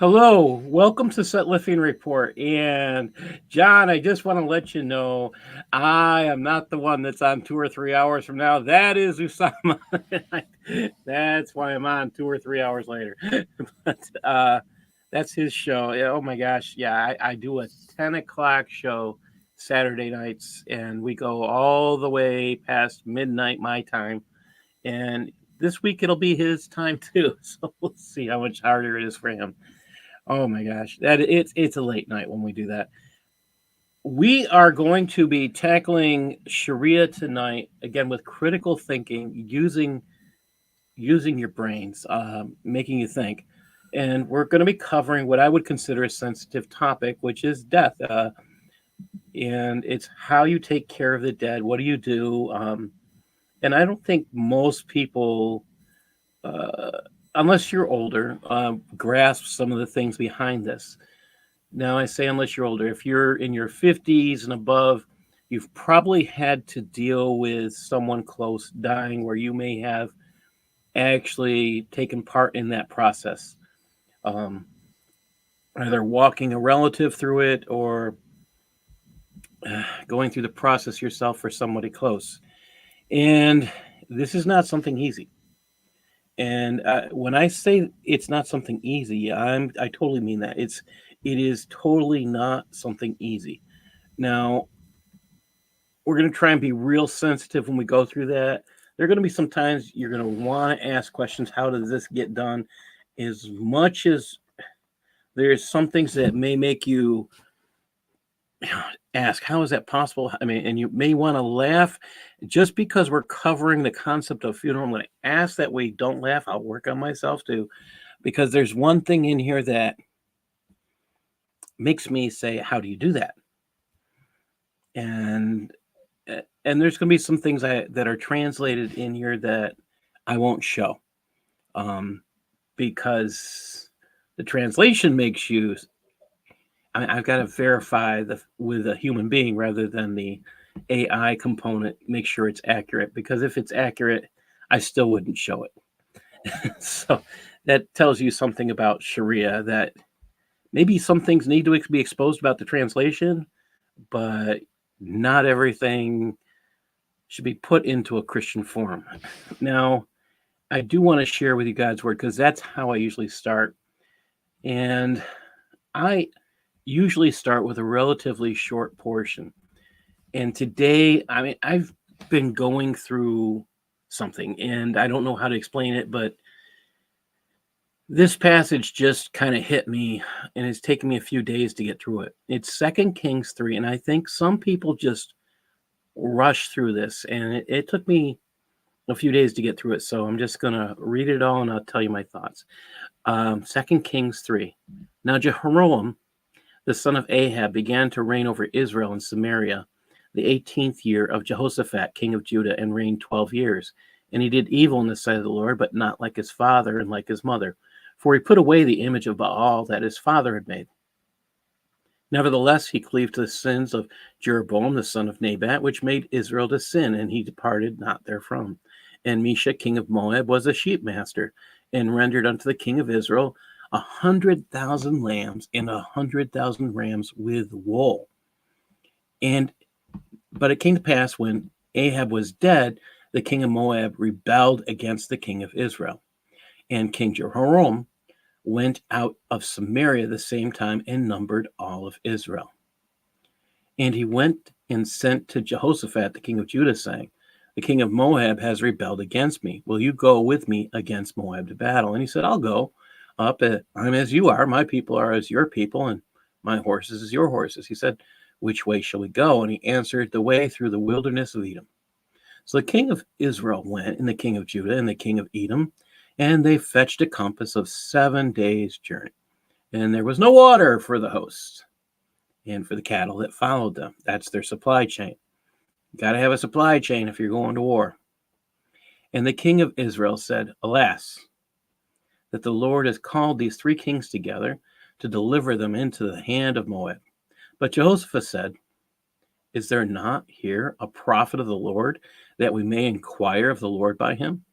Hello, welcome to Set Lifting Report. And John, I just want to let you know I am not the one that's on 2 or 3 hours from now. That is Usama. That's why I'm on 2 or 3 hours later. but that's his show. Yeah, oh my gosh. Yeah, I do a 10 o'clock show Saturday nights, and we go all the way past midnight my time. And this week it'll be his time too. So we'll see how much harder it is for him. Oh my gosh, it's a late night when we do that. We are going to be tackling Sharia tonight again with critical thinking, using your brains, making you think, and we're going to be covering what I would consider a sensitive topic, which is death, and it's how you take care of the dead. What do you do? And I don't think most people, uh, unless you're older, grasp some of the things behind this. Now, I say unless you're older. If you're in your 50s and above, you've probably had to deal with someone close dying where you may have actually taken part in that process. Um, Either walking a relative through it or going through the process yourself for somebody close. And this is not something easy. And when I say it's not something easy, I totally mean that. It is totally not something easy. Now, we're going to try and be real sensitive when we go through that. There are going to be some times you're going to want to ask questions. How does this get done? As much as there's some things that may make you ask, how is that possible? I mean, and you may want to laugh just because we're covering the concept of funeral. I'm going to ask that we don't laugh. I'll work on myself too, because there's one thing in here that makes me say, how do you do that? And there's going to be some things that are translated in here that I won't show, because the translation makes you. I've got to verify with a human being rather than the AI component. Make sure it's accurate, because if it's accurate, I still wouldn't show it. So that tells you something about Sharia, that maybe some things need to be exposed about the translation, but not everything should be put into a Christian form. Now, I do want to share with you God's word, because that's how I usually start. And I usually start with a relatively short portion. And today, I mean, I've been going through something and I don't know how to explain it, but this passage just kind of hit me, and it's taken me a few days to get through it. It's 2 Kings 3, and I think some people just rush through this, and it took me a few days to get through it. So I'm just going to read it all and I'll tell you my thoughts. 2 Kings 3. Now Jehoram, the son of Ahab, began to reign over Israel and Samaria the 18th year of Jehoshaphat, king of Judah, and reigned 12 years. And he did evil in the sight of the Lord, but not like his father and like his mother. For he put away the image of Baal that his father had made. Nevertheless, he cleaved to the sins of Jeroboam, the son of Nebat, which made Israel to sin, and he departed not therefrom. And Mesha, king of Moab, was a sheep master, and rendered unto the king of Israel 100,000 lambs and 100,000 rams with wool. But it came to pass, when Ahab was dead, the king of Moab rebelled against the king of Israel. And King Jehoram went out of Samaria the same time and numbered all of Israel. And he went and sent to Jehoshaphat, the king of Judah, saying, the king of Moab has rebelled against me. Will you go with me against Moab to battle? And he said, I'll go up. I'm as you are. My people are as your people, and my horses as your horses. He said, which way shall we go? And he answered, the way through the wilderness of Edom. So the king of Israel went, and the king of Judah, and the king of Edom, and they fetched a compass of 7 days' journey. And there was no water for the host and for the cattle that followed them. That's their supply chain. You got to have a supply chain if you're going to war. And the king of Israel said, alas, that the Lord has called these 3 kings together to deliver them into the hand of Moab. But Jehoshaphat said, is there not here a prophet of the Lord, that we may inquire of the Lord by him?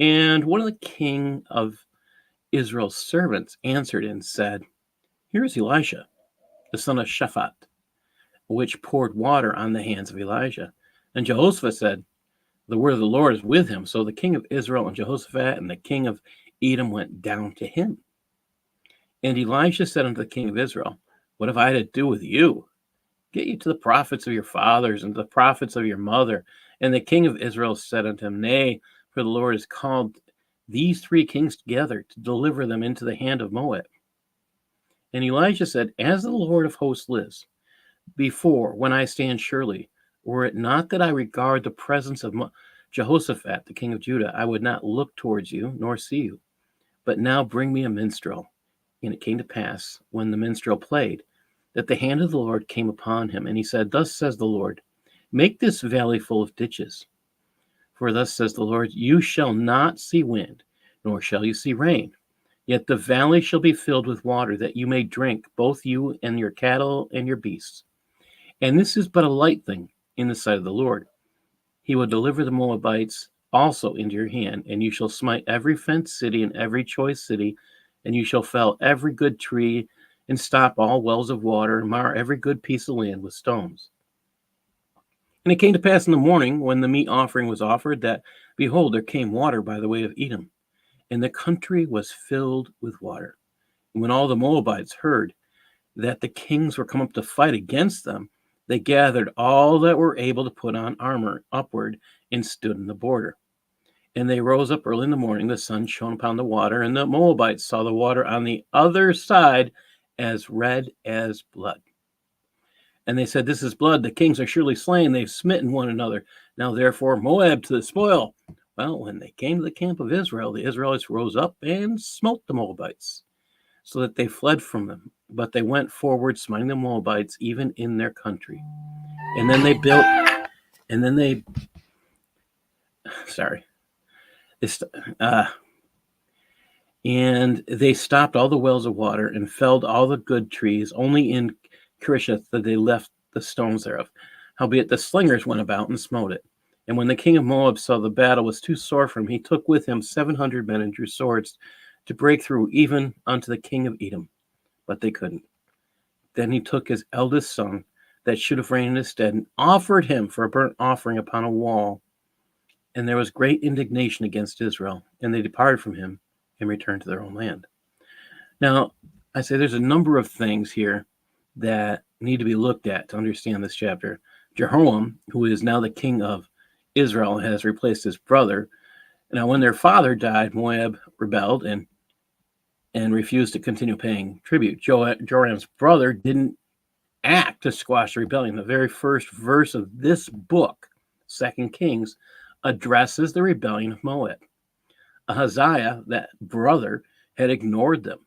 And one of the king of Israel's servants answered and said, "Here is Elisha, the son of Shaphat, which poured water on the hands of Elijah." And Jehoshaphat said, "The word of the Lord is with him." So the king of Israel and Jehoshaphat and the king of Edom went down to him. And Elisha said unto the king of Israel, "What have I to do with you? Get you to the prophets of your fathers and to the prophets of your mother." And the king of Israel said unto him, "Nay, for the Lord has called these three kings together to deliver them into the hand of Moab." And Elijah said, "As the Lord of hosts lives, before when I stand surely, were it not that I regard the presence of Jehoshaphat, the king of Judah, I would not look towards you nor see you. But now bring me a minstrel." And it came to pass, when the minstrel played, that the hand of the Lord came upon him. And he said, "Thus says the Lord, make this valley full of ditches. For thus says the Lord, you shall not see wind, nor shall you see rain. Yet the valley shall be filled with water, that you may drink, both you and your cattle and your beasts. And this is but a light thing in the sight of the Lord. He will deliver the Moabites also into your hand, and you shall smite every fenced city and every choice city, and you shall fell every good tree, and stop all wells of water, and mar every good piece of land with stones." And it came to pass in the morning, when the meat offering was offered, that, behold, there came water by the way of Edom, and the country was filled with water. And when all the Moabites heard that the kings were come up to fight against them, they gathered all that were able to put on armor upward and stood in the border. And they rose up early in the morning, the sun shone upon the water, and the Moabites saw the water on the other side as red as blood. And they said, "This is blood, the kings are surely slain, they've smitten one another. Now therefore Moab to the spoil." Well, when they came to the camp of Israel, the Israelites rose up and smote the Moabites, so that they fled from them. But they went forward, smiting the Moabites, even in their country. And then they built, and then they, sorry, and they stopped all the wells of water and felled all the good trees. Only in Kirisheth that they left the stones thereof. Howbeit the slingers went about and smote it. And when the king of Moab saw the battle was too sore for him, he took with him 700 men and drew swords to break through even unto the king of Edom. But they couldn't. Then he took his eldest son that should have reigned in his stead and offered him for a burnt offering upon a wall. And there was great indignation against Israel, and they departed from him and returned to their own land. Now, I say there's a number of things here that need to be looked at to understand this chapter. Jehoram, who is now the king of Israel, has replaced his brother. Now, when their father died, Moab rebelled and refused to continue paying tribute. Joram's brother didn't act to squash the rebellion. The very first verse of this book, 2 Kings, addresses the rebellion of Moab. Ahaziah, that brother, had ignored them,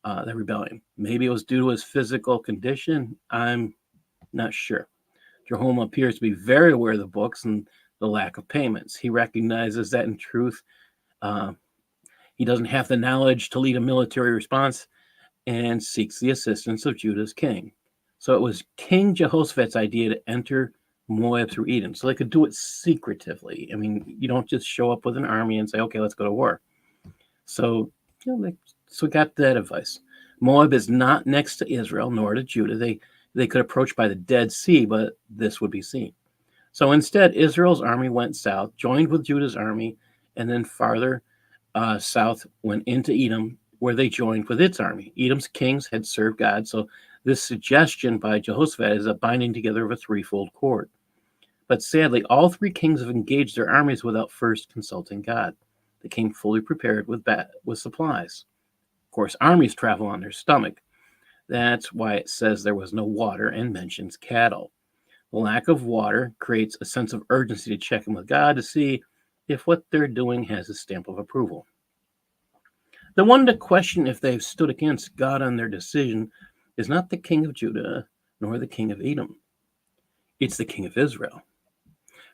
the rebellion. Maybe it was due to his physical condition. I'm not sure. Jehoram appears to be very aware of the books and the lack of payments. He recognizes that in truth, he doesn't have the knowledge to lead a military response and seeks the assistance of Judah's king. So it was King Jehoshaphat's idea to enter Moab through Edom, so they could do it secretively. I mean, you don't just show up with an army and say, "Okay, let's go to war." So, they got that advice. Moab is not next to Israel nor to Judah. They could approach by the Dead Sea, but this would be seen. So instead, Israel's army went south, joined with Judah's army, and then farther south went into Edom, where they joined with its army. Edom's kings had served God, so this suggestion by Jehoshaphat is a binding together of a threefold cord. But sadly, all three kings have engaged their armies without first consulting God. They came fully prepared with supplies. Of course, armies travel on their stomach. That's why it says there was no water and mentions cattle. The lack of water creates a sense of urgency to check in with God to see if what they're doing has a stamp of approval. The one to question if they've stood against God on their decision is not the king of Judah nor the king of Edom. It's the king of Israel,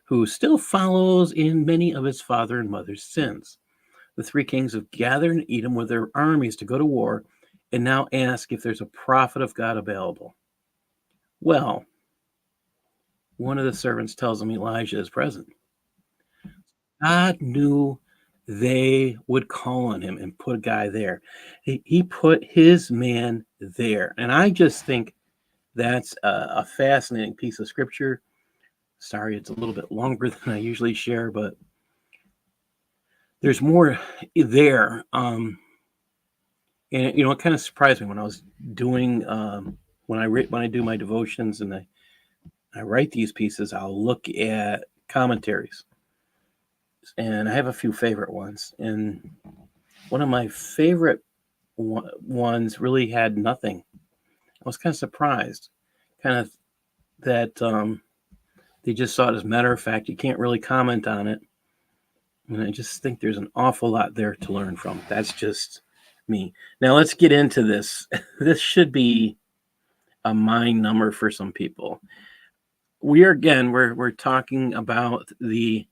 who still follows in many of his father and mother's sins. The three kings have gathered in Edom with their armies to go to war and now ask if there's a prophet of God available. Well, one of the servants tells them Elijah is present. God knew they would call on him and put a guy there. He put his man there. And I just think that's a fascinating piece of scripture. Sorry, it's a little bit longer than I usually share, but there's more there. And it kind of surprised me when I was doing when I do my devotions and I write these pieces. I'll look at commentaries, and I have a few favorite ones. And one of my favorite ones really had nothing. I was kind of surprised, kind of that they just saw it as a matter of fact. You can't really comment on it, and I just think there's an awful lot there to learn from. That's just me. Now let's get into this. This should be a mind number for some people. We're talking about the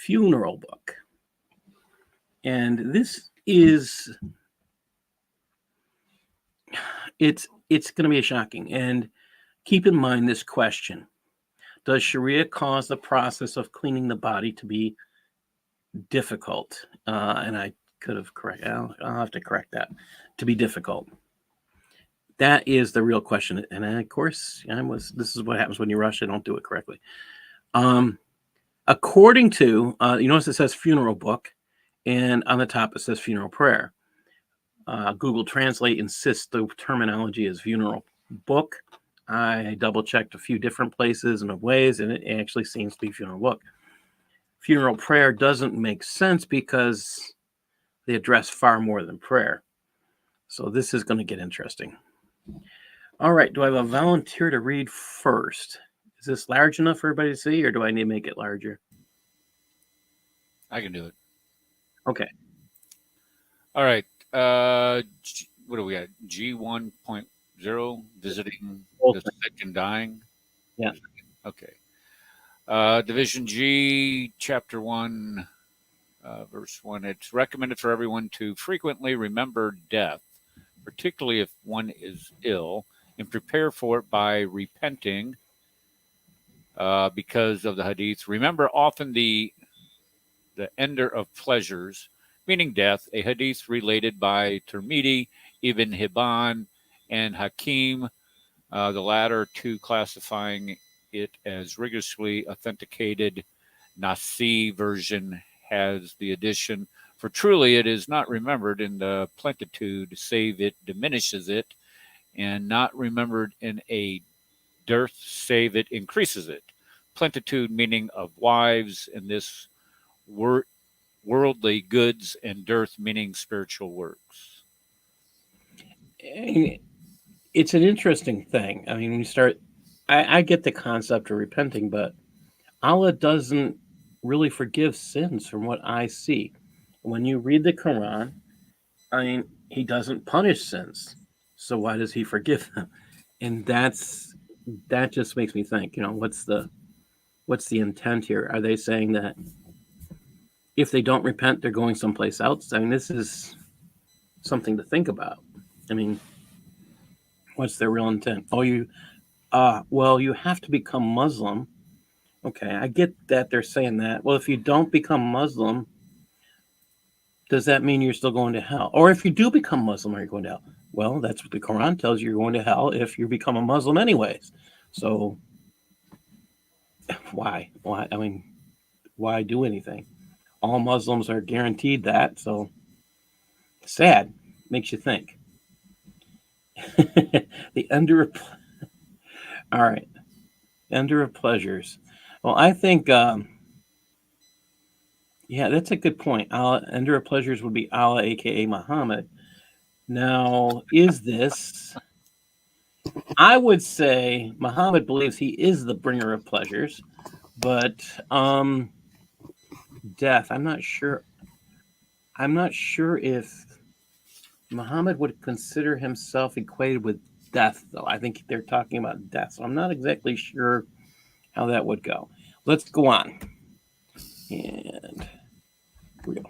funeral book, and this is it's going to be shocking. And keep in mind this question: does Shariah cause the process of cleaning the body to be difficult? And I could have corrected. I'll have to correct that. To be difficult. That is the real question. And of course, this is what happens when you rush and don't do it correctly. According to, you notice it says funeral book, and on the top it says funeral prayer. Google Translate insists the terminology is funeral book. I double checked a few different places and ways, and it actually seems to be funeral book. Funeral prayer doesn't make sense because they address far more than prayer. So this is going to get interesting. All right, do I have a volunteer to read first? Is this large enough for everybody to see, or do I need to make it larger? I can do it. Okay. All right. What do we got? G1.0, visiting the sick and dying. Yeah. Okay. Division G, Chapter 1, Verse 1. It's recommended for everyone to frequently remember death, particularly if one is ill, and prepare for it by repenting because of the hadith. Remember often the ender of pleasures, meaning death, a hadith related by Tirmidhi, Ibn Hibban, and Hakim, the latter two classifying it as rigorously authenticated. Nasi version has the addition, for truly it is not remembered in the plenitude, save it diminishes it, and not remembered in a dearth, save it increases it. Plenitude meaning of wives, in this worldly goods, and dearth meaning spiritual works. It's an interesting thing. I mean, when you start, I get the concept of repenting, but Allah doesn't really forgive sins from what I see. When you read the Quran, I mean, he doesn't punish sins. So why does he forgive them? And that just makes me think, what's the intent here? Are they saying that if they don't repent, they're going someplace else? I mean, this is something to think about. I mean, what's their real intent? Oh, you have to become Muslim. Okay, I get that they're saying that. Well, if you don't become Muslim, does that mean you're still going to hell? Or if you do become Muslim, are you going to hell? Well, that's what the Quran tells you. You're going to hell if you become a Muslim anyways. So why? I mean, why do anything? All Muslims are guaranteed that. So sad. Makes you think. All right. Ender of pleasures. Well, I think, that's a good point. Ender of pleasures would be Allah, aka Muhammad. Now, is this? I would say Muhammad believes he is the bringer of pleasures, but death. I'm not sure. I'm not sure if Muhammad would consider himself equated with death, though. I think they're talking about death, so I'm not exactly sure how that would go. Let's go on. And here we go.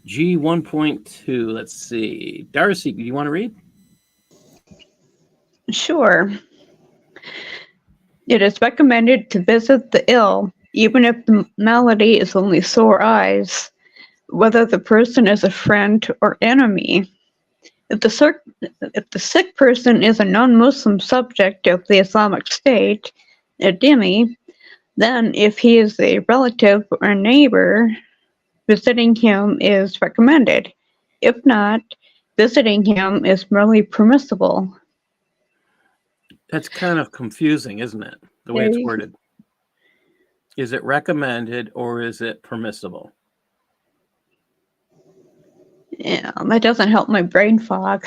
G1.2. Let's see. Darcy, do you want to read? Sure. It is recommended to visit the ill even if the malady is only sore eyes, whether the person is a friend or enemy. If the sick person is a non-Muslim subject of the Islamic State, a dhimmi, then if he is a relative or neighbor, visiting him is recommended. If not, visiting him is merely permissible. That's kind of confusing, isn't it? The way it's worded. Is it recommended or is it permissible? Yeah, that doesn't help my brain fog.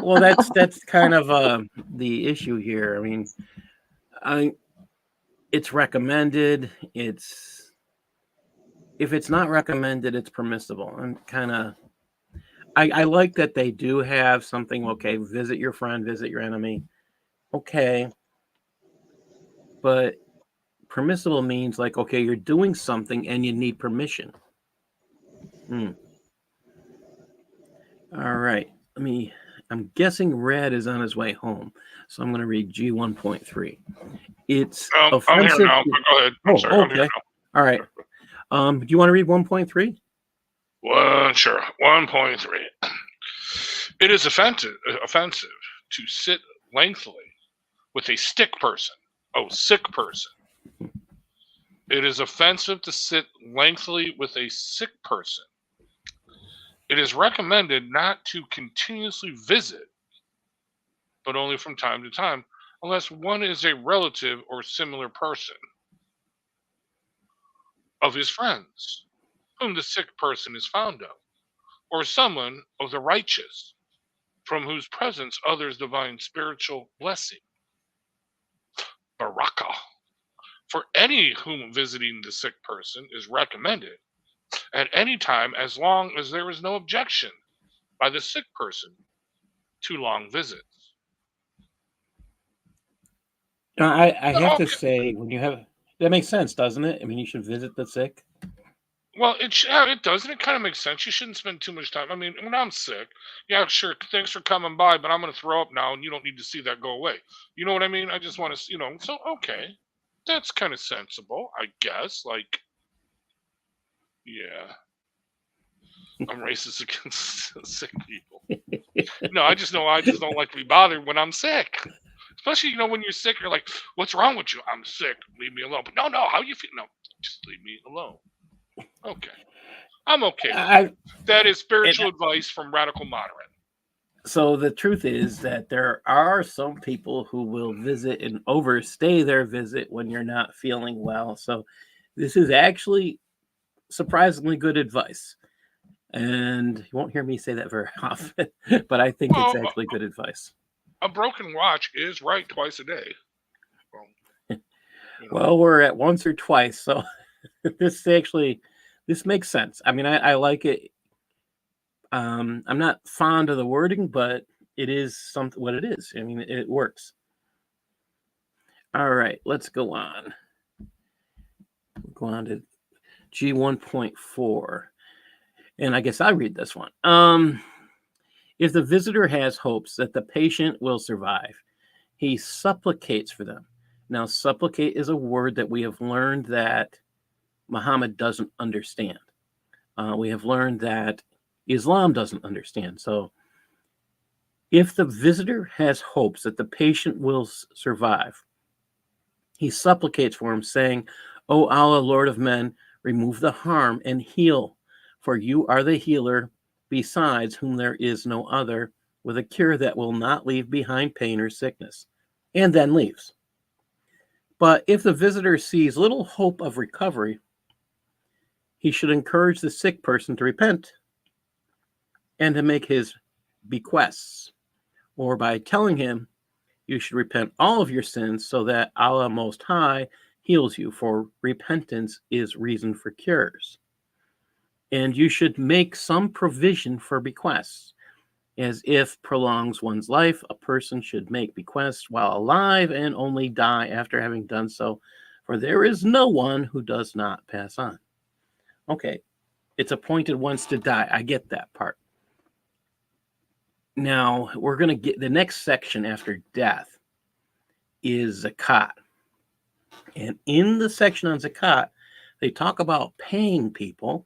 Well, that's kind of the issue here. I mean, it's recommended. If it's not recommended, it's permissible. I'm kind of. I like that they do have something. Okay, visit your friend, visit your enemy. Okay, but permissible means like, okay, you're doing something and you need permission. All right. I'm guessing Red is on his way home, so I'm going to read G1.3. It's offensive. I'm here now. Go ahead. I'm sorry. I'm here Okay. now. All right. Do you want to read 1.3? Sure. 1.3. It is offensive to sit lengthily with a sick person. Oh, sick person. It is offensive to sit lengthily with a sick person. It is recommended not to continuously visit, but only from time to time, unless one is a relative or similar person of his friends, whom the sick person is fond of, or someone of the righteous, from whose presence others divine spiritual blessing. Barakah. For any whom visiting the sick person is recommended at any time, as long as there is no objection by the sick person to long visits. I have to say, when you have that makes sense, doesn't it? I mean, you should visit the sick. Well, it does, and it kind of makes sense. You shouldn't spend too much time. I mean, when I'm sick, yeah, sure, thanks for coming by, but I'm going to throw up now, and you don't need to see that go away. You know what I mean? I just want to, so, okay. That's kind of sensible, I guess. Like, yeah. I'm racist against sick people. No, I just don't like to be bothered when I'm sick. Especially, when you're sick, you're like, what's wrong with you? I'm sick. Leave me alone. But no, how you feel? No, just leave me alone. Okay. I'm okay with that is spiritual advice from Radical Moderate. So the truth is that there are some people who will visit and overstay their visit when you're not feeling well. So this is actually surprisingly good advice. And you won't hear me say that very often, but I think it's actually good advice. A broken watch is right twice a day. Well, we're at once or twice, so this makes sense. I mean, I like it. I'm not fond of the wording, but it is something what it is. I mean, it works. All right, let's go on. We'll go on to G1.4. And I guess I'll read this one. If the visitor has hopes that the patient will survive, he supplicates for them. Now, supplicate is a word that we have learned that Muhammad doesn't understand. We have learned that Islam doesn't understand. So if the visitor has hopes that the patient will survive, he supplicates for him, saying, O Allah, Lord of men, remove the harm and heal, for you are the healer, besides whom there is no other, with a cure that will not leave behind pain or sickness, and then leaves. But if the visitor sees little hope of recovery, he should encourage the sick person to repent and to make his bequests, or by telling him, you should repent all of your sins so that Allah Most High heals you, for repentance is reason for cures. And you should make some provision for bequests, as if prolongs one's life. A person should make bequests while alive and only die after having done so, for there is no one who does not pass on. Okay, it's appointed once to die. I get that part. Now, we're going to get the next section after death is zakat. And in the section on zakat, they talk about paying people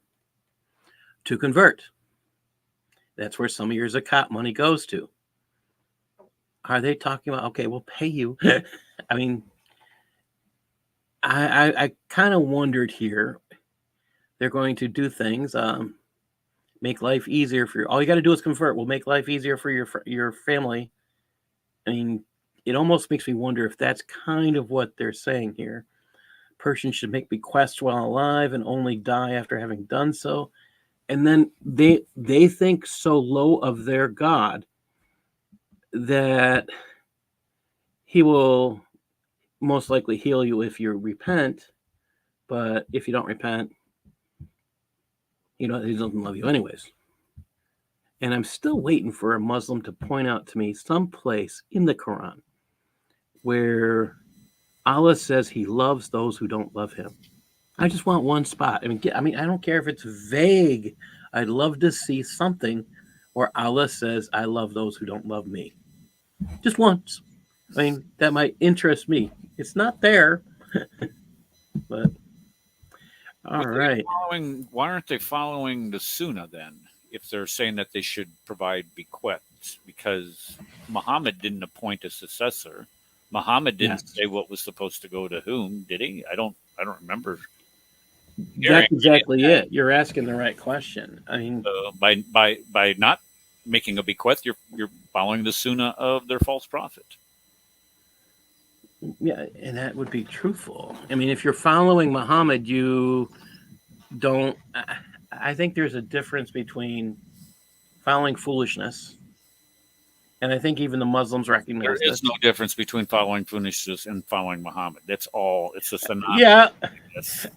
to convert. That's where some of your zakat money goes to. Are they talking about, okay, we'll pay you? I mean, I kind of wondered here. They're going to do things, make life easier for you. All you got to do is convert. We'll make life easier for your family. I mean, it almost makes me wonder if that's kind of what they're saying here. Person should make bequests while alive and only die after having done so. And then they think so low of their God that he will most likely heal you if you repent, but if you don't repent, he doesn't love you anyways. And I'm still waiting for a Muslim to point out to me some place in the Quran where Allah says he loves those who don't love him. I just want one spot. I mean, I don't care if it's vague. I'd love to see something where Allah says, I love those who don't love me. Just once. I mean, that might interest me. It's not there, but all right. Why aren't they following the Sunnah then? If they're saying that they should provide bequests, because Muhammad didn't appoint a successor. Muhammad didn't say what was supposed to go to whom, did he? I don't remember. That's exactly it. You're asking the right question. I mean, by not making a bequest, you're following the Sunnah of their false prophet. Yeah, and that would be truthful. I mean, if you're following Muhammad, you don't. I think there's a difference between following foolishness, and I think even the Muslims recognize there is no difference between following foolishness and following Muhammad. That's all. It's just an yeah.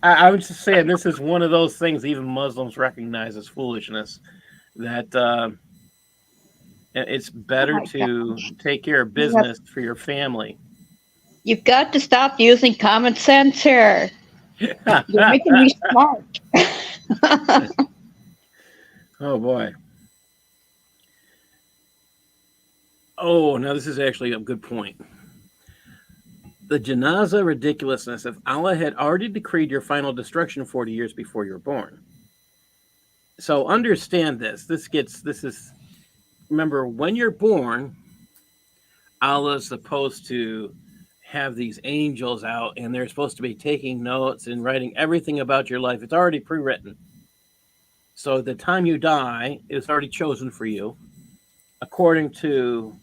I was just saying this is one of those things even Muslims recognize as foolishness. That it's better to take care of business for your family. You've got to stop using common sense here. You're making me smart. Oh, boy. Oh, now this is actually a good point. The janazah ridiculousness if Allah had already decreed your final destruction 40 years before you were born. So understand this. Remember, when you're born, Allah is supposed to have these angels out, and they're supposed to be taking notes and writing everything about your life. It's already pre-written. So the time you die is already chosen for you, according to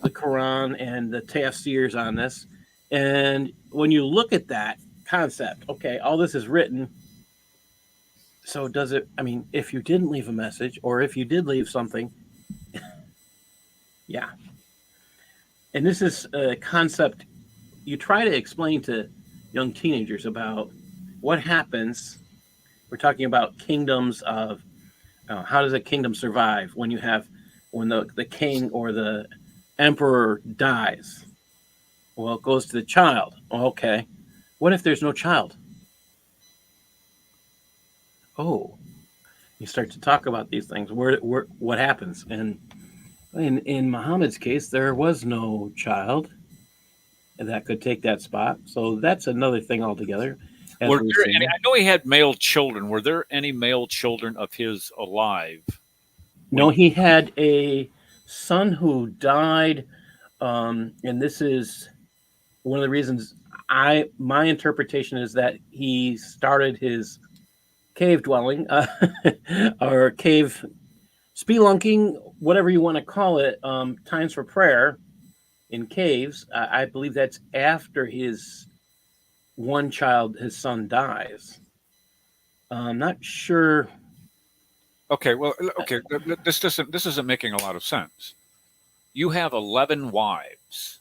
the Quran and the tafsirs on this. And when you look at that concept, okay, all this is written. So does it, I mean, if you didn't leave a message or if you did leave something, yeah. And this is a concept you try to explain to young teenagers about what happens. We're talking about kingdoms of how does a kingdom survive when the king or the emperor dies? Well, it goes to the child. Okay. What if there's no child? Oh, you start to talk about these things. What happens? And in Muhammad's case, there was no child that could take that spot. So that's another thing altogether. I know he had male children. Were there any male children of his alive? No, he had a son who died, and this is one of the reasons my interpretation is that he started his cave dwelling or cave spelunking, whatever you want to call it, times for prayer in caves. I believe that's after his son dies. I'm not sure. Okay, well, okay, this isn't making a lot of sense. You have 11 wives.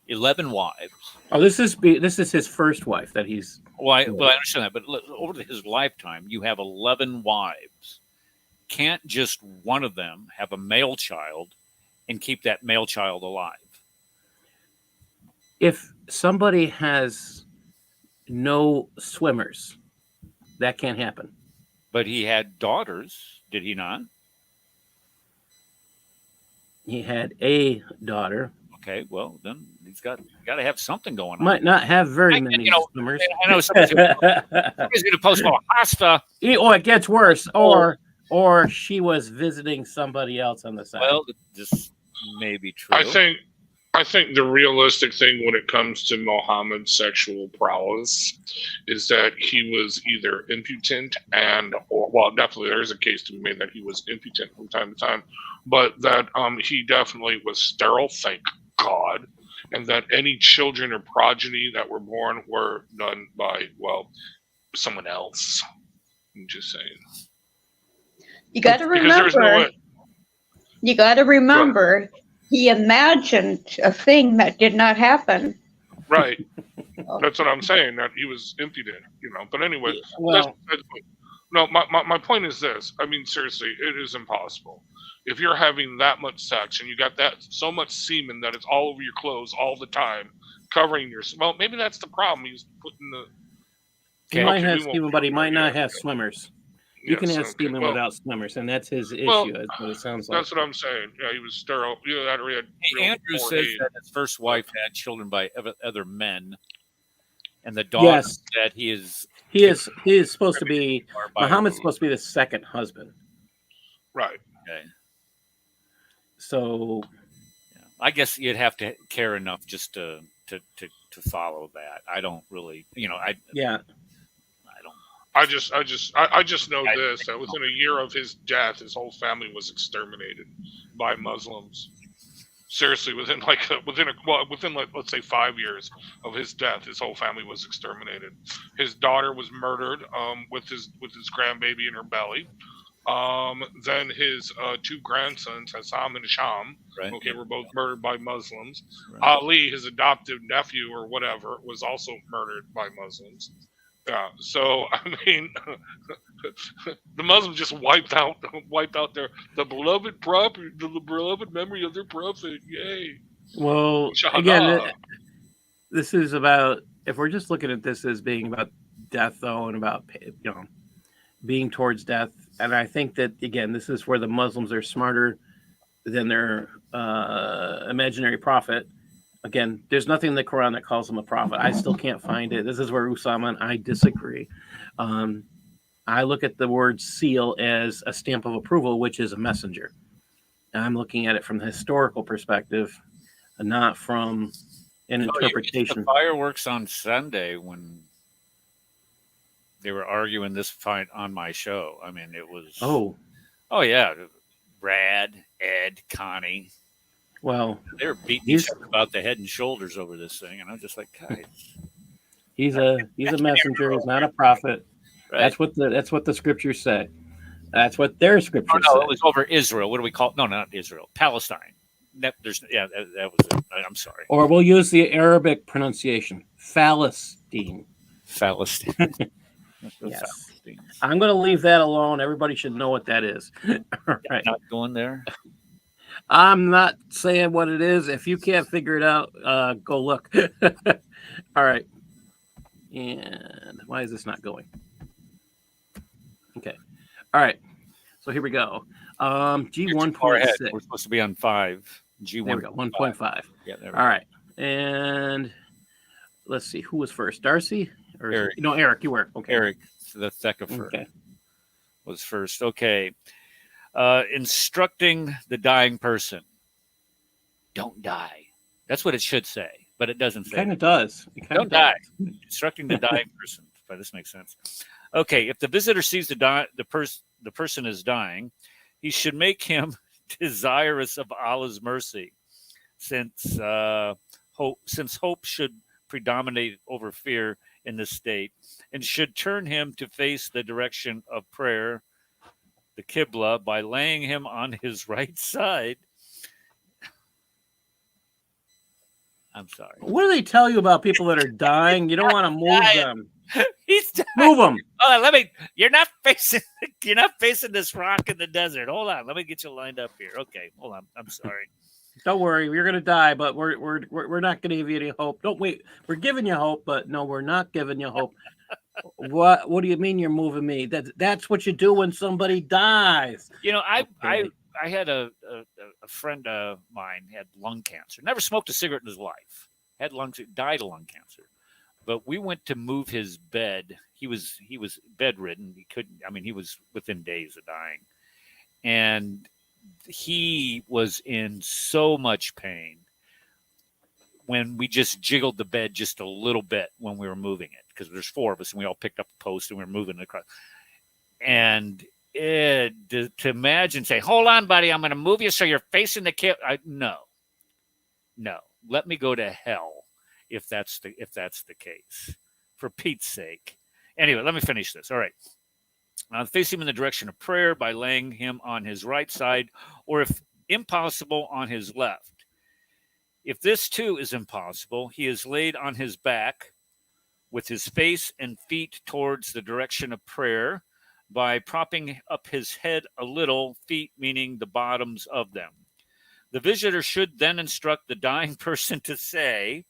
11 wives. Oh, this is his first wife that he's. Well, I understand that, but over his lifetime, you have 11 wives. Can't just one of them have a male child and keep that male child alive? If somebody has no swimmers, that can't happen. But he had daughters, did he not? He had a daughter. Okay, well then he's got to have something going on. Might not have very many you know, swimmers. I know somebody's going to post, "Oh, Hasta." Or it gets worse, or she was visiting somebody else on the side. Well, this may be true. I think the realistic thing when it comes to Muhammad's sexual prowess is that he was either impotent well, definitely there is a case to be made that he was impotent from time to time, but that he definitely was sterile, thank God, and that any children or progeny that were born were done by, well, someone else. I'm just saying. You got to Because there's no remember. way. You got to remember. He imagined a thing that did not happen. Right. That's what I'm saying, that he was impudent, But anyway, well, no, my point is this. I mean, seriously, it is impossible. If you're having that much sex and you got that so much semen that it's all over your clothes all the time, covering your... Well, maybe that's the problem. He's putting the... He might have semen, but he might not have swimmers. You can have semen without swimmers, and that's his issue. That's what it sounds like. That's what I'm saying. Yeah, he was sterile. Andrew says that his first wife had children by other men, and the daughter that he is supposed to be Muhammad's supposed to be the second husband. Right. Okay. So, I guess you'd have to care enough just to follow that. I don't really, I just know that within a year of his death, his whole family was exterminated by Muslims. Seriously, within let's say 5 years of his death, his whole family was exterminated. His daughter was murdered with his grandbaby in her belly. Then his two grandsons, Hassam and Sham, were both murdered by Muslims. Right. Ali, his adoptive nephew or whatever, was also murdered by Muslims. Yeah, so I mean, the Muslims just wiped out the beloved prophet, the beloved memory of their prophet. Yay! Well, again, this is about, if we're just looking at this as being about death, though, and about being towards death, and I think that again, this is where the Muslims are smarter than their imaginary prophet. Again, there's nothing in the Quran that calls him a prophet. I still can't find it. This is where Usama and I disagree. I look at the word seal as a stamp of approval, which is a messenger. And I'm looking at it from the historical perspective, not from an interpretation. The fireworks on Sunday when they were arguing this fight on my show. I mean, it was... Oh, yeah. Brad, Ed, Connie... Well, they were beating each other about the head and shoulders over this thing, and I'm just like, guys, he's a messenger. He's not a prophet. Right. That's what the scriptures say. That's what their scriptures say. It was over Israel. What do we call it? No, not Israel. Palestine. That was it. I'm sorry. Or we'll use the Arabic pronunciation, Palestine. Palestine. Yes. Palestine. I'm going to leave that alone. Everybody should know what that is. All right. Not going there. I'm not saying what it is. If you can't figure it out, go look. All right. And why is this not going? Okay. All right. So here we go. G1.6. We're supposed to be on 5. G1. There we go. 1.5. Yeah. There we go. All right. And let's see. Who was first? Darcy? Or Eric. No, Eric. You were. Okay. Eric, the Thecapher was first. Okay. Instructing the dying person. Don't die. That's what it should say, but it doesn't say. Kind of does. Don't die. Instructing the dying person. If this makes sense. Okay, if the visitor sees the person is dying, he should make him desirous of Allah's mercy, since hope should predominate over fear in this state, and should turn him to face the direction of prayer, the Qibla, by laying him on his right side. I'm sorry. What do they tell you about people that are dying? You don't want to move them. He's dying. Move them. You're not facing this rock in the desert. Hold on. Let me get you lined up here. Okay. Hold on. I'm sorry. Don't worry. You're going to die, but we're not going to give you any hope. Don't wait. We're giving you hope, but no, we're not giving you hope. What do you mean you're moving me? That's what you do when somebody dies. I I had a friend of mine had lung cancer. Never smoked a cigarette in his life. Had died of lung cancer. But we went to move his bed. He was bedridden. He couldn't. I mean, he was within days of dying, and he was in so much pain when we just jiggled the bed just a little bit when we were moving it, because there's four of us and we all picked up a post and we were moving it across. And to imagine, say, hold on, buddy, I'm going to move you so you're facing the kid. No, let me go to hell if that's the case, for Pete's sake. Anyway, let me finish this. All right. Face him in the direction of prayer by laying him on his right side, or if impossible, on his left. If this too is impossible, he is laid on his back with his face and feet towards the direction of prayer by propping up his head a little, feet meaning the bottoms of them. The visitor should then instruct the dying person to say,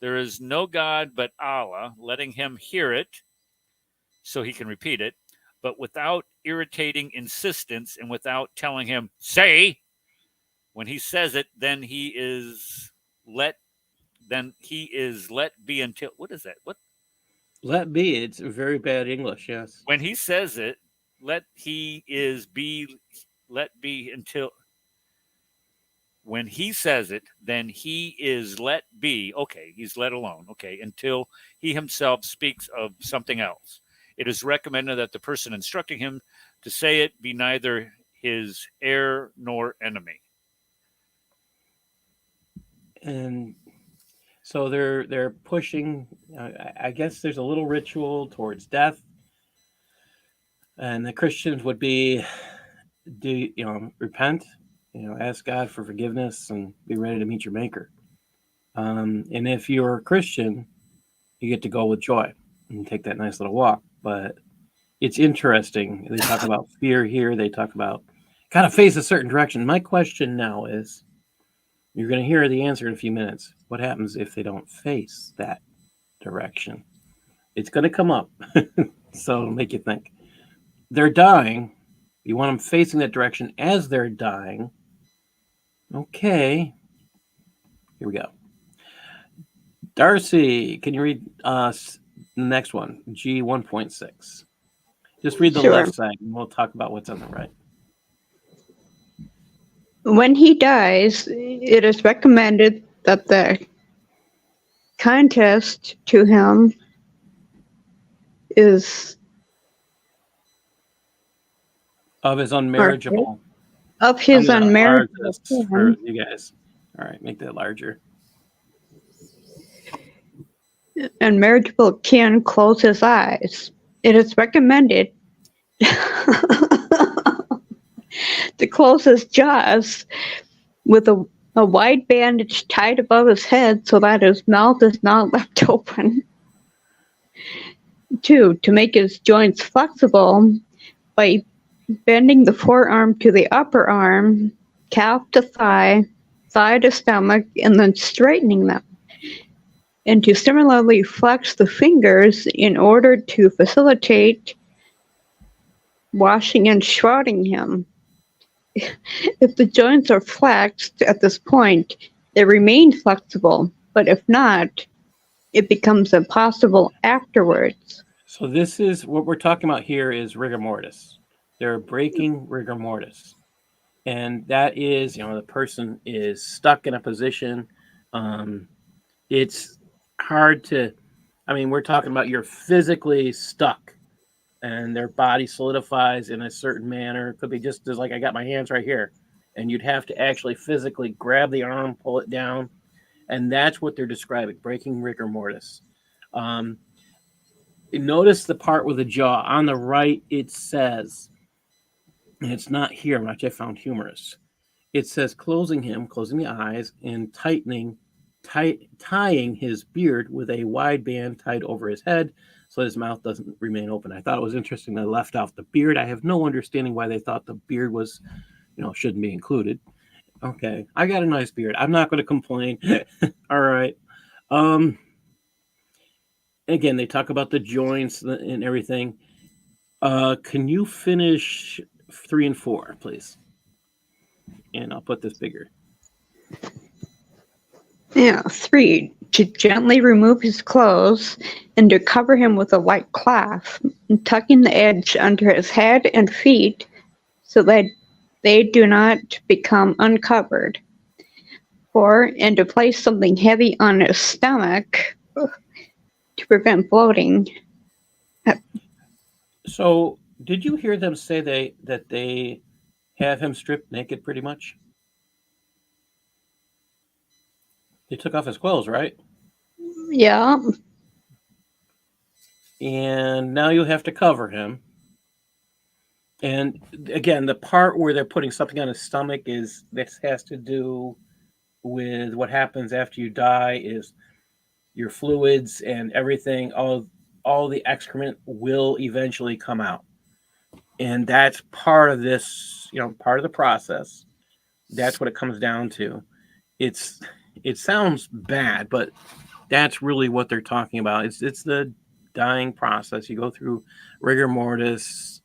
"There is no God but Allah," letting him hear it so he can repeat it, but without irritating insistence and without telling him, "Say." When he says it, then he is let be until, what is that? What? Let be. It's very bad English. Yes. When he says it, let be until. When he says it, then he is let be. Okay, he's let alone. Okay, until he himself speaks of something else. It is recommended that the person instructing him to say it be neither his heir nor enemy. And so they're pushing. I guess there's a little ritual towards death, and the Christians would be, repent, ask God for forgiveness, and be ready to meet your Maker. And if you're a Christian, you get to go with joy and take that nice little walk. But it's interesting. They talk about fear here. They talk about gotta face a certain direction. My question now is, you're going to hear the answer in a few minutes. What happens if they don't face that direction? It's going to come up. So it'll make you think. They're dying. You want them facing that direction as they're dying. Okay. Here we go. Darcy, can you read the next one? G 1.6. Just read the Sure. left side and we'll talk about what's on the right. When he dies, it is recommended that the contest to him is Of his unmarriageable. of his I'm gonna enlarge unmarriageable this for kin. you guys. All right, make that larger. Unmarriageable kin close his eyes. It is recommended to close his jaws with a wide bandage tied above his head so that his mouth is not left open. 2, to make his joints flexible by bending the forearm to the upper arm, calf to thigh, thigh to stomach, and then straightening them. And to similarly flex the fingers in order to facilitate washing and shrouding him. If the joints are flexed at this point, they remain flexible, but if not, it becomes impossible afterwards. So this is what we're talking about here is rigor mortis. They're breaking rigor mortis. And that is, the person is stuck in a position. It's hard to, we're talking about you're physically stuck and their body solidifies in a certain manner. It could be just as like I got my hands right here. And you'd have to actually physically grab the arm, pull it down. And that's what they're describing, breaking rigor mortis. Notice the part with the jaw. On the right, it says, and it's not here, which I found humorous. It says closing the eyes, and tying his beard with a wide band tied over his head so his mouth doesn't remain open. I thought it was interesting they left out the beard. I have no understanding why they thought the beard was, shouldn't be included. Okay, I got a nice beard. I'm not going to complain. All right. Again, they talk about the joints and everything. Can you finish 3 and 4, please? And I'll put this bigger. Yeah, 3, to gently remove his clothes and to cover him with a white cloth, tucking the edge under his head and feet so that they do not become uncovered. 4, and to place something heavy on his stomach to prevent bloating. So, did you hear them say that they have him stripped naked pretty much? They took off his clothes, right? Yeah, And now you have to cover him. And again, the part where they're putting something on his stomach is this has to do with what happens after you die is your fluids and everything, all the excrement will eventually come out. And that's part of this, part of the process. That's what it comes down to. It sounds bad, but that's really what they're talking about. It's the dying process. You go through rigor mortis,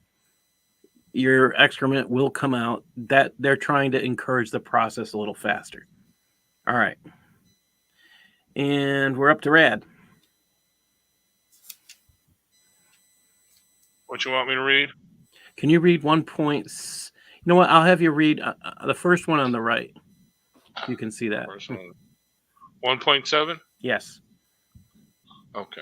your excrement will come out. That they're trying to encourage the process a little faster. All right. And we're up to Rad. What you want me to read? Can you read 1 point? You know what? I'll have you read the first one on the right. You can see that. First one. 1.7? Yes. Okay.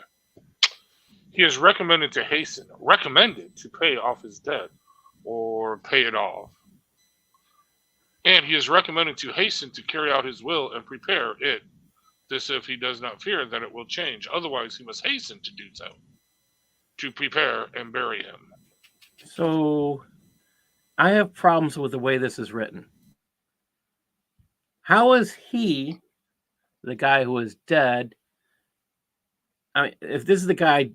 He is recommended to pay off his debt or pay it off. And he is recommended to hasten to carry out his will and prepare it. This if he does not fear that it will change. Otherwise, he must hasten to do so, to prepare and bury him. So I have problems with the way this is written. How is he, the guy who is dead? I mean, if this is the guy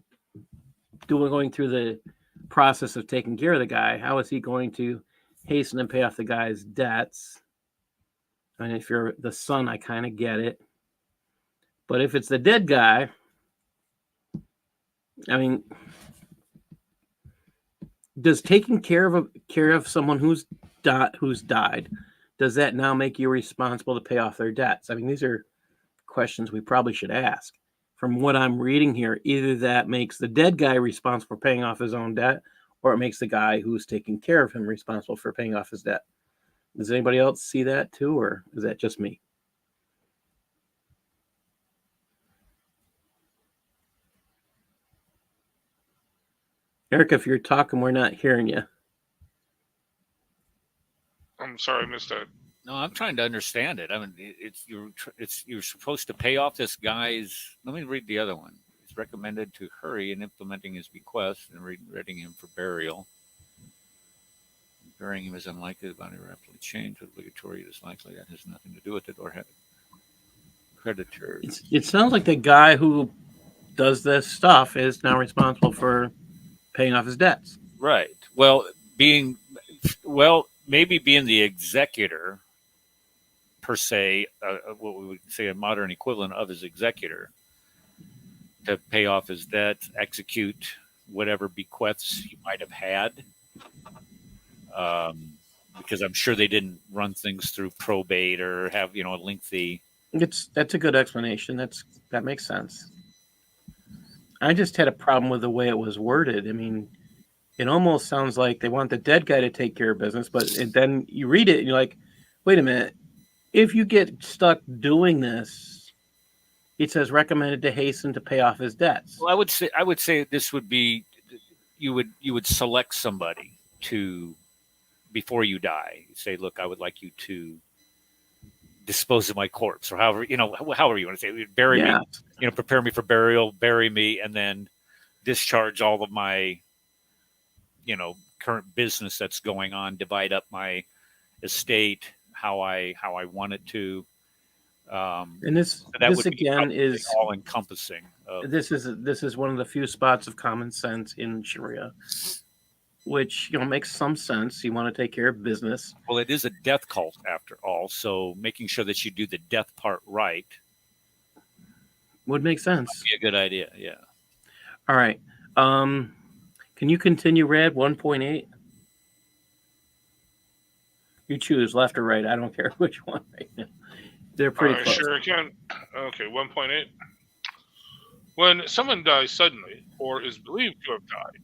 going through the process of taking care of the guy, how is he going to hasten and pay off the guy's debts? I mean, if you're the son, I kind of get it. But if it's the dead guy, I mean, does taking care of someone who's died, does that now make you responsible to pay off their debts? I mean, these are questions we probably should ask. From what I'm reading here, either that makes the dead guy responsible for paying off his own debt, or it makes the guy who's taking care of him responsible for paying off his debt. Does anybody else see that too, or is that just me? Eric, if you're talking, we're not hearing you. I'm sorry, I missed that. No, I'm trying to understand it. I mean, you're supposed to pay off this guy's. Let me read the other one. It's recommended to hurry in implementing his bequest and readying him for burial. Burying him is unlikely. The body rapidly change. Obligatory is likely. That has nothing to do with it or creditors. It sounds like the guy who does this stuff is now responsible for paying off his debts. Right. Well, maybe being the executor, per se, what we would say a modern equivalent of his executor, to pay off his debts, execute whatever bequests he might have had. Because I'm sure they didn't run things through probate or have a lengthy. That's a good explanation. That makes sense. I just had a problem with the way it was worded. I mean, it almost sounds like they want the dead guy to take care of business, but then you read it and you're like, wait a minute. If you get stuck doing this, it says recommended to hasten to pay off his debts. Well, I would say this would be you would select somebody to before you die. Say, look, I would like you to dispose of my corpse, or however you want to say it. Bury me, prepare me for burial, bury me, and then discharge all of my current business that's going on, divide up my estate how I want it to. And this again is all encompassing. This is one of the few spots of common sense in Shariah, which makes some sense. You want to take care of business. Well, it is a death cult after all, so making sure that you do the death part right would make sense. Would be a good idea. Yeah. All right. Can you continue, Rad? 1.8. You choose left or right. I don't care which one right now. They're pretty close. Sure can. Okay, 1.8. When someone dies suddenly or is believed to have died,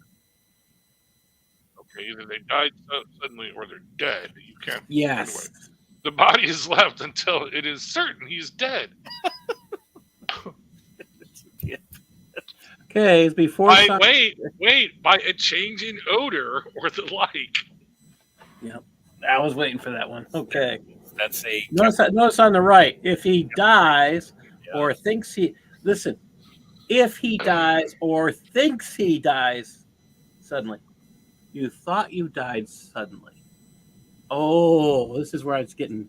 okay, either they died suddenly or they're dead. You can't. Yes. Anyway, the body is left until it is certain he's dead. Okay, it's before. Wait, by a change in odor or the like. Yep. I was waiting for that one. Okay. That's a Notice on the right, if he dies or thinks he listen, if he dies or thinks he dies suddenly, you thought you died suddenly. Oh, this is where it's getting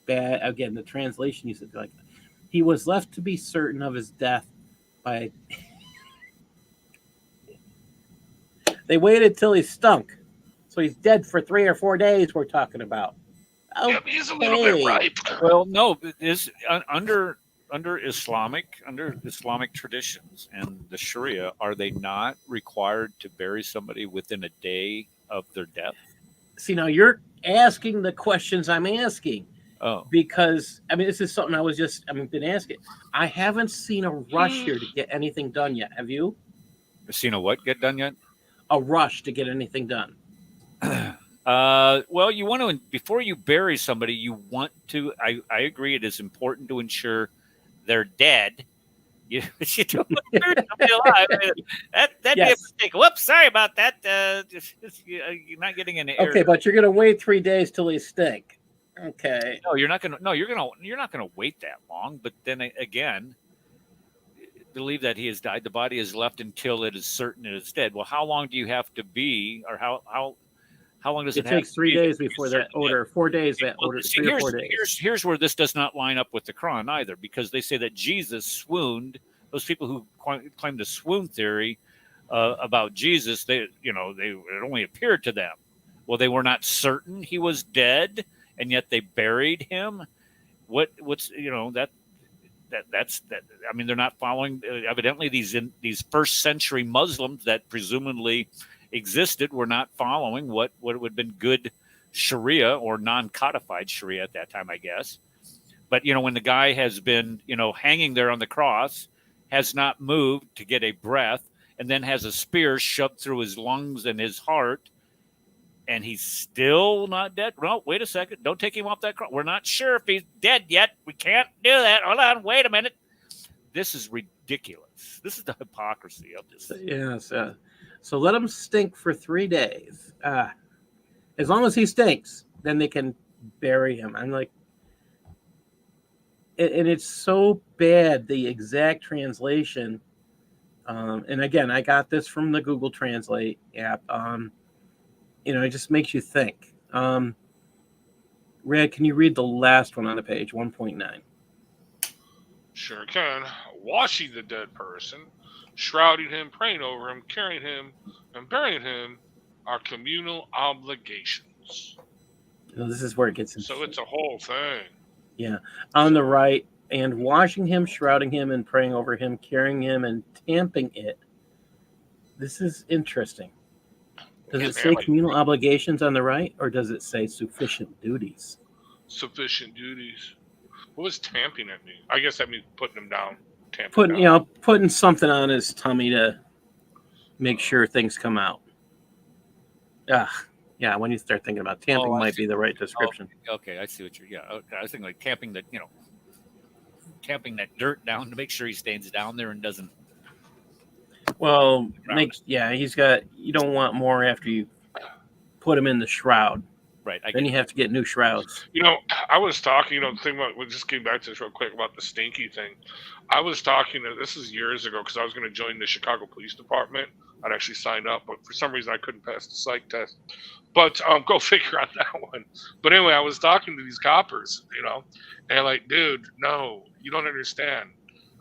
bad. Again, the translation used to be like, he was left to be certain of his death by. They waited till he stunk, so he's dead for 3 or 4 days. We're talking about. Okay. Yeah, he's a little bit ripe. Well, no, is under Islamic traditions and the Shariah, are they not required to bury somebody within a day of their death? See, now you're asking the questions I'm asking. Oh, because I mean, this is something I've been asking. I haven't seen a rush here to get anything done yet. Have you? Seen a what get done yet? A rush to get anything done. Well, you want to, before you bury somebody, you want to, I agree, it is important to ensure they're dead. You don't want to bury somebody alive. That'd be a mistake. Whoops, sorry about that. You're not getting an error. Okay, but you're going to wait 3 days till he stink. Okay. No, you're not going to. No, you're not going to wait that long. But then again, believe that he has died. The body is left until it is certain it is dead. Well, how long do you have to be, or how long does it take? It takes 3 days before that odor. 4 days that odor. See, 3 or 4 days. Here's where this does not line up with the Quran either, because they say that Jesus swooned. Those people who claim the swoon theory about Jesus, it only appeared to them. Well, they were not certain he was dead, and yet they buried him. What's that's I mean, they're not following. Evidently, these first century Muslims that presumably existed were not following what would have been good Sharia or non-codified Sharia at that time, I guess. But when the guy has been hanging there on the cross, has not moved to get a breath, and then has a spear shoved through his lungs and his heart, and he's still not dead. No, wait a second. Don't take him off that cross. We're not sure if he's dead yet. We can't do that. Hold on. Wait a minute. This is ridiculous. This is the hypocrisy of this. Yes. So let him stink for 3 days. As long as he stinks, then they can bury him. I'm like, and it's so bad, the exact translation. And again, I got this from the Google Translate app. It just makes you think. Red, can you read the last one on the page, 1.9? Sure can. Washing the dead person, shrouding him, praying over him, carrying him, and burying him are communal obligations. This is where it gets So it's a whole thing. Yeah. On the right, and washing him, shrouding him, and praying over him, carrying him, and tamping it. This is interesting. Does it say communal obligations on the right, or does it say sufficient duties? Sufficient duties. What does tamping it mean? I guess that means putting him down. Putting something on his tummy to make sure things come out. Yeah. When you start thinking about tamping, might be the right description. Okay, I see what you're. Yeah, okay, I was thinking like tamping that dirt down to make sure he stays down there and doesn't. Well, he's got. You don't want more after you put him in the shroud. Right. Then you have to get new shrouds. I was talking, thinking about, we just came back to this real quick about the stinky thing. I was talking, this is years ago, because I was going to join the Chicago Police Department. I'd actually signed up, but for some reason I couldn't pass the psych test. But go figure on that one. But anyway, I was talking to these coppers, and they're like, dude, no, you don't understand.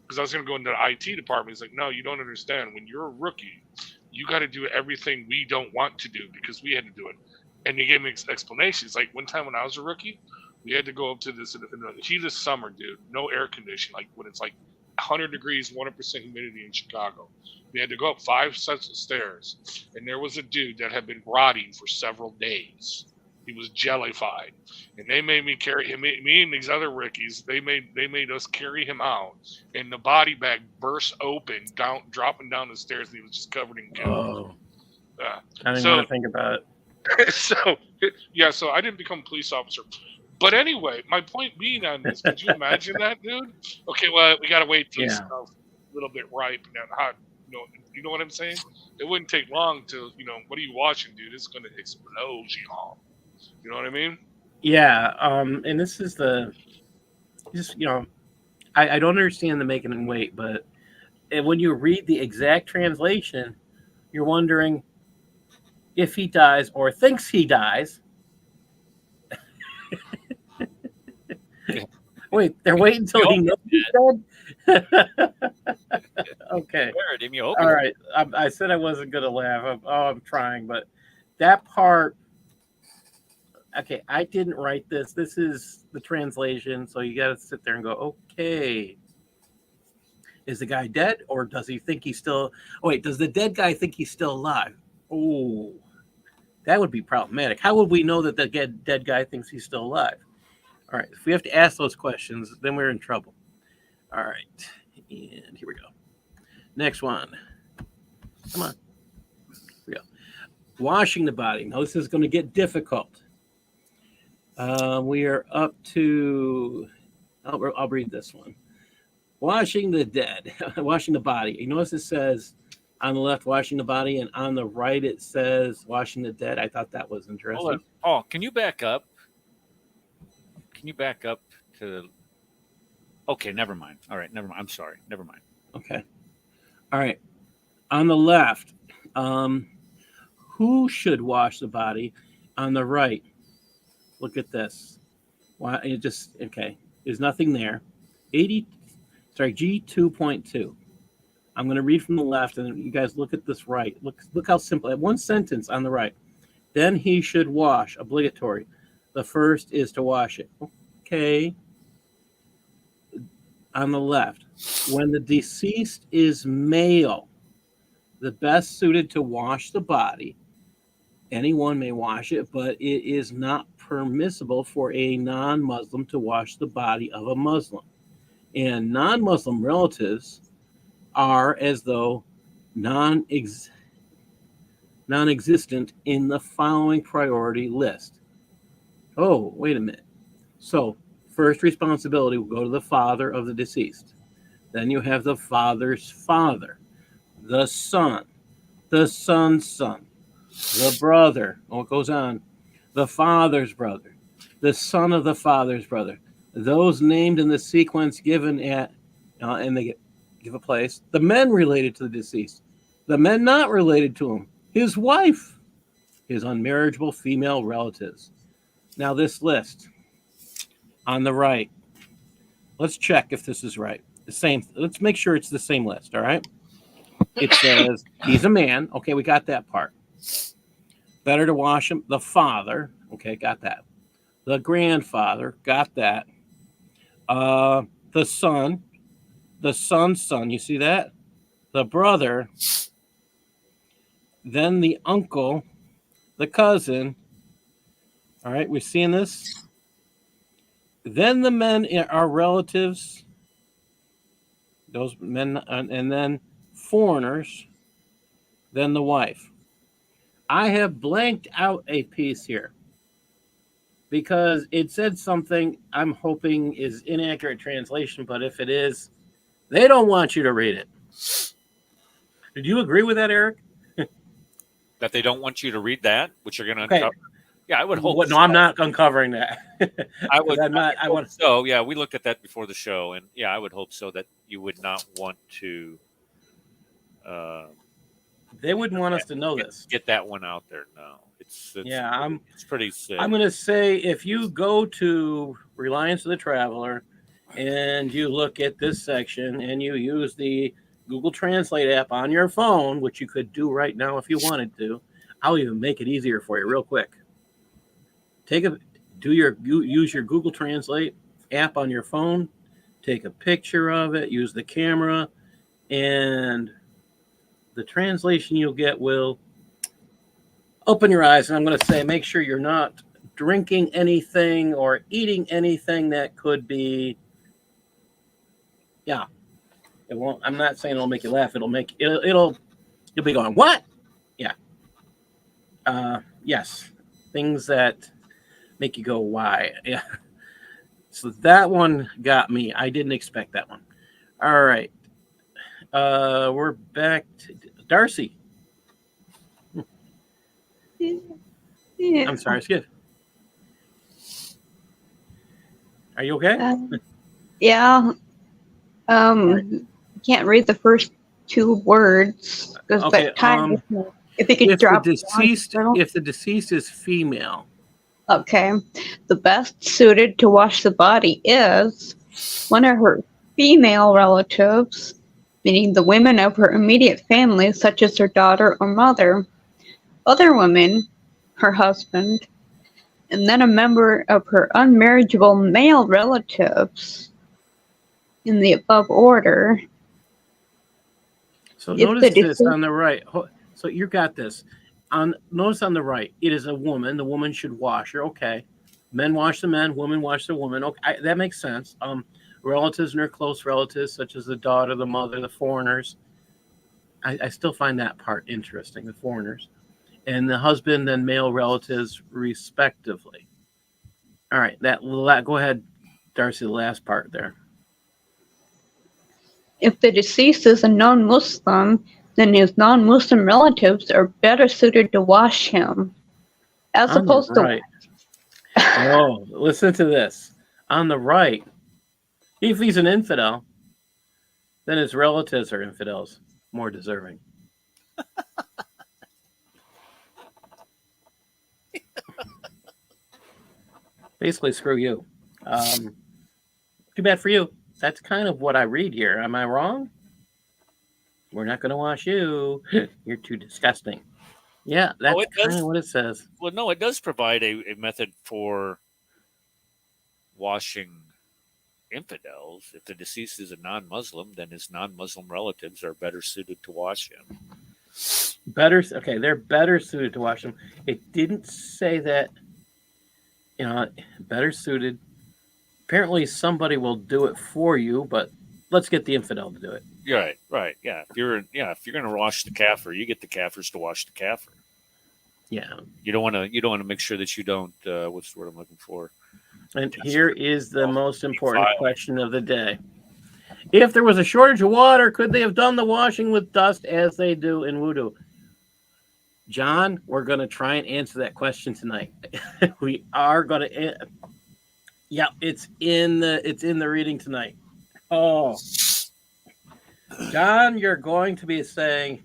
Because I was going to go into the IT department. He's like, no, you don't understand. When you're a rookie, you got to do everything we don't want to do because we had to do it. And he gave me explanations. Like one time when I was a rookie, we had to go up to this in the heat of summer, dude. No air conditioning. Like when it's like 100 degrees, 100% humidity in Chicago. We had to go up 5 sets of stairs. And there was a dude that had been rotting for several days. He was jellified, and they made me carry him. Me and these other Rickies, they made us carry him out, and the body bag burst open, dropping down the stairs, and he was just covered in goo. Oh, Uh, I didn't so want to think about it. so I didn't become a police officer. But anyway, my point being on this, could you imagine that, dude? Okay, well, we gotta wait till Yeah. it smells a little bit ripe and then hot. You know what I'm saying? It wouldn't take long to, what are you watching, dude? It's gonna explode, y'all. You know what I mean? Yeah. And this is I don't understand the making him wait, but when you read the exact translation, you're wondering if he dies or thinks he dies. Wait, they're waiting until he knows he's dead? Okay. All right. I said I wasn't going to laugh. I'm trying, but that part, okay, I didn't write this. This is the translation, so you got to sit there and go, okay. Is the guy dead, or does he think he's still... Oh, wait, does the dead guy think he's still alive? Oh, that would be problematic. How would we know that the dead guy thinks he's still alive? All right, if we have to ask those questions, then we're in trouble. All right, and here we go. Next one. Come on. Here we go. Washing the body. Now, this is going to get difficult. We are up to... I'll read this one. Washing the dead. Washing the body. You notice it says on the left, washing the body, and on the right, it says washing the dead. I thought that was interesting. Hold on. Oh, can you back up? Can you back up to... Okay, never mind. All right, never mind. I'm sorry. Never mind. Okay. All right. On the left, who should wash the body? On the right, look at this. Why? Okay. There's nothing there. G2.2. I'm going to read from the left, and you guys look at this right. Look how simple. One sentence on the right. Then he should wash. Obligatory. The first is to wash it. Okay. On the left, when the deceased is male, the best suited to wash the body, anyone may wash it, but it is not permissible for a non-Muslim to wash the body of a Muslim. And non-Muslim relatives are as though non-existent in the following priority list. Oh, wait a minute. So, first responsibility will go to the father of the deceased. Then you have the father's father, the son, the son's son, the brother. Oh, it goes on. The father's brother, the son of the father's brother. Those named in the sequence given at, and they give a place. The men related to the deceased. The men not related to him. His wife. His unmarriageable female relatives. Now this list on the right. Let's check if this is right. The same. Let's make sure it's the same list. All right. It says he's a man. Okay, we got that part. Better to wash him. The father. Okay, got that. The grandfather. Got that. The son. The son's son. You see that? The brother. Then the uncle. The cousin. All right, we're seeing this. Then the men are relatives. Those men, and then foreigners. Then the wife. I have blanked out a piece here because it said something I'm hoping is inaccurate translation, but if it is, they don't want you to read it. Did you agree with that, Eric? That they don't want you to read that, which you're going to Okay. uncover? Yeah, I would hope. No, I'm not uncovering that. I would. I want. So yeah, we looked at that before the show, and yeah, I would hope so that you would not want to. They wouldn't want us to know this. Get that one out there. No, it's pretty sick. I'm going to say if you go to Reliance of the Traveler and you look at this section and you use the Google Translate app on your phone, which you could do right now if you wanted to, I'll even make it easier for you real quick. Use your Google Translate app on your phone, take a picture of it, use the camera, and the translation you'll get will open your eyes. And I'm going to say, make sure you're not drinking anything or eating anything that could be, yeah. It won't. I'm not saying it'll make you laugh. You'll be going, what? Yeah. Yes. Things that make you go, why? Yeah. So that one got me. I didn't expect that one. All right. We're back to Darcy. Yeah. I'm sorry, Skip. Are you okay? Yeah. Right. Can't read the first two words because Okay. that time. If you could If the drop it down. deceased is female, Okay. The best suited to wash the body is one of her female relatives, meaning the women of her immediate family, such as her daughter or mother, other women, her husband, and then a member of her unmarriageable male relatives in the above order. so If notice the this deceased on the right. So you got this. Notice on the right, it is a woman. The woman should wash her. Okay, men wash the men, women wash the women. Okay, that makes sense. Relatives and her close relatives, such as the daughter, the mother, the foreigners. I still find that part interesting. The foreigners and the husband and male relatives, respectively. All right, go ahead, Darcy. The last part there. If the deceased is a non-Muslim, then his non-Muslim relatives are better suited to wash him, as On the opposed to. right. Oh, listen to this. On the right, if he's an infidel, then his relatives are infidels, more deserving. Basically, screw you. Too bad for you. That's kind of what I read here. Am I wrong? We're not going to wash you. You're too disgusting. Yeah, that's kind of what it says. Well, no, it does provide a method for washing infidels. If the deceased is a non-Muslim, then his non-Muslim relatives are better suited to wash him. Okay, they're better suited to wash them. It didn't say that, better suited. Apparently, somebody will do it for you, but let's get the infidel to do it. Right, yeah. If you're going to wash the kafir, you get the kafirs to wash the kafir. Yeah. You don't want to make sure that you don't. What's the word I'm looking for? And here is the most important question of the day. If there was a shortage of water, could they have done the washing with dust as they do in wudu? John, we're going to try and answer that question tonight. We are going to. Yeah, it's in the reading tonight. Oh, John, you're going to be saying,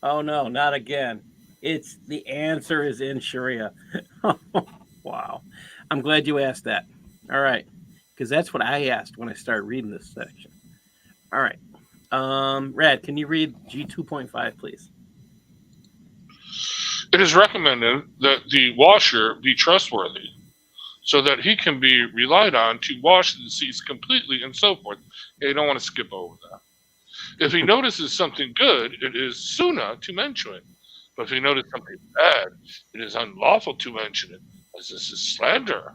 "Oh no, not again." It's the answer is in Shariah. Wow, I'm glad you asked that. All right, because that's what I asked when I started reading this section. All right, Rad, can you read G2.5, please? It is recommended that the washer be trustworthy, so that he can be relied on to wash the deceased completely and so forth. Yeah, you don't want to skip over that. If he notices something good, it is sunnah to mention it. But if he notices something bad, it is unlawful to mention it, as this is slander.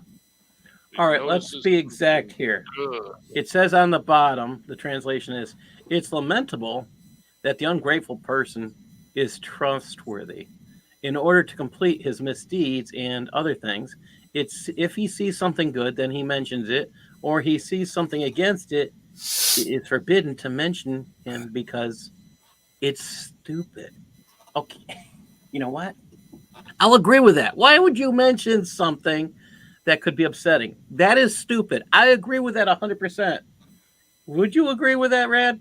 All right, let's be exact here. Good. It says on the bottom, the translation is, it's lamentable that the ungrateful person is trustworthy. In order to complete his misdeeds and other things, it's if he sees something good, then he mentions it, or he sees something against it, it's forbidden to mention him because it's stupid. Okay, you know what? I'll agree with that. Why would you mention something that could be upsetting? That is stupid. I agree with that 100%. Would you agree with that, Rad?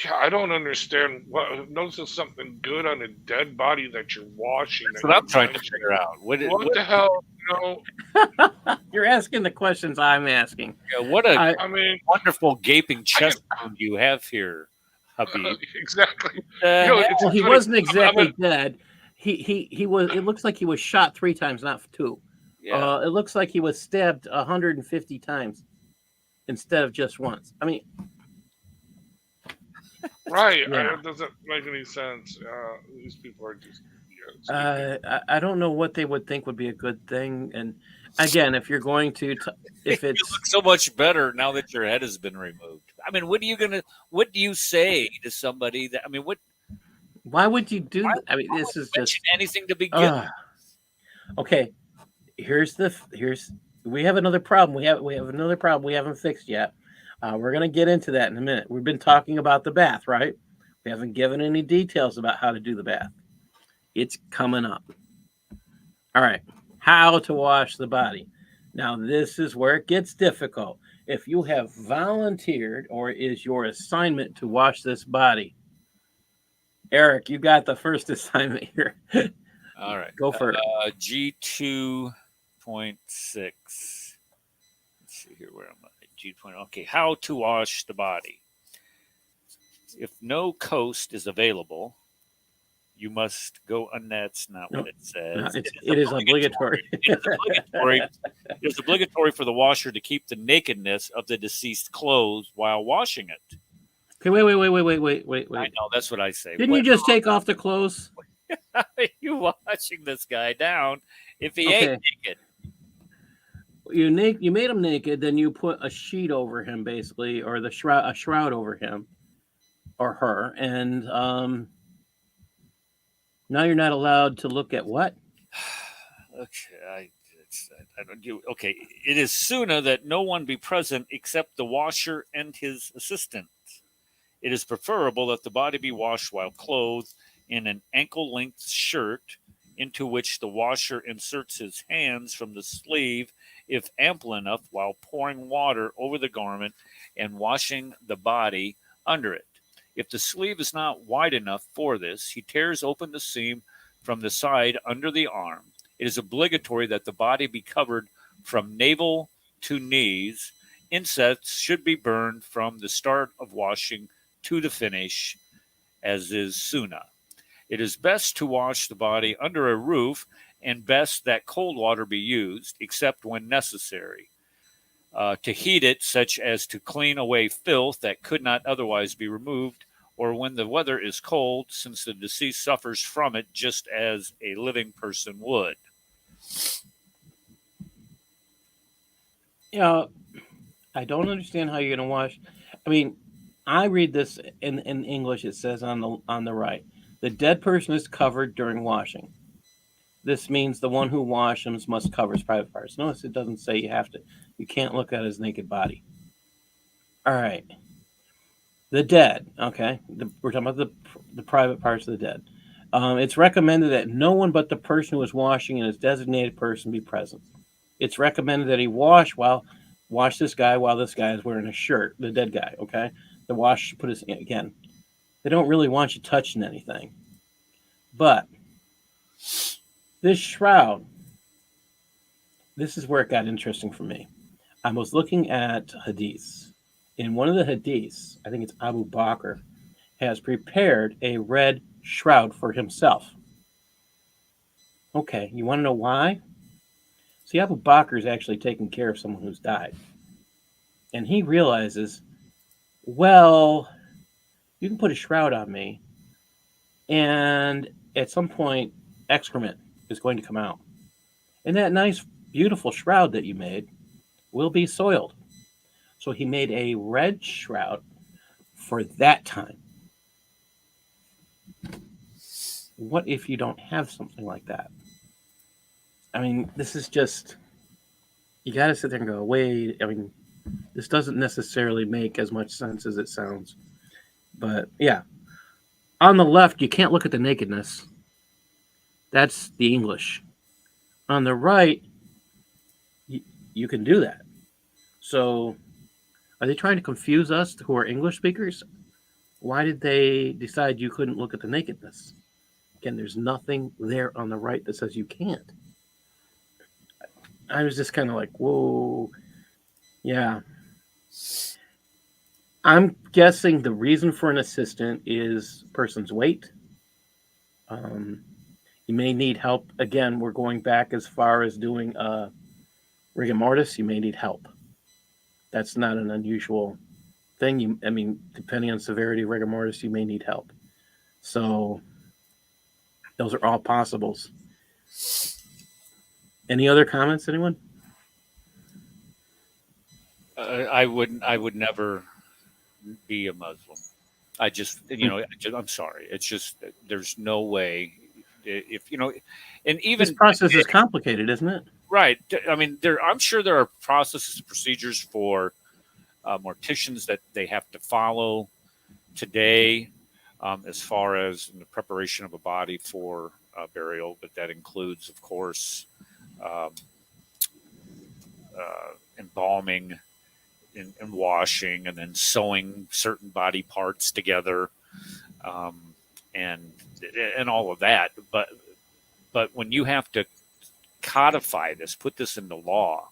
Yeah, I don't understand. What notices something good on a dead body that you're washing? That's what I'm trying to figure out. What the hell? You're asking the questions I'm asking. Yeah, what a wonderful gaping chest wound you have here, Habib. Exactly. Well, he wasn't exactly dead. He was. It looks like he was shot 3 times, not 2. Yeah. It looks like he was stabbed 150 times instead of just once. I mean, right? Yeah. It doesn't make any sense. These people are just I don't know what they would think would be a good thing. And again, if you're going to, if You it's, look so much better now that your head has been removed. I mean, what do you say to somebody that, I mean, why would you do why, that? I mean, why would this you is mention just, anything to begin uh, okay. Here's we have another problem. We have another problem we haven't fixed yet. We're gonna get into that in a minute. We've been talking about the bath, right? We haven't given any details about how to do the bath. It's coming up. All right. How to wash the body. Now, this is where it gets difficult. If you have volunteered or is your assignment to wash this body, Eric, you got the first assignment here. All right. Go for it. G2.6. Let's see here where I'm at. G20. Okay, how to wash the body. If no coast is available, you must go. And that's not No, what it says. it is obligatory. It is obligatory. It is obligatory for the washer to keep the nakedness of the deceased clothes while washing it. Okay, wait. I know that's what I say. Didn't you just take off the clothes? You washing this guy down if he Okay. ain't naked? You made him naked, then you put a sheet over him, basically, or a shroud over him or her, and now you're not allowed to look at what? Okay, I don't do. Okay, it is sooner that no one be present except the washer and his assistant. It is preferable that the body be washed while clothed in an ankle-length shirt, into which the washer inserts his hands from the sleeve, if ample enough, while pouring water over the garment and washing the body under it. If the sleeve is not wide enough for this, he tears open the seam from the side under the arm. It is obligatory that the body be covered from navel to knees. Insects should be burned from the start of washing to the finish, as is sunnah. It is best to wash the body under a roof, and best that cold water be used, except when necessary. To heat it, such as to clean away filth that could not otherwise be removed, or when the weather is cold, since the deceased suffers from it just as a living person would. Yeah, I don't understand how you're going to wash. I mean, I read this in English. It says on the right, the dead person is covered during washing. This means the one who washes must cover his private parts. Notice it doesn't say you have to. You can't look at his naked body. All right. The dead. Okay, we're talking about the private parts of the dead. It's recommended that no one but the person who is washing and his designated person be present. It's recommended that he wash this guy while this guy is wearing a shirt. The dead guy. Okay, the wash put his again. They don't really want you touching anything, but this shroud. This is where it got interesting for me. I was looking at hadiths. In one of the hadiths, I think it's Abu Bakr, has prepared a red shroud for himself. Okay, you want to know why? See, Abu Bakr is actually taking care of someone who's died. And he realizes, well, you can put a shroud on me, and at some point, excrement is going to come out. And that nice, beautiful shroud that you made will be soiled. So he made a red shroud for that time. What if you don't have something like that? I mean, this is just, you got to sit there and go, wait, I mean, this doesn't necessarily make as much sense as it sounds. But yeah, on the left, you can't look at the nakedness. That's the English. On the right, you can do that. So are they trying to confuse us who are English speakers? Why did they decide you couldn't look at the nakedness? Again, there's nothing there on the right that says you can't. I was just kind of like, whoa, yeah. I'm guessing the reason for an assistant is person's weight. You may need help. Again, we're going back as far as doing rigor mortis. You may need help. That's not an unusual thing. Depending on severity of rigor mortis, you may need help. So Those are all possibles. Any other comments, anyone? I would never be a Muslim. I just, I'm sorry. It's just there's no way if and This even process is complicated, isn't it? right. I mean, I'm sure there are processes and procedures for morticians that they have to follow today, as far as in the preparation of a body for burial, but that includes, of course, um, embalming and washing, and then sewing certain body parts together, um, and and all of that. But when you have to codify this, put this into law,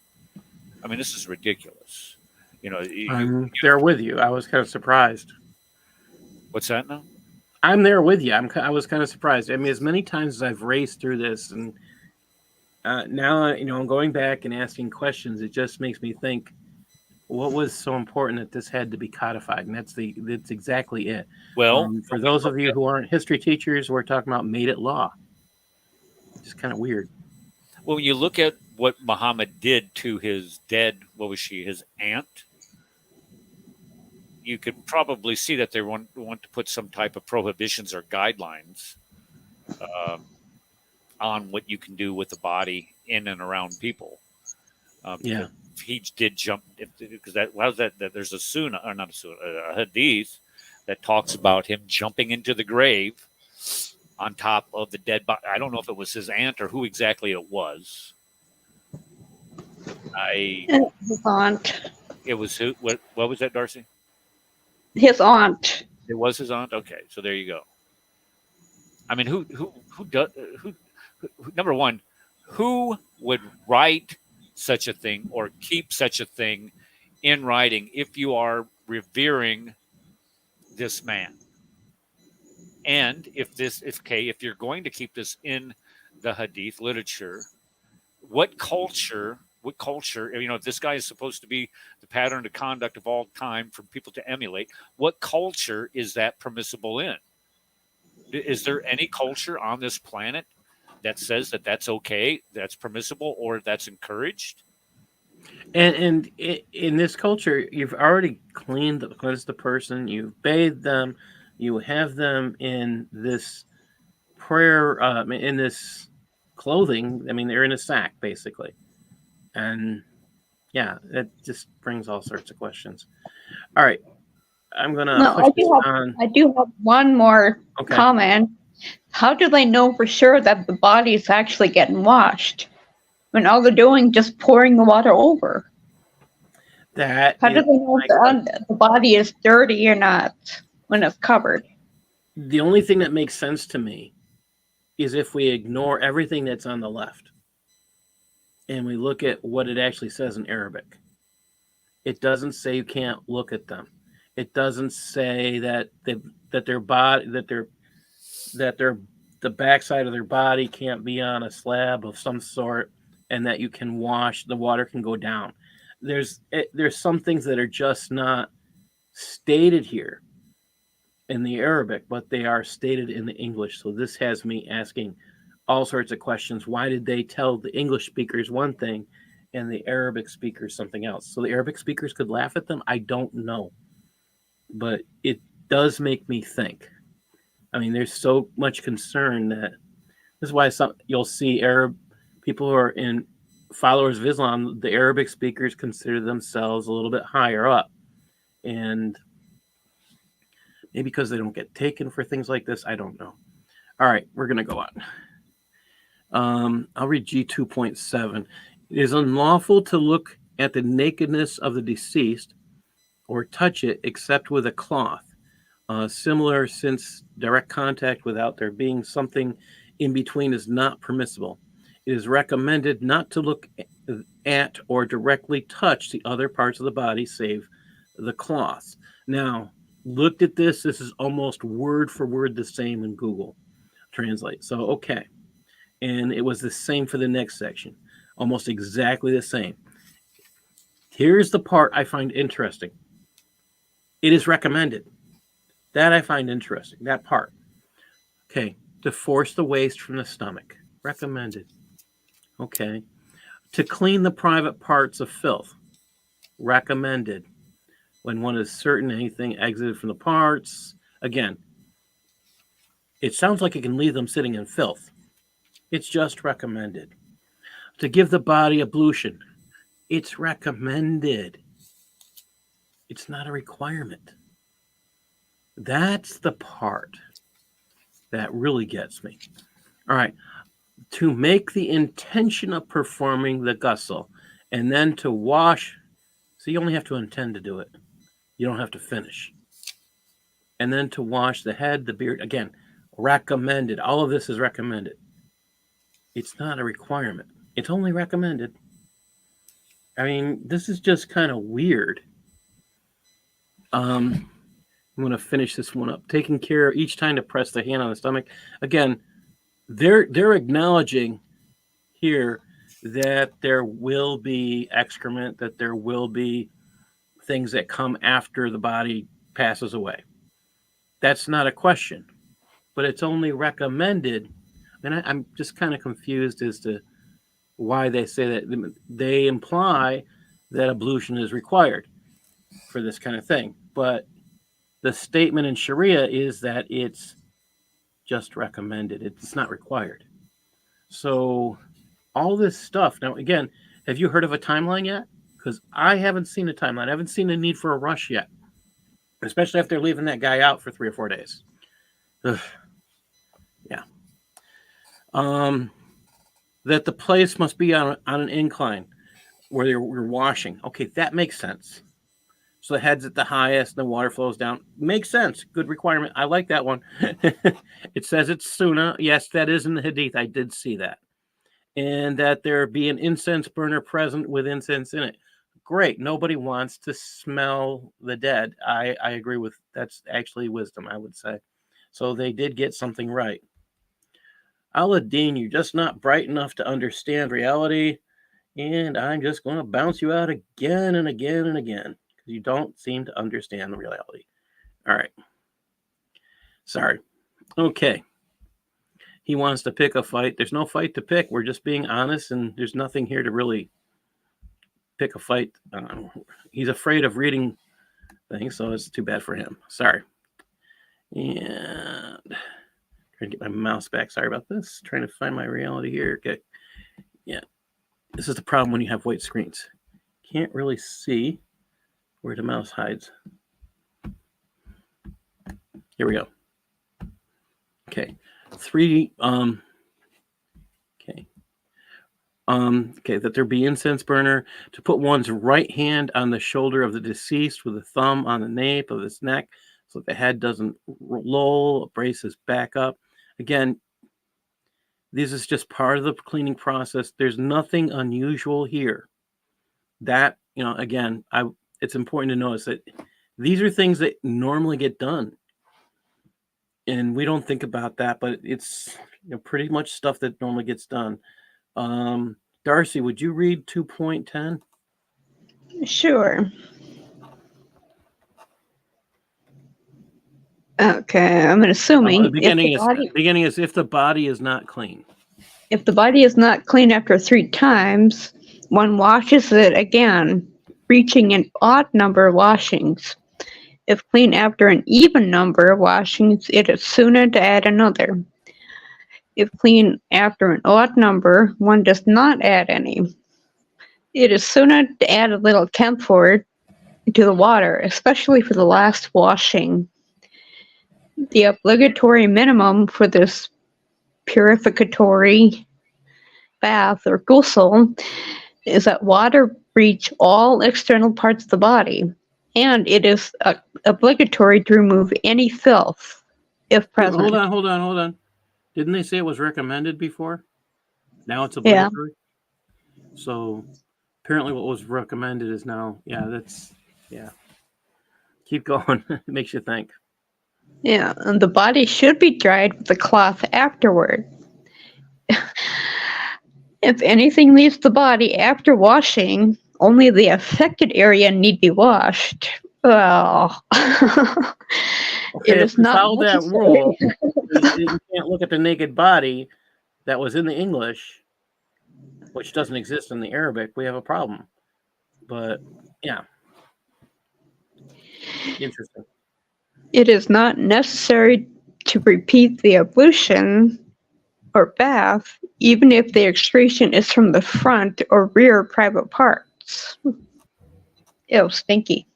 I mean, this is ridiculous. I'm there with you. I was kind of surprised. What's that now? I'm there with you. I was kind of surprised. I mean, as many times as I've raced through this, and now I'm going back and asking questions. It just makes me think, what was so important that this had to be codified? And that's exactly it. Well, For those of you who aren't history teachers, we're talking about made it law. It's kind of weird. well, when you look at what Muhammad did to his dead, what was she, his aunt? You could probably see that they want to put some type of prohibitions or guidelines um, on what you can do with the body in and around people. Yeah. If he did jump, because that there's a sunnah, or not a sunnah, a hadith that talks about him jumping into the grave on top of the dead body. I don't know if it was his aunt or who exactly it was. His aunt. It was who? What was that, Darcy? His aunt. It was his aunt. Okay, so there you go. I mean, who does who number one, who would write such a thing or keep such a thing in writing if you are revering this man? And if you're going to keep this in the hadith literature, what culture, if this guy is supposed to be the pattern of conduct of all time for people to emulate, what culture is that permissible in? Is there any culture on this planet that says that that's okay, that's permissible, or that's encouraged? And in this culture, you've already cleansed the person, you've bathed them, you have them in this prayer, in this clothing. I mean, they're in a sack, basically. And yeah, it just brings all sorts of questions. All right. I'm going to push this on. I do have one more comment. How do they know for sure that the body is actually getting washed when all they're doing is just pouring the water over? How do they know if the body is dirty or not when it's covered? The only thing that makes sense to me is if we ignore everything that's on the left and we look at what it actually says in Arabic. It doesn't say you can't look at them. It doesn't say that their body, the backside of their body can't be on a slab of some sort, and that you can wash, the water can go down. There's some things that are just not stated here in the Arabic, but they are stated in the English. So this has me asking all sorts of questions. Why did they tell the English speakers one thing and the Arabic speakers something else? So the Arabic speakers could laugh at them? I don't know. But it does make me think. I mean, there's so much concern that this is why you'll see Arab people who are in followers of Islam, the Arabic speakers consider themselves a little bit higher up. And maybe because they don't get taken for things like this, I don't know. All right, we're going to go on. I'll read G2.7. It is unlawful to look at the nakedness of the deceased or touch it except with a cloth. Similar, since direct contact without there being something in between is not permissible. It is recommended not to look at or directly touch the other parts of the body save the cloth. Now, looked at this. This is almost word for word the same in Google Translate. So, okay. And it was the same for the next section. Almost exactly the same. Here's the part I find interesting. It is recommended. That I find interesting, that part. Okay. To force the waste from the stomach. Recommended. Okay. To clean the private parts of filth. Recommended. When one is certain anything exited from the parts. Again, it sounds like it can leave them sitting in filth. It's just recommended. To give the body ablution. It's recommended. It's not a requirement. That's the part that really gets me. All right. To make the intention of performing the ghusl and then to wash. So you only have to intend to do it. You don't have to finish. And then to wash the head, the beard. Again, recommended. All of this is recommended. It's not a requirement. It's only recommended. I mean, this is just kind of weird. I'm going to finish this one up. Taking care each time to press the hand on the stomach. Again, they're acknowledging here that there will be excrement, that there will be things that come after the body passes away. That's not a question, but it's only recommended. And I'm just kind of confused as to why they say that. They imply that ablution is required for this kind of thing, but the statement in Shariah is that it's just recommended. It's not required. So all this stuff. Now, again, have you heard of a timeline yet? Because I haven't seen a timeline. I haven't seen a need for a rush yet, especially if they're leaving that guy out for 3 or 4 days. Ugh. Yeah. That the place must be on an incline where you're washing. Okay, that makes sense. So the head's at the highest and the water flows down. Makes sense. Good requirement. I like that one. It says it's sunnah. Yes, that is in the hadith. I did see that. And that there be an incense burner present with incense in it. Great. Nobody wants to smell the dead. I agree with that's actually wisdom, I would say. So they did get something right. Al-Din, you're just not bright enough to understand reality. And I'm just going to bounce you out again and again and again. You don't seem to understand the reality. All right. Sorry. Okay. He wants to pick a fight. There's no fight to pick. We're just being honest, and there's nothing here to really pick a fight. He's afraid of reading things, so it's too bad for him. Sorry. And trying to get my mouse back. Sorry about this. Trying to find my reality here. Okay. Yeah. This is the problem when you have white screens. Can't really see where the mouse hides. Here we go. Okay. That there be incense burner, to put one's right hand on the shoulder of the deceased with the thumb on the nape of his neck so that the head doesn't roll, brace his back up. Again, this is just part of the cleaning process. There's nothing unusual here. That, again, it's important to notice that these are things that normally get done. And we don't think about that, but it's pretty much stuff that normally gets done. Darcy, would you read 2.10? Sure. Okay, I'm assuming The beginning is if the body is not clean. If the body is not clean after 3 times, one washes it again, reaching an odd number of washings. If clean after an even number of washings, it is sunnah to add another. If clean after an odd number, one does not add any. It is sunnah to add a little camphor to the water, especially for the last washing. The obligatory minimum for this purificatory bath or ghusl is that water reach all external parts of the body, and it is obligatory to remove any filth if present. Hold on. Didn't they say it was recommended before? Now it's obligatory? Yeah. So apparently what was recommended is now, Keep going. It makes you think. Yeah, and the body should be dried with a cloth afterward. If anything leaves the body after washing, only the affected area need be washed. Well, okay, it is not follow that rule. You can't look at the naked body that was in the English, which doesn't exist in the Arabic. We have a problem. But yeah, interesting. It is not necessary to repeat the ablution or bath, even if the excretion is from the front or rear private parts. Ew, stinky.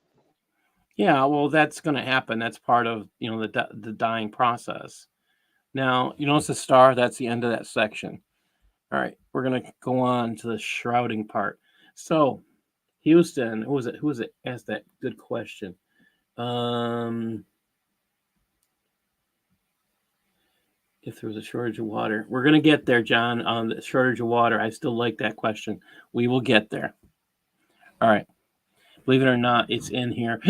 Yeah, well, that's going to happen. That's part of the dying process. Now, you notice the star. That's the end of that section. All right, we're going to go on to the shrouding part. So, Houston, who was it? Who was it? Asked that good question. If there was a shortage of water, we're going to get there, John. On the shortage of water, I still like that question. We will get there. All right. Believe it or not, it's in here.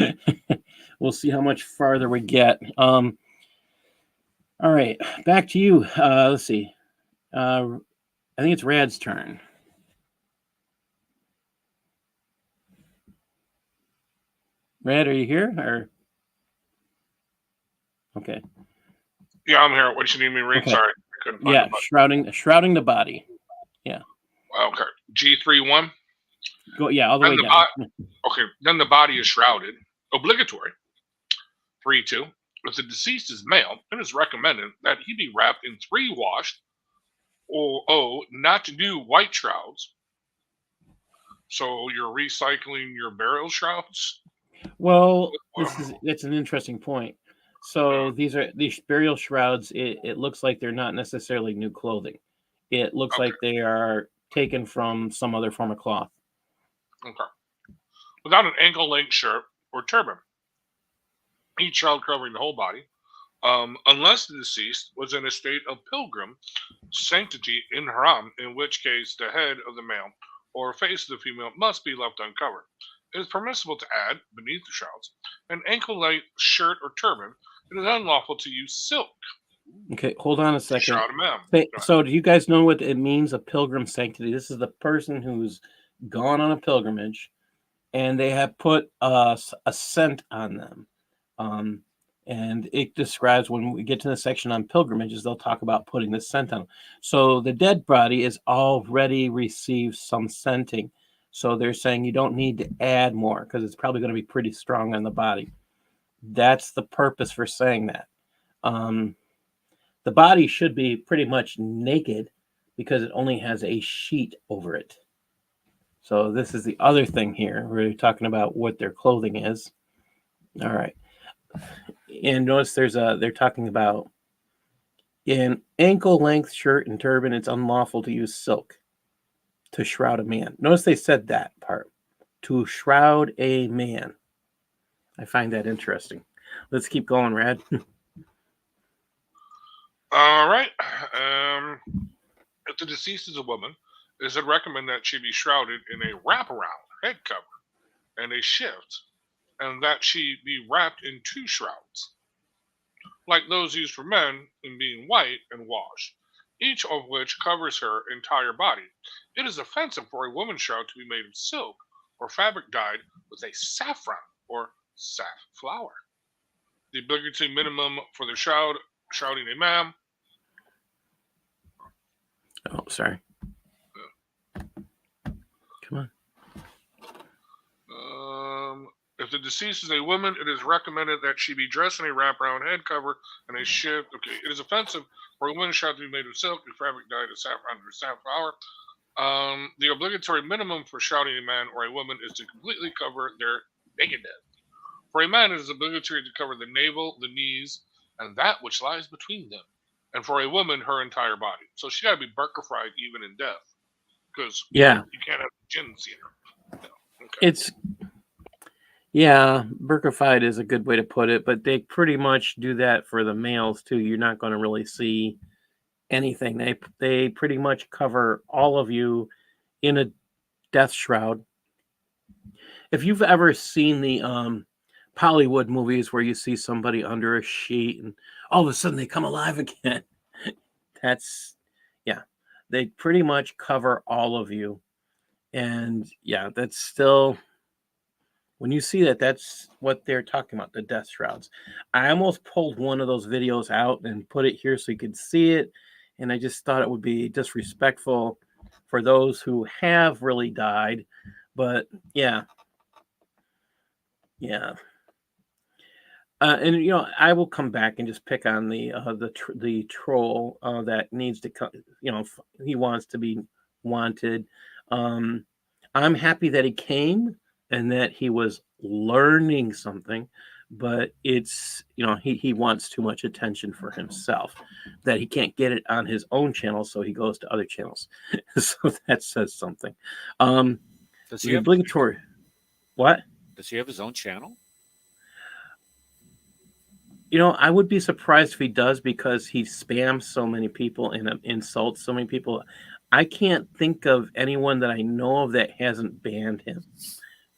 We'll see how much farther we get. All right, back to you. Let's see. I think it's Rad's turn. Rad, are you here? Or okay. Yeah, I'm here. What do you need me to read? Okay. Sorry, I couldn't find the button. shrouding the body. Yeah. Okay. G31. Go. Yeah, all the way Then down. Okay. Then the body is shrouded. Obligatory. 3-2. If the deceased is male, it is recommended that he be wrapped in 3 washed or not to do white shrouds. So you're recycling your burial shrouds? Well, that's an interesting point. So these burial shrouds. It looks like they're not necessarily new clothing. It looks like they are taken from some other form of cloth. Okay. Without an ankle-length shirt or turban. Each shroud covering the whole body, unless the deceased was in a state of pilgrim sanctity in haram, in which case the head of the male or face of the female must be left uncovered. It is permissible to add, beneath the shrouds, an ankle-length shirt or turban. It is unlawful to use silk. Okay, hold on a second. Shroud a man. So, do you guys know what it means, a pilgrim sanctity? This is the person who's gone on a pilgrimage, and they have put a scent on them. And it describes, when we get to the section on pilgrimages, they'll talk about putting the scent on them. So the dead body is already received some scenting. So they're saying you don't need to add more because it's probably going to be pretty strong on the body. That's the purpose for saying that. The body should be pretty much naked because it only has a sheet over it. So this is the other thing here. We're talking about what their clothing is. All right. And notice they're talking about in ankle-length shirt and turban, it's unlawful to use silk to shroud a man. Notice they said that part. To shroud a man. I find that interesting. Let's keep going, Rad. All right. If the deceased is a woman, it is recommended that she be shrouded in a wraparound head cover and a shift, and that she be wrapped in 2 shrouds, like those used for men, in being white and washed, each of which covers her entire body. It is offensive for a woman's shroud to be made of silk or fabric dyed with a saffron or safflower. The obligatory minimum for the shrouding a man. Oh, sorry. Come on. If the deceased is a woman, it is recommended that she be dressed in a wraparound head cover and a shift. Okay, it is offensive for a woman's shroud to be made of silk or fabric dyed of saffron or safflower. The obligatory minimum for shrouding a man or a woman is to completely cover their nakedness. For a man, it is obligatory to cover the navel, the knees, and that which lies between them. And for a woman, her entire body. So she got to be burqified even in death, because you can't have the gin seeing her. No. Okay. Burqified is a good way to put it, but they pretty much do that for the males too. You're not going to really see anything. They pretty much cover all of you in a death shroud. If you've ever seen the Hollywood movies where you see somebody under a sheet and all of a sudden they come alive again, they pretty much cover all of you. And that's still, When you see that, that's what they're talking about, the death shrouds. I almost pulled one of those videos out and put it here so you could see it, and I just thought it would be disrespectful for those who have really died. But yeah, yeah. And I will come back and just pick on the troll that needs to come. He wants to be wanted. I'm happy that he came and that he was learning something, but it's he wants too much attention for himself, that he can't get it on his own channel, so he goes to other channels. So that says something. Does The he have? obligatory. What? Does he have his own channel? I would be surprised if he does, because he spams so many people and insults so many people. I can't think of anyone that I know of that hasn't banned him.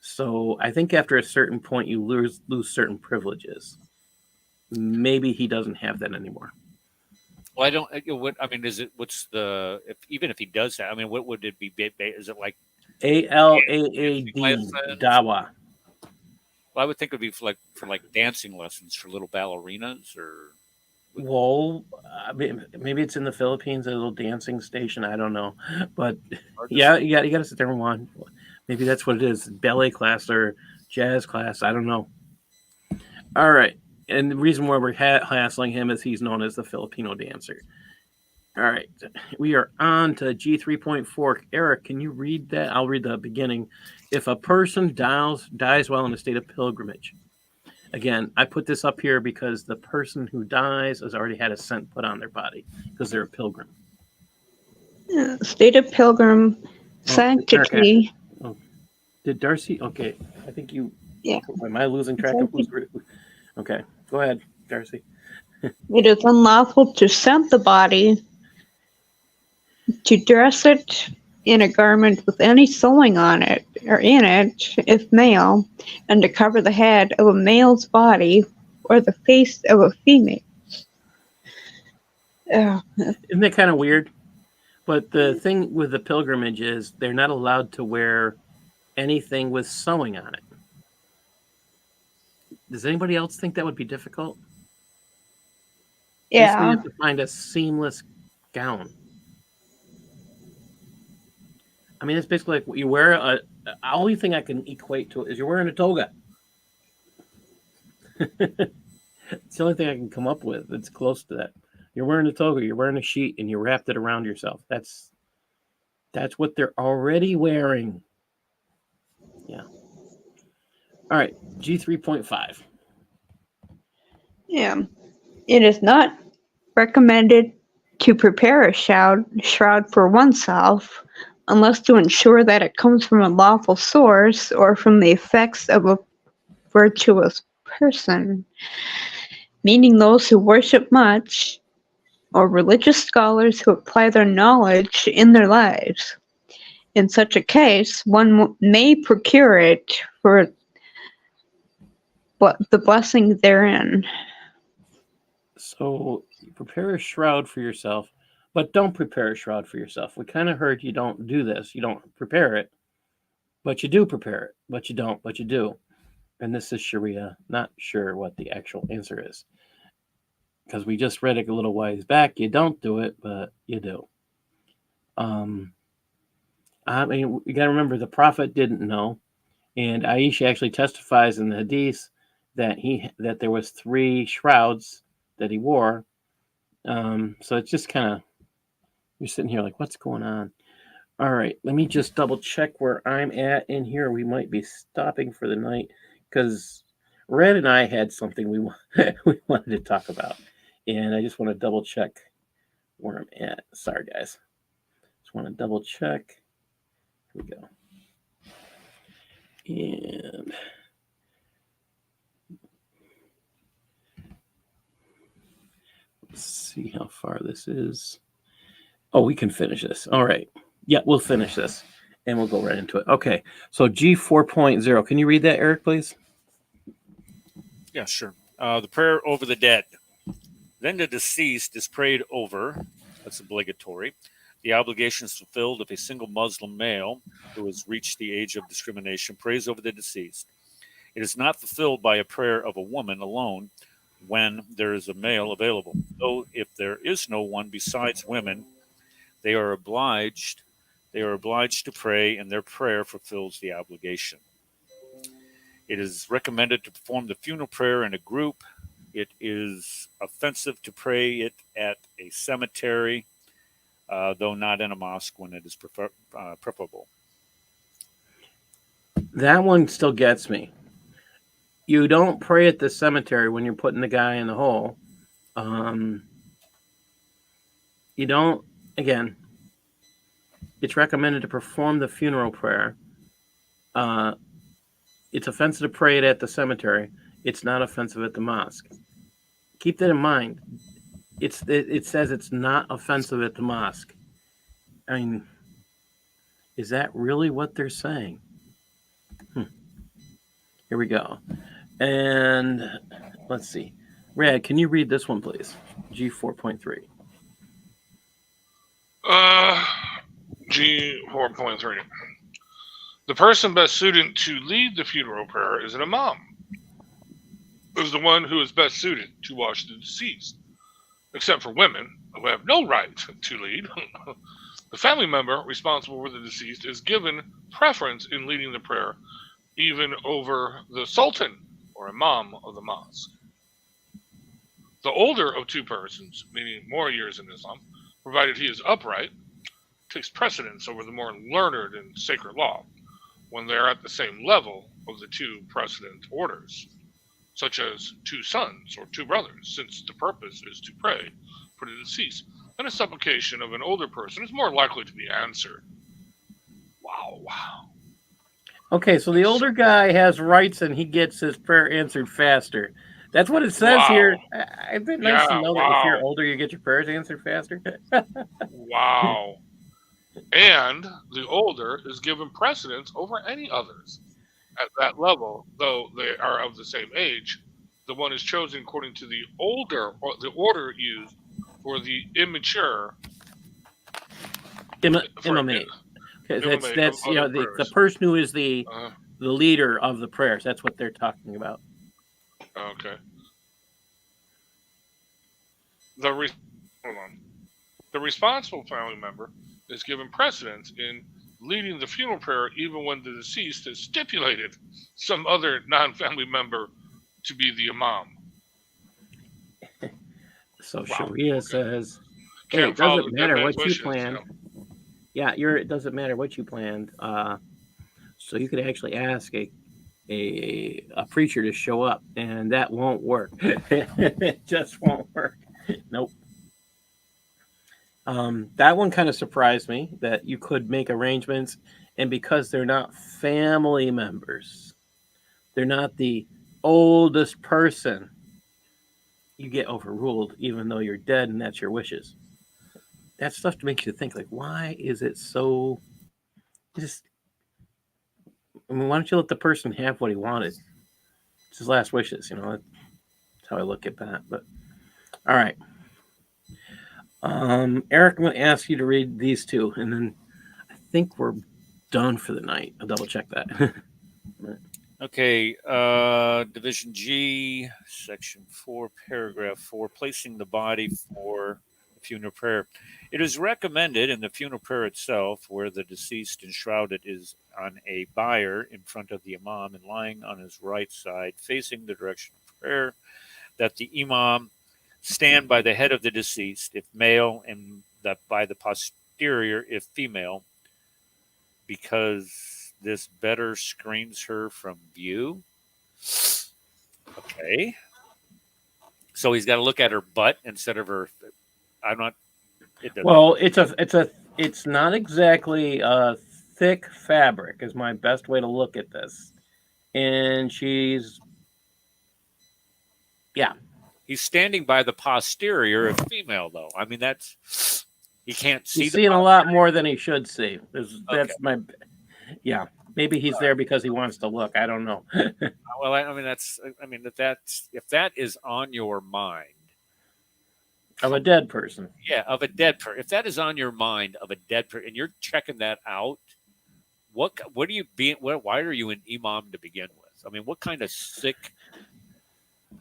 So I think after a certain point, you lose certain privileges. Maybe he doesn't have that anymore. Well, I don't. What I mean is it? What's the? Even if he does that, I mean, what would it be? Is it like ALAAD lessons? Dawa. Well, I would think it would be for like dancing lessons for little ballerinas, or Well, maybe it's in the Philippines, a little dancing station. I don't know, but or just, yeah, you got to sit there and watch. Maybe that's what it is: ballet class or jazz class. I don't know. All right, and the reason why we're hassling him is he's known as the Filipino dancer. All right, we are on to G3.4. Eric, can you read that? I'll read the beginning. If a person dies while in a state of pilgrimage. Again, I put this up here because the person who dies has already had a scent put on their body because they're a pilgrim. State of pilgrim sanctity. Oh, did Darcy? Okay, I think you. Yeah. Am I losing track of who's? Okay, go ahead, Darcy. It is unlawful to scent the body, to dress it in a garment with any sewing on it or in it, if male, and to cover the head of a male's body or the face of a female. Isn't that kind of weird? But the thing with the pilgrimage is they're not allowed to wear anything with sewing on it. Does anybody else think that would be difficult? Yeah. Basically, you have to find a seamless gown. I mean, it's basically like you wear a. The only thing I can equate to it is you're wearing a toga. It's the only thing I can come up with that's close to that. You're wearing a toga, you're wearing a sheet, and you wrapped it around yourself. That's what they're already wearing. Yeah. All right, G3.5. Yeah. It is not recommended to prepare a shroud for oneself unless to ensure that it comes from a lawful source or from the effects of a virtuous person, meaning those who worship much, or religious scholars who apply their knowledge in their lives. In such a case, one may procure it for the blessing therein. So you prepare a shroud for yourself, but don't prepare a shroud for yourself. We kind of heard you don't do this. You don't prepare it, but you do prepare it. But you don't, but you do. And this is Shariah. Not sure what the actual answer is, because we just read it a little ways back. You don't do it, but you do. I mean, you got to remember the prophet didn't know, and Aisha actually testifies in the hadith that there was 3 shrouds that he wore. So it's just kind of, you're sitting here like, what's going on? All right, let me just double check where I'm at in here. We might be stopping for the night because Red and I had something we wanted to talk about, and I just want to double check where I'm at. Sorry, guys. Just want to double check. Here we go. And let's see how far this is. Oh, we can finish this. All right. Yeah, we'll finish this and we'll go right into it. Okay. So G4.0. Can you read that, Eric, please? Yeah, sure. The prayer over the dead. Then the deceased is prayed over. That's obligatory. The obligation is fulfilled if a single Muslim male who has reached the age of discrimination prays over the deceased. It is not fulfilled by a prayer of a woman alone when there is a male available. Though if there is no one besides women, they are obliged to pray, and their prayer fulfills the obligation. It is recommended to perform the funeral prayer in a group. It is offensive to pray it at a cemetery, though not in a mosque when it is preferable. That one still gets me. You don't pray at the cemetery when you're putting the guy in the hole. You don't, again, it's recommended to perform the funeral prayer. It's offensive to pray it at the cemetery. It's not offensive at the mosque. Keep that in mind. It says it's not offensive at the mosque. I mean, is that really what they're saying? Here we go. And let's see. Rad, can you read this one, please? G4.3. G4.3. The person best suited to lead the funeral prayer is an imam, is the one who is best suited to wash the deceased, except for women who have no right to lead. The family member responsible for the deceased is given preference in leading the prayer, even over the sultan or imam of the mosque. The older of two persons, meaning more years in Islam, provided he is upright, takes precedence over the more learned and sacred law when they are at the same level of the two precedent orders, such as two sons or two brothers, since the purpose is to pray for the deceased, and a supplication of an older person is more likely to be answered. Wow. Okay, so the older guy has rights and he gets his prayer answered faster. That's what it says here. Isn't it nice to know that if you're older, you get your prayers answered faster? Wow. And the older is given precedence over any others. At that level, though they are of the same age, the one is chosen according to the older, or the order used for the immature. Imamate. That's the person who is the leader of the prayers. That's what they're talking about. Okay. Hold on. The responsible family member is given precedence in leading the funeral prayer even when the deceased has stipulated some other non-family member to be the imam. So Shariah says, hey, it doesn't matter what you planned. Yeah, it doesn't matter what you planned. So you could actually ask a preacher to show up, and that won't work. It just won't work. Nope. That one kind of surprised me that you could make arrangements, and because they're not family members, they're not the oldest person, you get overruled even though you're dead and that's your wishes. That stuff makes you think, like, why is it so why don't you let the person have what he wanted? It's his last wishes, that's how I look at that. But all right. Eric, I'm going to ask you to read these two, and then I think we're done for the night. I'll double check that. Okay, Division G, Section 4, Paragraph 4, placing the body for the funeral prayer. It is recommended in the funeral prayer itself, where the deceased enshrouded is on a bier in front of the imam and lying on his right side, facing the direction of prayer, that the imam stand by the head of the deceased, if male, and that by the posterior, if female, because this better screens her from view. Okay. So he's got to look at her butt instead of her. I'm not. Well, it's not exactly a thick fabric is my best way to look at this. And she's, yeah. He's standing by the posterior if female, though. I mean, that's, he can't see. He's seeing a lot more than he should see. That's my, yeah. Maybe he's there because he wants to look. I don't know. Well, if that is on your mind. Of a dead person. Yeah, of a dead person. If that is on your mind of a dead person, and you're checking that out, What are you being? Why are you an imam to begin with? I mean, what kind of sick?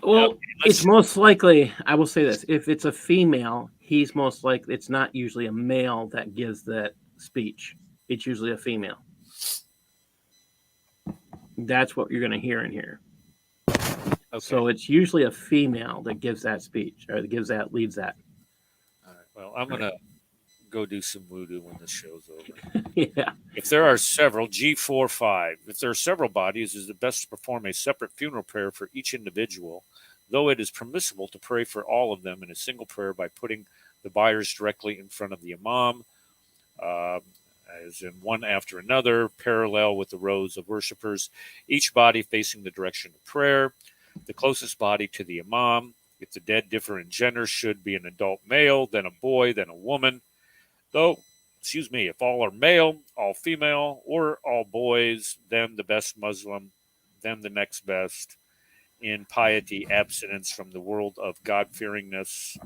Well, let's- it's most likely, I will say this, if it's a female, he's most likely, it's not usually a male that gives that speech. It's usually a female. That's what you're going to hear in here. Okay. So it's usually a female that gives that speech or that leads that. All right. Well, I'm gonna go do some voodoo when this show's over. Yeah. If there are several G4-5, if there are several bodies, it is best to perform a separate funeral prayer for each individual, though it is permissible to pray for all of them in a single prayer by putting the buyers directly in front of the imam, as in one after another, parallel with the rows of worshipers, each body facing the direction of prayer. The closest body to the imam, if the dead differ in gender, should be an adult male, then a boy, then a woman. Though, if all are male, all female, or all boys, then the best Muslim, then the next best in piety, abstinence from the world of God-fearingness,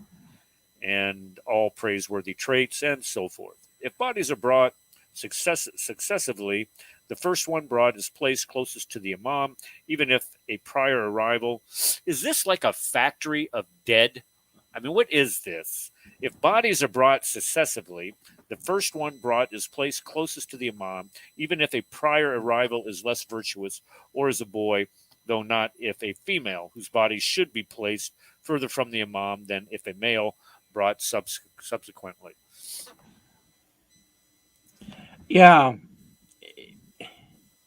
and all praiseworthy traits, and so forth. If bodies are brought successively, the first one brought is placed closest to the imam, even if a prior arrival. Is this like a factory of dead? I mean, what is this? If bodies are brought successively, the first one brought is placed closest to the imam, even if a prior arrival is less virtuous or is a boy, though not if a female, whose body should be placed further from the imam than if a male brought subsequently. Yeah.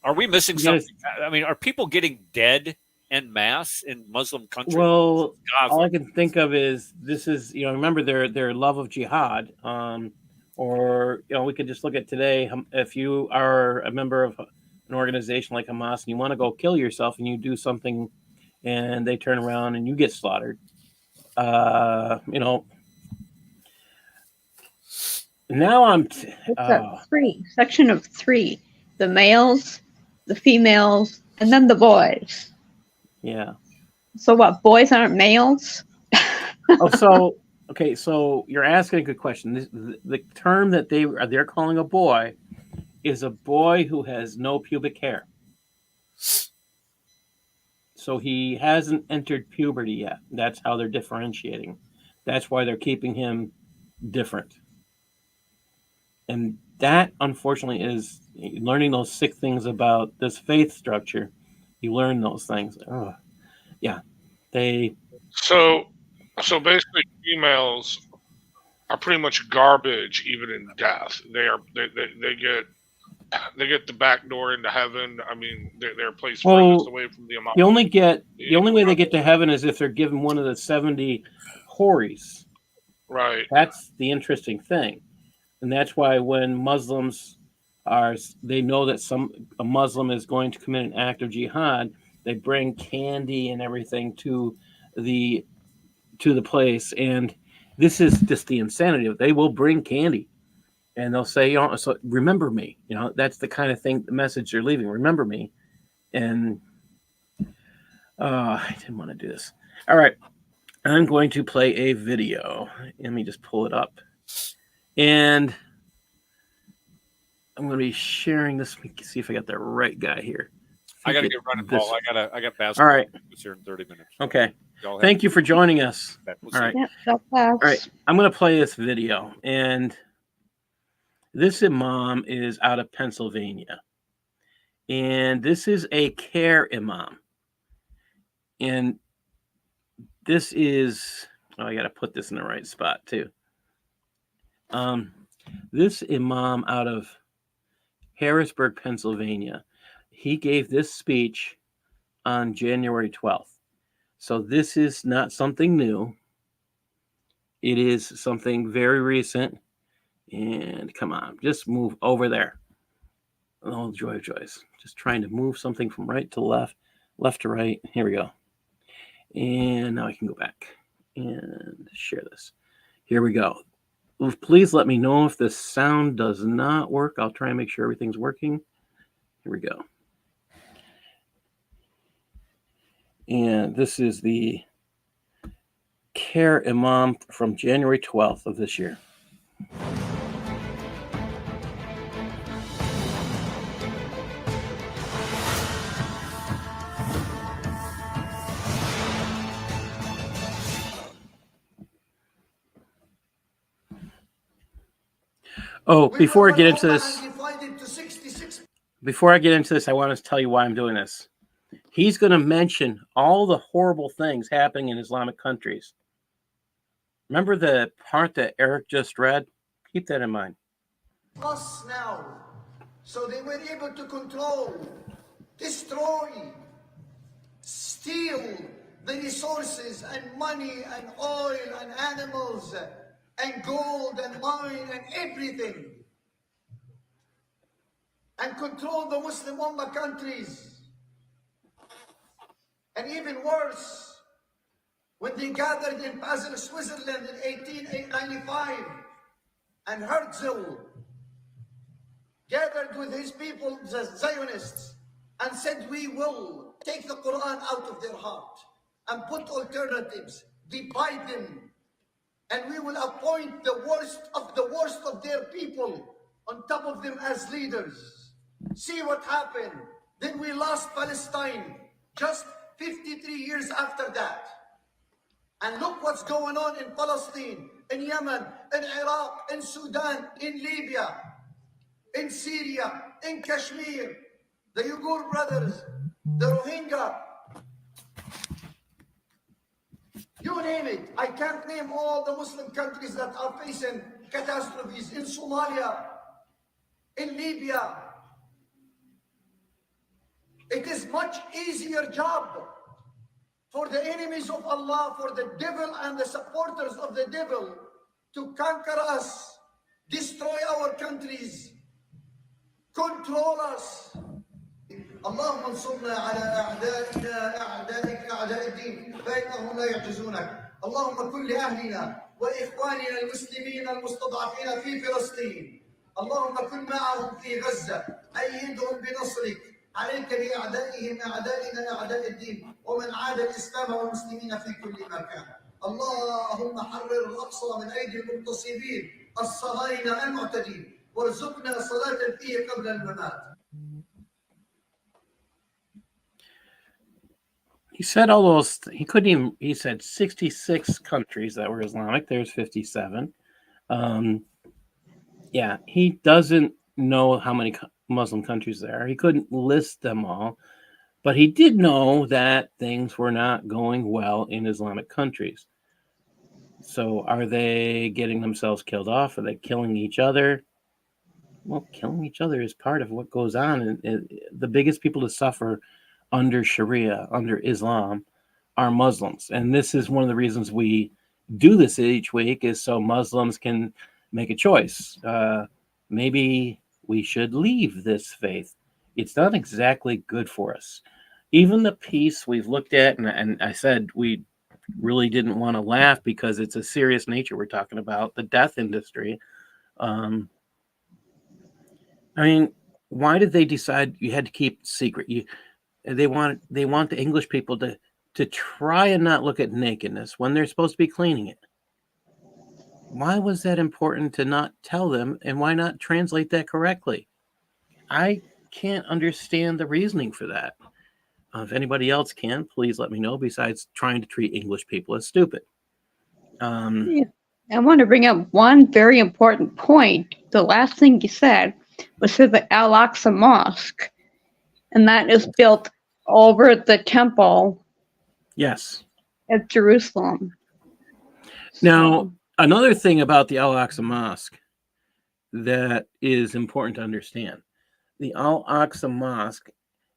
Are we missing something? I mean, are people getting dead en masse in Muslim countries? Well, all I can think of is this is, remember their love of jihad. Or, we could just look at today. If you are a member of an organization like Hamas and you want to go kill yourself and you do something and they turn around and you get slaughtered, now I'm section of 3, the males, the females, and then the boys. Yeah. So what, boys aren't males? Okay, so you're asking a good question. The term that they're calling a boy is a boy who has no pubic hair. So he hasn't entered puberty yet. That's how they're differentiating. That's why they're keeping him different. And that, unfortunately, is learning those sick things about this faith structure. You learn those things. Oh, yeah. So basically, females are pretty much garbage, even in death. They get the back door into heaven. I mean, they're placed furthest away from the imam. The only way they get to heaven is if they're given one of the 70 horis. Right. That's the interesting thing. And that's why when Muslims they know that a Muslim is going to commit an act of jihad, they bring candy and everything to the place. And this is just the insanity of it. They will bring candy and they'll say, so remember me. That's the kind of thing, the message they're leaving. Remember me. And I didn't want to do this. All right. I'm going to play a video. Let me just pull it up. And I'm going to be sharing this. See if I got the right guy here. I got to get running, Paul. I got basketball. All right. Here in 30 minutes. Okay. Thank you for joining us. All right. Yep, all right. I'm going to play this video. And this imam is out of Pennsylvania. And this is a care imam. And this is, I got to put this in the right spot too. This imam out of Harrisburg, Pennsylvania, he gave this speech on January 12th. So this is not something new. It is something very recent. And come on, just move over there. Oh, joy of joys. Just trying to move something from right to left, left to right. Here we go. And now I can go back and share this. Here we go. Please let me know if this sound does not work. I'll try and make sure everything's working. Here we go. And this is the care imam from January 12th of this year. Oh, We before I broke get the into Ummah this, and divided to 66. I want to tell you why I'm doing this. He's going to mention all the horrible things happening in Islamic countries. Remember the part that Eric just read? Keep that in mind. Plus now. So they were able to control, destroy, steal the resources and money and oil and animals and gold and mine and everything. And control the Muslim Ummah countries. And even worse, when they gathered in Basel, Switzerland in 1895, and Herzl gathered with his people, the Zionists, and said, we will take the Quran out of their heart and put alternatives, divide them, and we will appoint the worst of their people on top of them as leaders. See what happened. Then we lost Palestine just 53 years after that. And look what's going on in Palestine, in Yemen, in Iraq, in Sudan, in Libya, in Syria, in Kashmir, the Uyghur brothers, the Rohingya, you name it. I can't name all the Muslim countries that are facing catastrophes. In Somalia, in Libya. It is much easier job for the enemies of Allah, for the devil and the supporters of the devil to conquer us, destroy our countries, control us. اللهم انصرنا على اعدائنا اعدائك اعداء الدين فانهم لا يعجزونك. اللهم كن لاهلنا واخواننا المسلمين المستضعفين في فلسطين. اللهم كن معهم في غزه، ايدهم بنصرك. عليك باعدائهم اعدائنا اعداء الدين ومن عاد الاسلام والمسلمين في كل مكان. اللهم حرر الاقصى من ايدي المغتصبين الصهاينه المعتدين وارزقنا صلاه فيه قبل الممات. He said all those. He couldn't even. He said 66 countries that were Islamic. There's 57. Yeah, he doesn't know how many Muslim countries there are. He couldn't list them all, but he did know that things were not going well in Islamic countries. So, are they getting themselves killed off? Are they killing each other? Well, killing each other is part of what goes on, and the biggest people to suffer under Shariah, under Islam, are Muslims. And this is one of the reasons we do this each week, is so Muslims can make a choice. Maybe we should leave this faith. It's not exactly good for us. Even the piece we've looked at, and I said we really didn't want to laugh because it's a serious nature we're talking about, the death industry. I mean, why did they decide you had to keep it secret? They want the English people to try and not look at nakedness when they're supposed to be cleaning it. Why was that important to not tell them, and why not translate that correctly? I can't understand the reasoning for that. If anybody else can, please let me know, besides trying to treat English people as stupid. I want to bring up one very important point. The last thing you said was for the Al-Aqsa Mosque, and that is built over the temple Yes. at Jerusalem. Now, another thing about the Al-Aqsa Mosque that is important to understand. The Al-Aqsa Mosque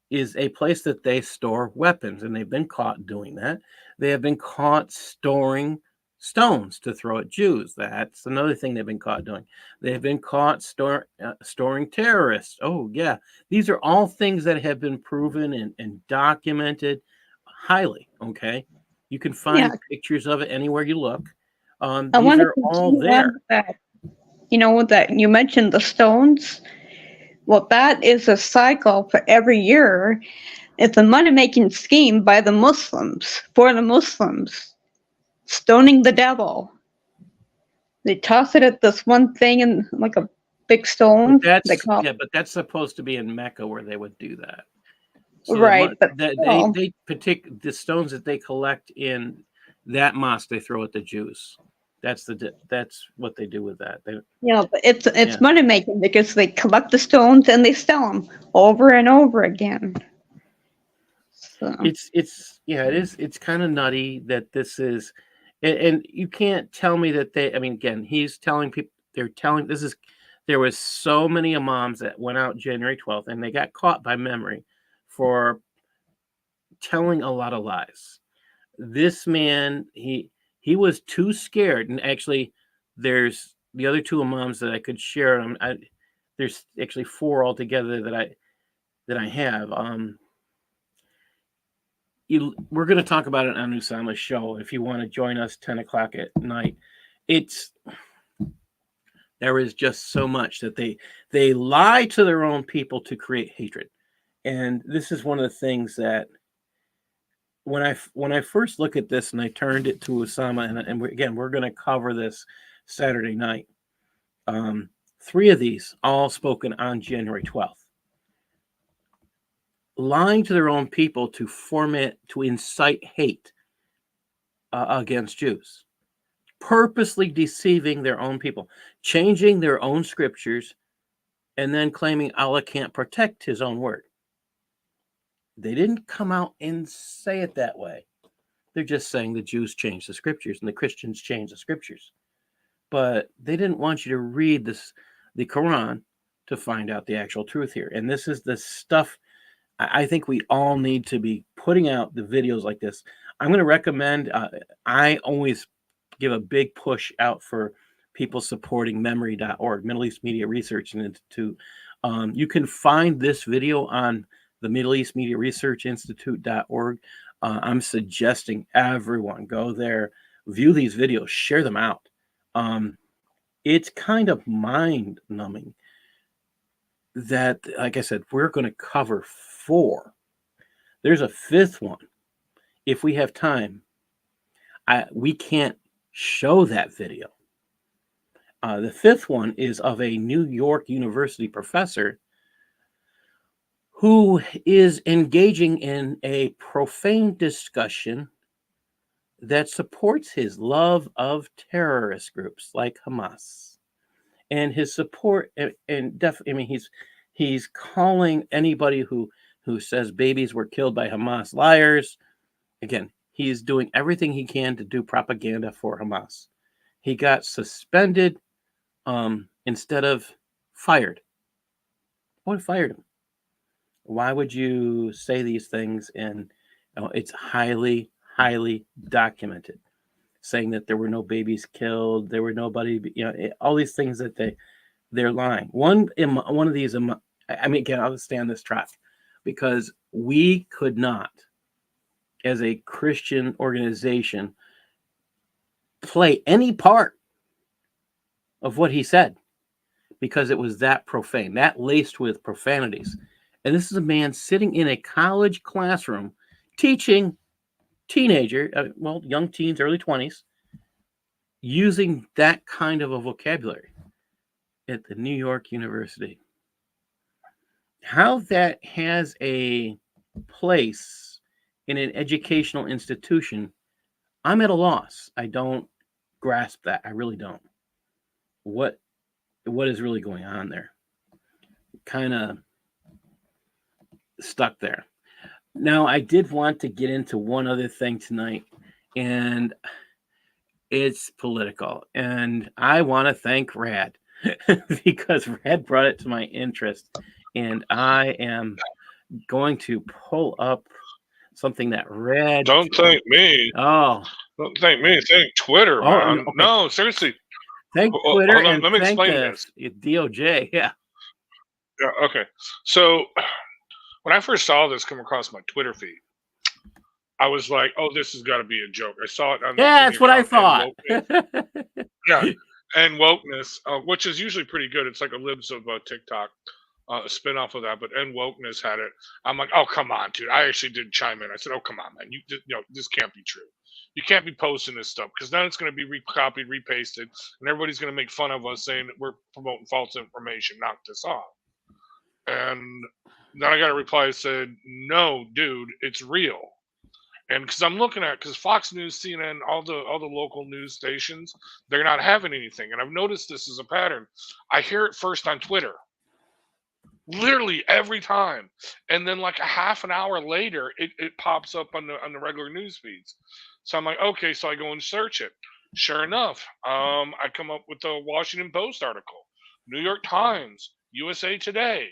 is a place that they store weapons, and they've been caught doing that. They have been caught storing stones to throw at Jews. That's another thing they've been caught doing. They've been caught storing terrorists. Oh, yeah. These are all things that have been proven and documented highly, okay? You can find pictures of it anywhere you look. These are all there. That. You know, that you mentioned the stones. Well, that is a cycle for every year. It's a money-making scheme by the Muslims, for the Muslims, stoning the devil. They toss it at this one thing and like a big stone. But that's supposed to be in Mecca where they would do that. So right, but the stones that they collect in that mosque they throw at the Jews. That's what they do with that. Yeah, but it's Yeah. money making because they collect the stones and they sell them over and over again. So It's kind of nutty that this is, and you can't tell me that they. I mean, again, he's telling people. They're telling this is. There was so many imams that went out January 12th, and they got caught by memory for telling a lot of lies. This man, he was too scared, and actually, there's the other two imams that I could share. There's actually four altogether that I have. We're going to talk about it on Usama's show. If you want to join us 10 o'clock at night, there is just so much that they lie to their own people to create hatred. And this is one of the things that when I first look at this and I turned it to Usama, and again, we're going to cover this Saturday night. Three of these all spoken on January 12th. Lying to their own people to incite hate against Jews, purposely deceiving their own people, changing their own scriptures, and then claiming Allah can't protect his own word. They didn't come out and say it that way. They're just saying the Jews changed the scriptures and the Christians changed the scriptures. But they didn't want you to read the Quran to find out the actual truth here. And this is the stuff I think we all need to be putting out the videos like this. I'm going to recommend, I always give a big push out for people supporting memory.org, Middle East Media Research Institute. You can find this video on the Middle East Media Research Institute.org. I'm suggesting everyone go there, view these videos, share them out. It's kind of mind-numbing that, like I said, we're going to cover 4. There's a 5th one. If we have time, we can't show that video. The 5th one is of a New York University professor who is engaging in a profane discussion that supports his love of terrorist groups like Hamas. And his support, he's calling anybody who says babies were killed by Hamas liars. Again, he's doing everything he can to do propaganda for Hamas. He got suspended instead of fired. What fired him? Why would you say these things? And it's highly, highly documented, saying that there were no babies killed, there were nobody, all these things that they're lying. One of these, again, I'll stay on this track because we could not, as a Christian organization, play any part of what he said because it was that profane, that laced with profanities. And this is a man sitting in a college classroom teaching young teens, early 20s, using that kind of a vocabulary at the New York University. How that has a place in an educational institution, I'm at a loss. I don't grasp that. I really don't. What is really going on there? Kind of stuck there. Now, I did want to get into one other thing tonight, and it's political. And I want to thank Rad because Rad brought it to my interest. And I am going to pull up something that Rad. Don't thank me. Oh. Don't thank me. Thank Twitter, man. Okay. No, seriously. Thank Twitter and let me thank explain this. DOJ. Yeah. Yeah. Okay. So when I first saw this come across my Twitter feed, I was like, "Oh, this has got to be a joke." I saw it on. Yeah, that's what I thought. Yeah, and wokeness, which is usually pretty good. It's like a libs of TikTok, a spinoff of that. But and wokeness had it. I'm like, "Oh, come on, dude!" I actually did chime in. I said, "Oh, come on, man! This can't be true. You can't be posting this stuff because then it's going to be recopied, repasted, and everybody's going to make fun of us saying that we're promoting false information. Knock this off." And then I got a reply that said, "No, dude, it's real." And because I'm looking at, because Fox News, CNN, all the local news stations, they're not having anything. And I've noticed this as a pattern. I hear it first on Twitter, literally every time, and then like a half an hour later, it pops up on the regular news feeds. So I'm like, okay, so I go and search it. Sure enough, I come up with the Washington Post article, New York Times, USA Today.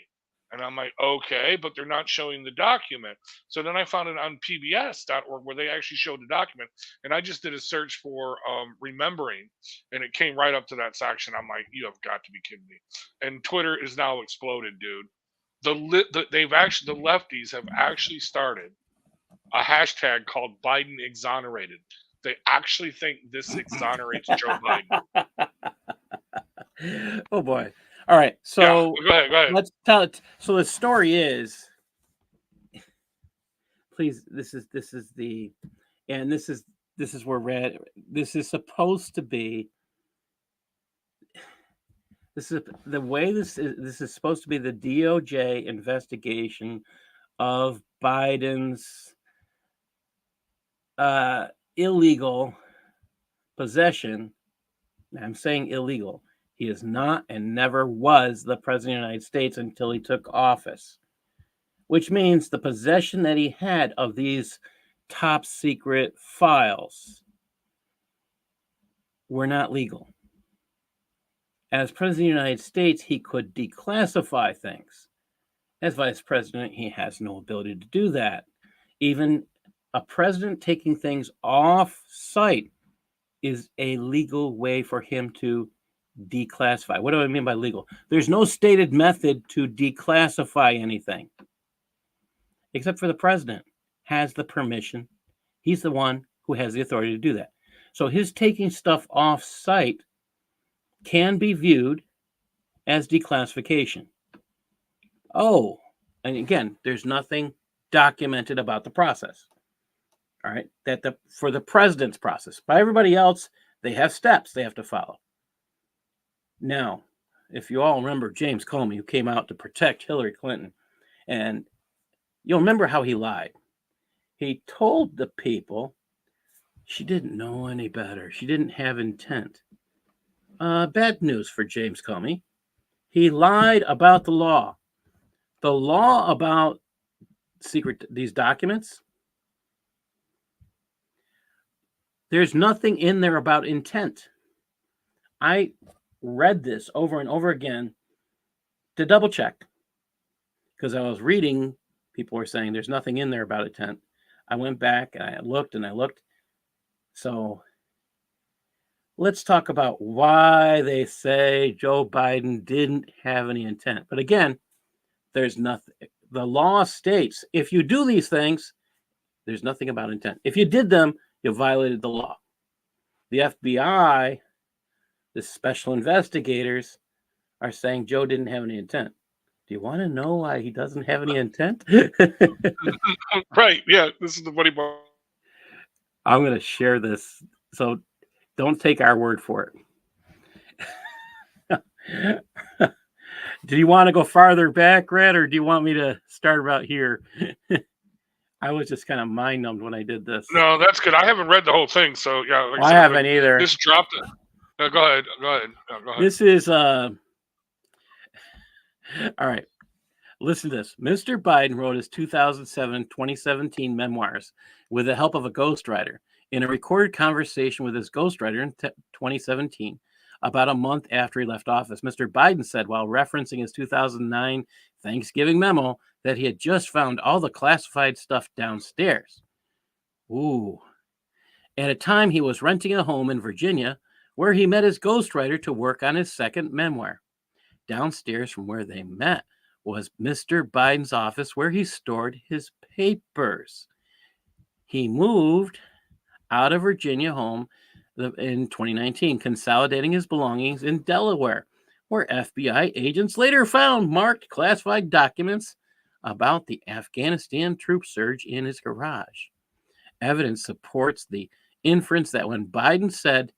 And I'm like, okay, but they're not showing the document. So then I found it on pbs.org where they actually showed the document. And I just did a search for remembering, and it came right up to that section. I'm like, you have got to be kidding me. And Twitter is now exploded, dude. The lefties have actually started a hashtag called Biden exonerated. They actually think this exonerates Joe Biden. Oh boy. All right. So yeah, go ahead. Let's tell it. So the story is, please, this is where red, this is supposed to be, this is the way this is supposed to be the DOJ investigation of Biden's illegal possession. I'm saying illegal. He is not and never was the president of the United States until he took office, which means the possession that he had of these top secret files were not legal. As president of the United States, he could declassify things. As vice president, he has no ability to do that. Even a president taking things off site is a legal way for him to declassify. What do I mean by legal? There's no stated method to declassify anything, except for the president has the permission. He's the one who has the authority to do that. So his taking stuff off site can be viewed as declassification. Oh, and again, there's nothing documented about the process. All right, for the president's process. By everybody else, they have steps they have to follow. Now, if you all remember James Comey, who came out to protect Hillary Clinton, and you'll remember how he lied. He told the people she didn't know any better. She didn't have intent. Bad news for James Comey. He lied about the law. The law about these documents, there's nothing in there about intent. I read this over and over again to double check because I was reading, people were saying there's nothing in there about intent. I went back and I looked. So let's talk about why they say Joe Biden didn't have any intent. But again, there's nothing. The law states if you do these things, there's nothing about intent. If you did them, you violated the law. The FBI, the special investigators, are saying Joe didn't have any intent. Do you want to know why he doesn't have any intent? Right. Yeah. This is the funny part. I'm going to share this. So don't take our word for it. Do you want to go farther back, Red, or do you want me to start about here? I was just kind of mind numbed when I did this. No, that's good. I haven't read the whole thing, so yeah. Like I haven't either. Just dropped it. No, go ahead. Go ahead. This is all right. Listen to this. Mr. Biden wrote his 2017 memoirs with the help of a ghostwriter. In a recorded conversation with his ghostwriter in 2017, about a month after he left office, Mr. Biden said, while referencing his 2009 Thanksgiving memo, that he had just found all the classified stuff downstairs. Ooh. At a time, he was renting a home in Virginia, where he met his ghostwriter to work on his second memoir. Downstairs from where they met was Mr. Biden's office, where he stored his papers. He moved out of Virginia home in 2019, consolidating his belongings in Delaware, where FBI agents later found marked classified documents about the Afghanistan troop surge in his garage. Evidence supports the inference that when Biden said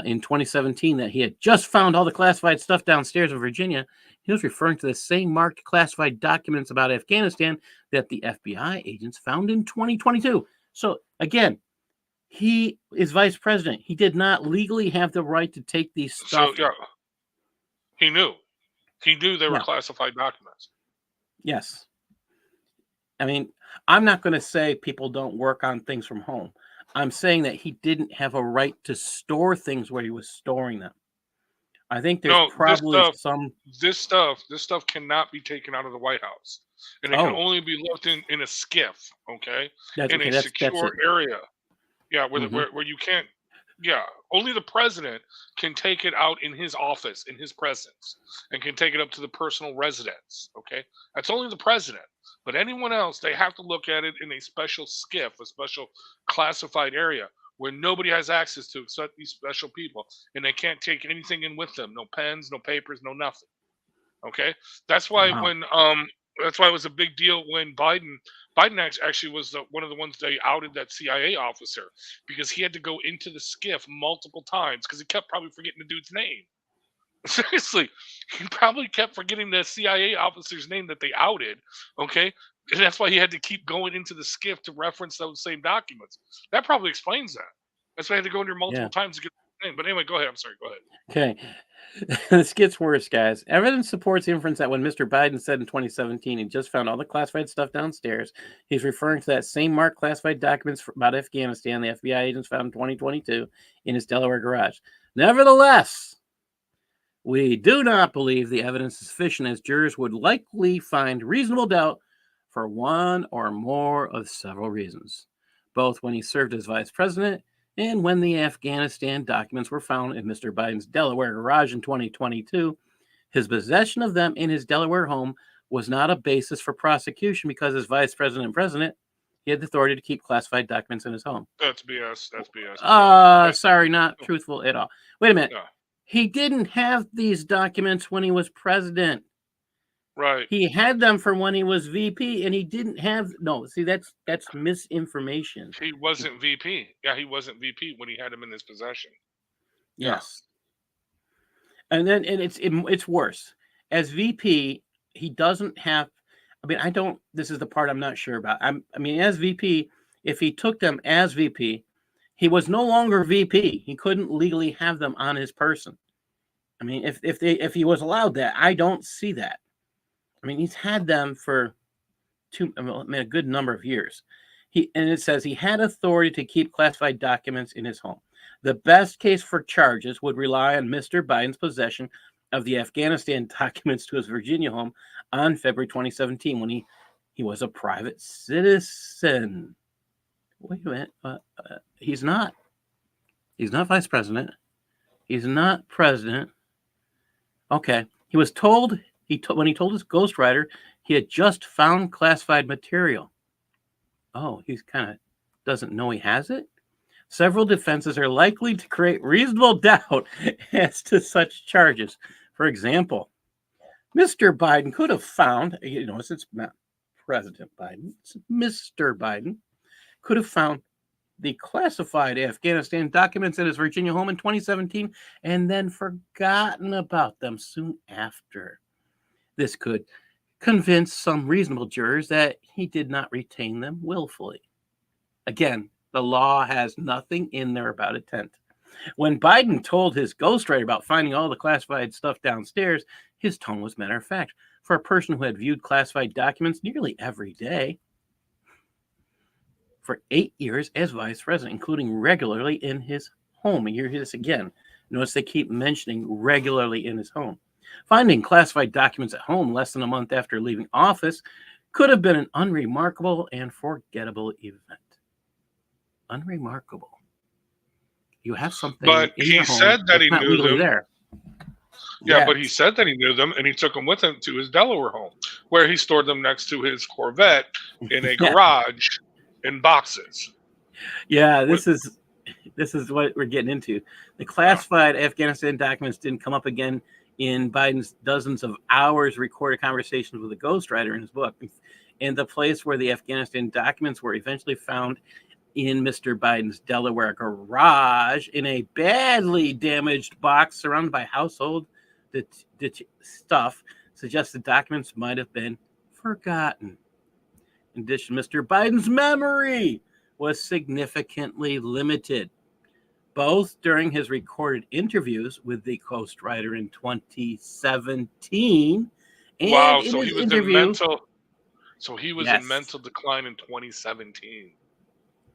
in 2017 that he had just found all the classified stuff downstairs in Virginia, he was referring to the same marked classified documents about Afghanistan that the FBI agents found in 2022. So again, he is vice president. He did not legally have the right to take these stuff. So yeah, he knew. He knew they were Yeah. classified documents. Yes. I mean, I'm not going to say people don't work on things from home. I'm saying that he didn't have a right to store things where he was storing them. I think there's No, probably some. this stuff cannot be taken out of the White House, and it can Oh, only be left in a skiff, okay, that's in okay. a That's secure it. area. Yeah, Mhm. where you can't. Yeah, only the president can take it out in his office, in his presence, and can take it up to the personal residence. Okay, that's only the president. But anyone else, they have to look at it in a special skiff, a special classified area where nobody has access to except these special people, and they can't take anything in with them. No pens, no papers, no nothing. Okay, that's why Wow. when that's why it was a big deal when Biden actually was one of the ones they outed that CIA officer because he had to go into the skiff multiple times because he kept probably forgetting the dude's name. Seriously, he probably kept forgetting the CIA officer's name that they outed. Okay, and that's why he had to keep going into the skiff to reference those same documents. That probably explains that. That's why he had to go in there multiple Yeah. times to get the name. But anyway, go ahead. I'm sorry. Go ahead. Okay. This gets worse, guys. Evidence supports the inference that when Mr. Biden said in 2017 he just found all the classified stuff downstairs, he's referring to that same marked classified documents about Afghanistan the FBI agents found in 2022 in his Delaware garage. Nevertheless, we do not believe the evidence is sufficient, as jurors would likely find reasonable doubt for one or more of several reasons, both when he served as vice president and when the Afghanistan documents were found in Mr. Biden's Delaware garage in 2022. His possession of them in his Delaware home was not a basis for prosecution because, as vice president and president, he had the authority to keep classified documents in his home. That's BS. That's BS. Sorry, not truthful at all. Wait a minute. Yeah. He didn't have these documents when he was president. Right. He had them from when he was VP, and he didn't have. No, see, that's misinformation. He wasn't VP. Yeah, he wasn't VP when he had him in his possession. Yes, and then it's worse. As VP, he doesn't have. I mean, I don't. This is the part I'm not sure about. I mean, as VP, if he took them as VP, he was no longer VP. He couldn't legally have them on his person. I mean, if he was allowed that, I don't see that. I mean, he's had them for a good number of years. And it says he had authority to keep classified documents in his home. The best case for charges would rely on Mr. Biden's possession of the Afghanistan documents to his Virginia home on February 2017 when he was a private citizen. Wait a minute. He's not. He's not vice president. He's not president. Okay. He was told when he told his ghostwriter he had just found classified material. Oh, he's kind of doesn't know he has it? Several defenses are likely to create reasonable doubt as to such charges. For example, Mr. Biden could have found, it's not President Biden, it's Mr. Biden, could have found the classified Afghanistan documents at his Virginia home in 2017 and then forgotten about them soon after. This could convince some reasonable jurors that he did not retain them willfully. Again, the law has nothing in there about intent. When Biden told his ghostwriter about finding all the classified stuff downstairs, his tone was matter of fact. For a person who had viewed classified documents nearly every day for 8 years as vice president, including regularly in his home. And you hear this again. Notice they keep mentioning regularly in his home. Finding classified documents at home less than a month after leaving office could have been an unremarkable and forgettable event. Unremarkable. You have something. But in he your home said that that's he not knew legally them. there. Yeah, but he said that he knew them, and he took them with him to his Delaware home, where he stored them next to his Corvette in a garage in boxes. Yeah, this is what we're getting into. The classified Afghanistan documents didn't come up again in Biden's dozens of hours recorded conversations with a ghostwriter in his book. And the place where the Afghanistan documents were eventually found in Mr. Biden's Delaware garage in a badly damaged box surrounded by household stuff suggests the documents might have been forgotten. In addition, Mr. Biden's memory was significantly limited, both during his recorded interviews with the ghostwriter in 2017 and Wow, in so his he was in interview. mental. So he was in Yes. mental decline in 2017.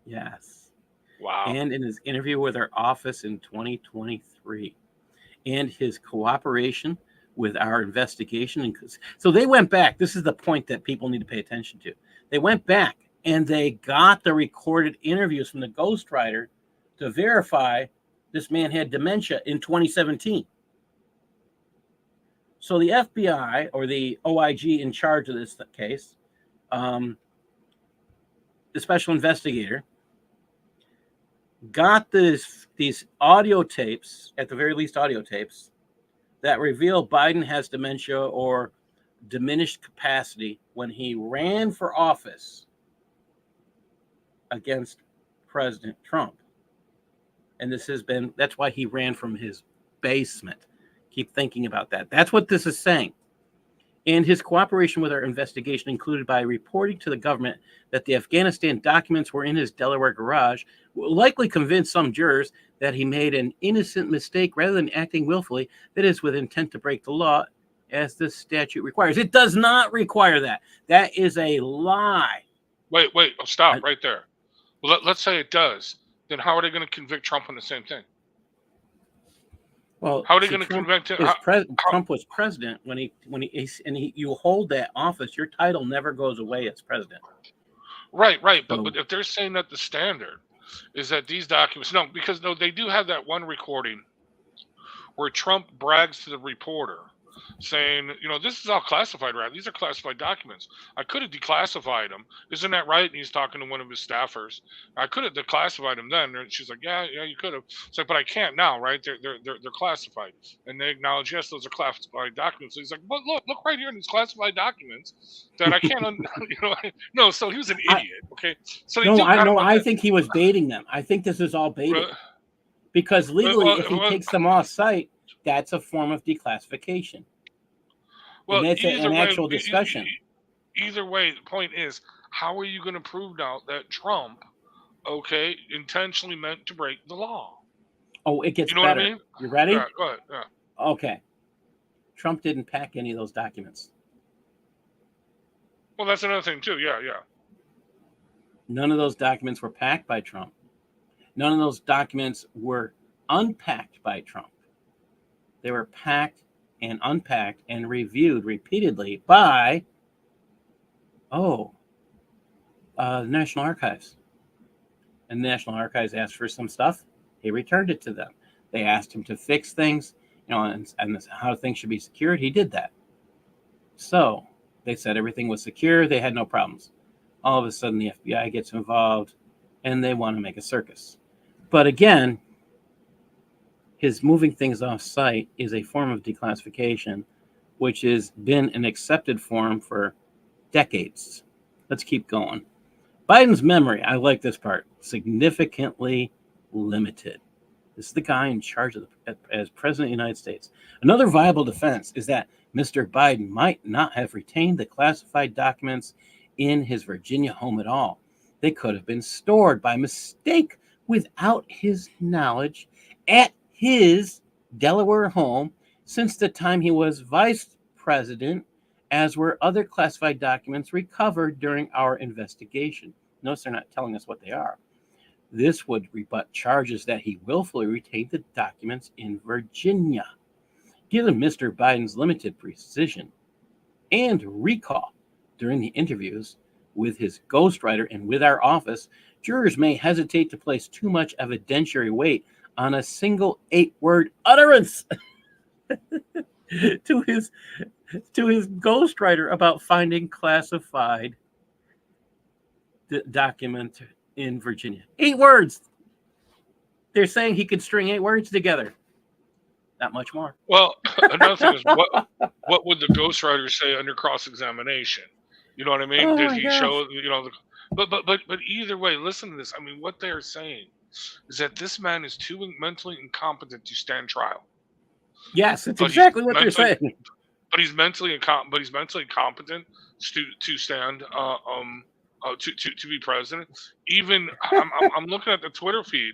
Yes. Wow. And in his interview with our office in 2023, and his cooperation with our investigation. So they went back. This is the point that people need to pay attention to. They went back and they got the recorded interviews from the ghostwriter to verify this man had dementia in 2017. So the FBI, or the OIG in charge of this case, the special investigator, got these audio tapes, at the very least audio tapes, that reveal Biden has dementia or diminished capacity when he ran for office against President Trump. And that's why he ran from his basement. Keep thinking about that. That's what this is saying. And his cooperation with our investigation included by reporting to the government that the Afghanistan documents were in his Delaware garage will likely convince some jurors that he made an innocent mistake rather than acting willfully, that is, with intent to break the law, as this statute requires. It does not require that. That is a lie. Wait, stop right there. Well, let's say it does. Then how are they going to convict Trump on the same thing? Well, how are they going to convict him? Trump was president when you hold that office, your title never goes away as president. Right. But if they're saying that the standard is that these documents, because they do have that one recording where Trump brags to the reporter saying, this is all classified, right? These are classified documents. I could have declassified them. Isn't that right? And he's talking to one of his staffers. I could have declassified them then. And she's like, yeah, you could have. It's like, but I can't now, right? They're classified. And they acknowledge, yes, those are classified documents. So he's like, but look right here in these classified documents that I can't, no. So he was an idiot. Okay. So I think he was baiting them. I think this is all baiting. Because legally, if he takes them off site, that's a form of declassification. Well, and that's an actual discussion. Either way, the point is, how are you going to prove now that Trump, intentionally meant to break the law? Oh, it gets better. What I mean? You ready? Yeah, go ahead. Yeah. Okay. Trump didn't pack any of those documents. Well, that's another thing too. Yeah. None of those documents were packed by Trump. None of those documents were unpacked by Trump. They were packed and unpacked and reviewed repeatedly by National Archives. And the National Archives asked for some stuff. He returned it to them. They asked him to fix things, and how things should be secured. He did that. So they said everything was secure. They had no problems. All of a sudden, the FBI gets involved, and they want to make a circus. But again, his moving things off site is a form of declassification, which has been an accepted form for decades. Let's keep going. Biden's memory, I like this part, significantly limited. This is the guy in charge as president of the United States. Another viable defense is that Mr. Biden might not have retained the classified documents in his Virginia home at all. They could have been stored by mistake without his knowledge at his Delaware home since the time he was vice president, as were other classified documents recovered during our investigation. Notice they're not telling us what they are. This would rebut charges that he willfully retained the documents in Virginia. Given Mr. Biden's limited precision and recall during the interviews with his ghostwriter and with our office, jurors may hesitate to place too much evidentiary weight on a single 8-word utterance to his ghostwriter about finding classified document in Virginia. 8 words. They're saying he could string 8 words together. Not much more. Well, another thing is, what would the ghostwriter say under cross-examination? You know what I mean? Did he show, but either way, listen to this. I mean, what they're saying is that this man is too mentally incompetent to stand trial. Yes, it's exactly what they're saying. But he's mentally competent to stand to be president. Even I'm looking at the Twitter feed,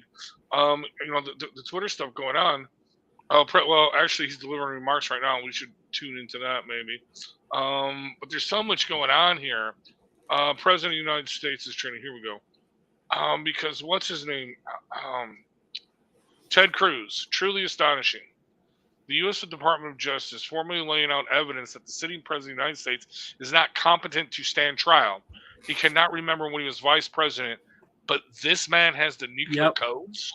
the Twitter stuff going on. Well, actually, he's delivering remarks right now. We should tune into that maybe. But there's so much going on here. President of the United States is training. Here we go. Because what's his name? Ted Cruz. Truly astonishing. The U.S. Department of Justice formally laying out evidence that the sitting president of the United States is not competent to stand trial. He cannot remember when he was vice president, but this man has the nuclear codes.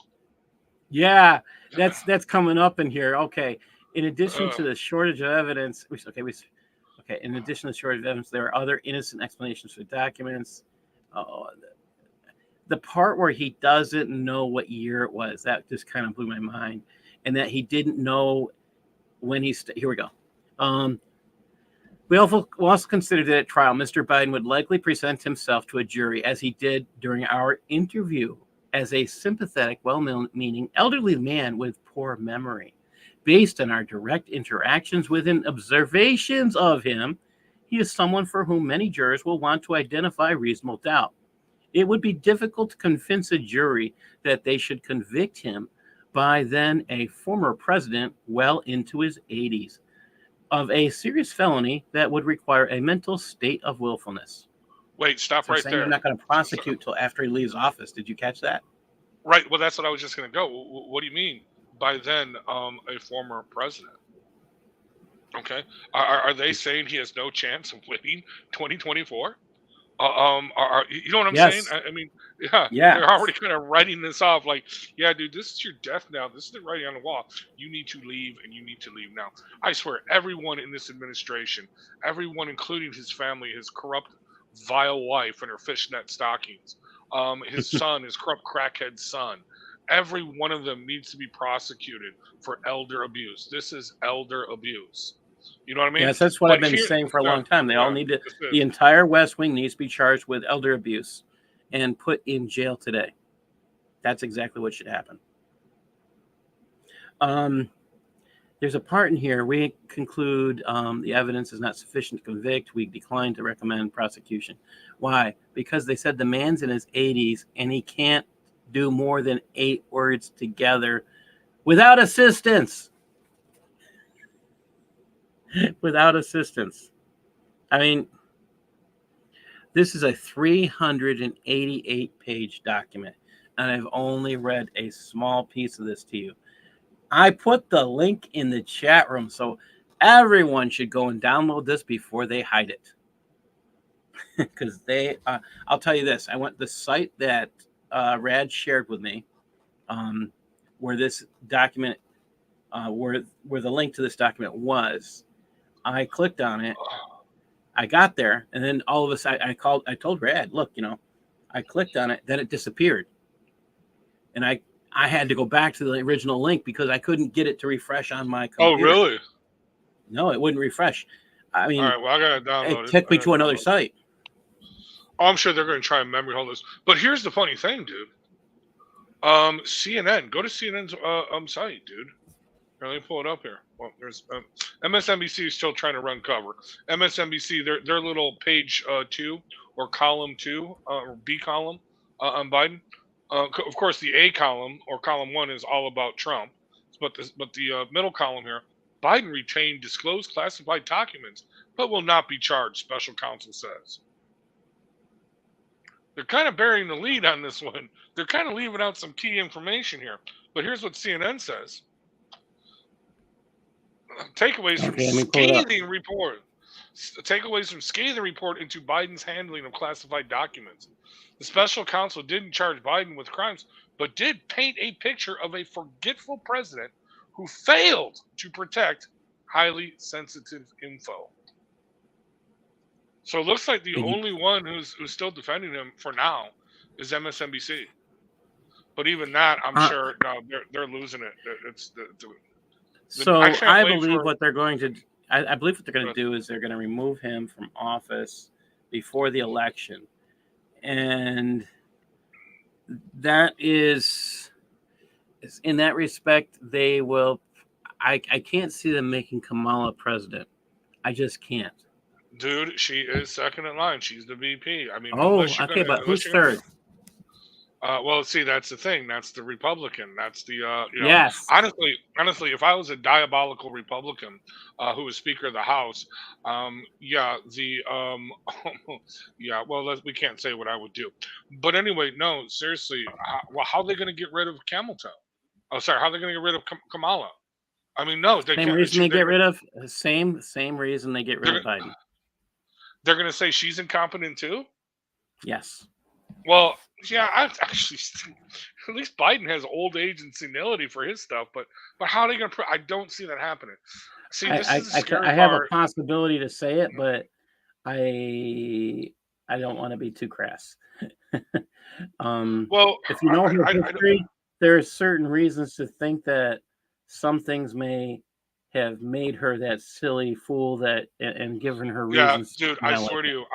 Yeah, that's coming up in here. Okay, in addition to the shortage of evidence, in addition to the shortage of evidence, there are other innocent explanations for documents. The part where he doesn't know what year it was, that just kind of blew my mind, and that he didn't know when here we go. We also considered that at trial, Mr. Biden would likely present himself to a jury, as he did during our interview, as a sympathetic, well-meaning elderly man with poor memory. Based on our direct interactions with and observations of him, he is someone for whom many jurors will want to identify reasonable doubt. It would be difficult to convince a jury that they should convict him, by then a former president well into his 80s, of a serious felony that would require a mental state of willfulness. Wait, stop right there. They're not going to prosecute till after he leaves office. Did you catch that? Right. Well, that's what I was just going to go. What do you mean by then a former president? Okay. Are they saying he has no chance of winning 2024? You know what I'm saying? I mean, yeah. They're already kind of writing this off like, yeah, dude, this is your death now. This is the writing on the wall. You need to leave, and you need to leave now. I swear, everyone in this administration, everyone, including his family, his corrupt, vile wife and her fishnet stockings, his son, his corrupt crackhead son, every one of them needs to be prosecuted for elder abuse. This is elder abuse. You know what I mean? Yes, that's what I've been saying for a long time. They all need to, the entire West Wing needs to be charged with elder abuse and put in jail today. That's exactly what should happen. There's a part in here. We conclude the evidence is not sufficient to convict. We decline to recommend prosecution. Why? Because they said the man's in his 80s and he can't do more than 8 words together without assistance. Without assistance. I mean, this is a 388-page document, and I've only read a small piece of this to you. I put the link in the chat room, so everyone should go and download this before they hide it. Because I'll tell you this, I went the site that Rad shared with me, where this document, where the link to this document was. I clicked on it. I got there, and then all of a sudden I told Rad, look, I clicked on it, then it disappeared. And I had to go back to the original link because I couldn't get it to refresh on my computer. Oh, really? No, it wouldn't refresh. I mean, all right, well, I got to download it. It took me to another site. Oh, I'm sure they're going to try and memory hold this. But here's the funny thing, dude. CNN, go to CNN's site, dude. Here, let me pull it up here. Well, there's MSNBC is still trying to run cover. MSNBC, their little page 2 or column 2 or B column on Biden. Of course, the A column or column 1 is all about Trump, but the middle column here, Biden retained disclosed classified documents, but will not be charged. Special counsel says. They're kind of burying the lead on this one. They're kind of leaving out some key information here. But here's what CNN says. Takeaways from scathing report. Takeaways from scathing report into Biden's handling of classified documents. The special counsel didn't charge Biden with crimes, but did paint a picture of a forgetful president who failed to protect highly sensitive info. So it looks like the only one who's still defending him for now is MSNBC. But even that, I'm sure they're losing it. So I believe what they're going to. I believe what they're going to do is they're going to remove him from office before the election, and that is in that respect they will. I can't see them making Kamala president. I just can't. Dude, she is second in line. She's the VP. I mean, Oh, okay, but who's third? Well, see, that's the thing. That's the Republican. That's the Yes. honestly, if I was a diabolical Republican who was Speaker of the House, yeah, yeah. Well, we can't say what I would do, but anyway, no, seriously, how are they going to get rid of Camel Toe? Oh, sorry, how are they going to get rid of Kamala? I mean, no, they Same can't. reason they get rid of same reason they get rid of Biden. They're going to say she's incompetent too. Yes. Well, yeah, I actually at least Biden has old age and senility for his stuff, but how are they going to? I don't see that happening. See, this is the scary I have part. a possibility to say it, but I don't want to be too crass. Well, if you know her history, there are certain reasons to think that some things may have made her that silly fool that and given her reasons. Yeah, dude, I swear to you,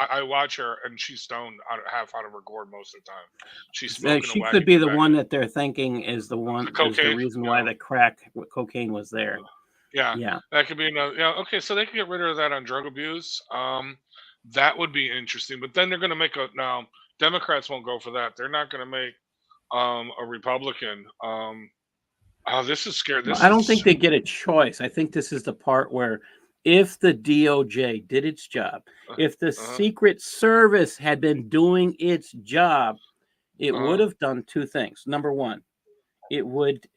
I watch her and she's stoned half out of her gourd most of the time. She's smoking. She could be the one that they're thinking is the one is the reason why the cocaine was there. Yeah, that could be another. Yeah, okay, so they can get rid of that on drug abuse. That would be interesting, but then they're going to make now. Democrats won't go for that. They're not going to make a Republican. Oh, this is scary. I don't think they get a choice. I think this is the part where if the DOJ did its job, if the Secret Service had been doing its job, it would have done two things. Number one, it would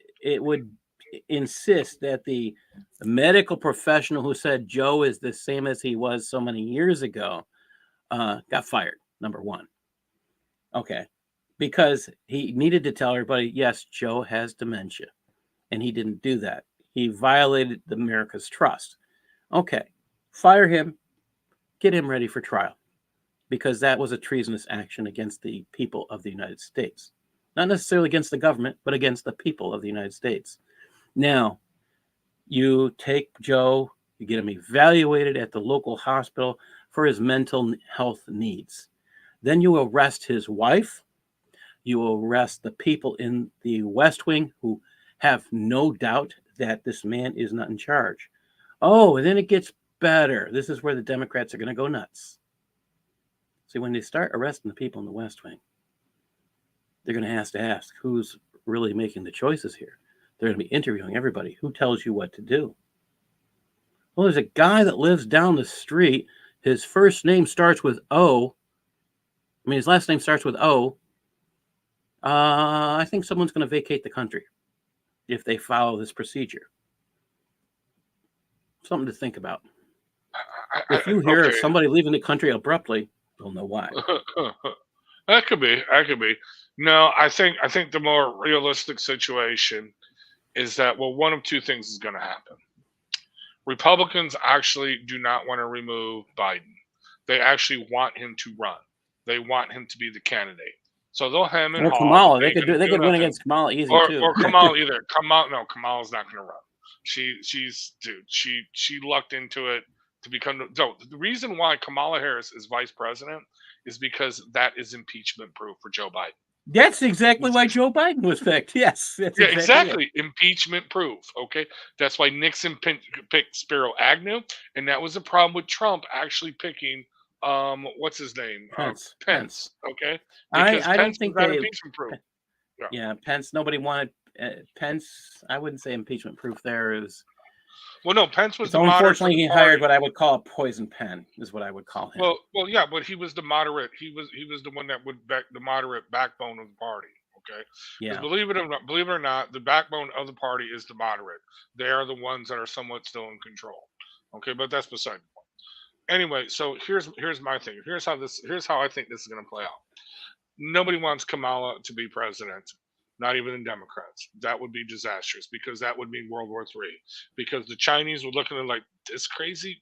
insist that the medical professional who said Joe is the same as he was so many years ago got fired. Number one. Okay. Because he needed to tell everybody, yes, Joe has dementia. And he didn't do that. He violated America's trust. Okay, fire him, get him ready for trial, because that was a treasonous action against the people of the United States. Not necessarily against the government, but against the people of the United States. Now, you take Joe, you get him evaluated at the local hospital for his mental health needs. Then you arrest his wife. You arrest the people in the West Wing who have no doubt that this man is not in charge. Oh, and then it gets better. This is where the Democrats are going to go nuts. See, when they start arresting the people in the West Wing, they're going to ask who's really making the choices here. They're going to be interviewing everybody. Who tells you what to do? Well, there's a guy that lives down the street. His first name starts with O. I mean, his last name starts with O. I think someone's going to vacate the country if they follow this procedure. Something to think about. If you hear of somebody leaving the country abruptly, you'll know why. That could be. No, I think the more realistic situation is that, well, one of two things is going to happen. Republicans actually do not want to remove Biden. They actually want him to run. They want him to be the candidate. So they'll hem and haw. Kamala. They could win against Kamala easy too. Or Kamala either. Kamala's not going to run. She lucked into it to become. No, the reason why Kamala Harris is vice president is because that is impeachment proof for Joe Biden. That's exactly why Joe Biden was picked. Yes, exactly. Impeachment proof. Okay, that's why Nixon picked Spiro Agnew, and that was the problem with Trump actually picking what's his name? Pence. Okay, because I don't think they impeachment proof. Yeah, Pence. Nobody wanted Pence. I wouldn't say impeachment proof. There is. Well, no, Pence was. So unfortunately, he hired what I would call a poison pen. Is what I would call him. Well, yeah, but he was the moderate. He was the one that would back the moderate backbone of the party. Okay. Yeah. Believe it or not, the backbone of the party is the moderate. They are the ones that are somewhat still in control. Okay, but that's beside the point. Anyway, so here's my thing. Here's how I think this is going to play out. Nobody wants Kamala to be president. Not even the Democrats. That would be disastrous because that would mean World War III. Because the Chinese would look at it like, this crazy?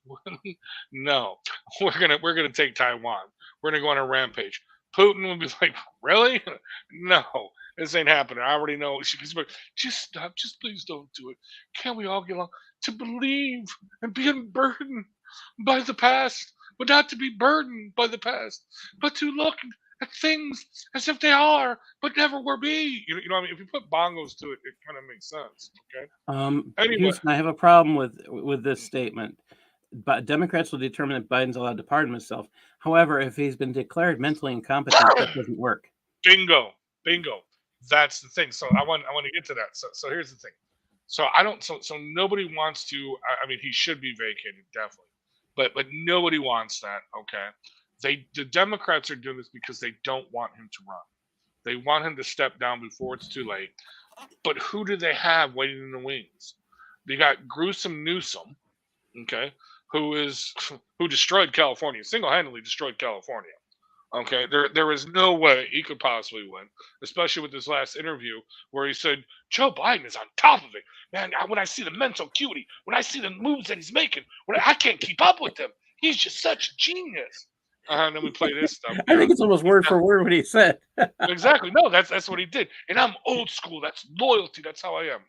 No, we're gonna take Taiwan. We're gonna go on a rampage. Putin would be like, really? No, this ain't happening. I already know. She's like, just stop. Just please don't do it. Can't we all get along? To believe and be unburdened by the past, but not to be burdened by the past, but to look at things as if they are, but never were be. You know what I mean? If you put bongos to it, it kind of makes sense. Okay. Anyway. Houston, I have a problem with this statement. but Democrats will determine that Biden's allowed to pardon himself. However, if he's been declared mentally incompetent, that doesn't work. Bingo. That's the thing. So I want to get to that. So here's the thing. So I don't. So nobody wants to. I mean, he should be vacated, definitely. But nobody wants that. Okay. The Democrats are doing this because they don't want him to run. They want him to step down before it's too late. But who do they have waiting in the wings? They got Gruesome Newsom, okay, who destroyed California, single-handedly destroyed California. Okay, there is no way he could possibly win, especially with this last interview where he said Joe Biden is on top of it. Man, when I see the mental acuity, when I see the moves that he's making, I can't keep up with him. He's just such a genius. And then we play this stuff. I think it's almost word for word what he said. Exactly. No, that's what he did. And I'm old school. That's loyalty. That's how I am.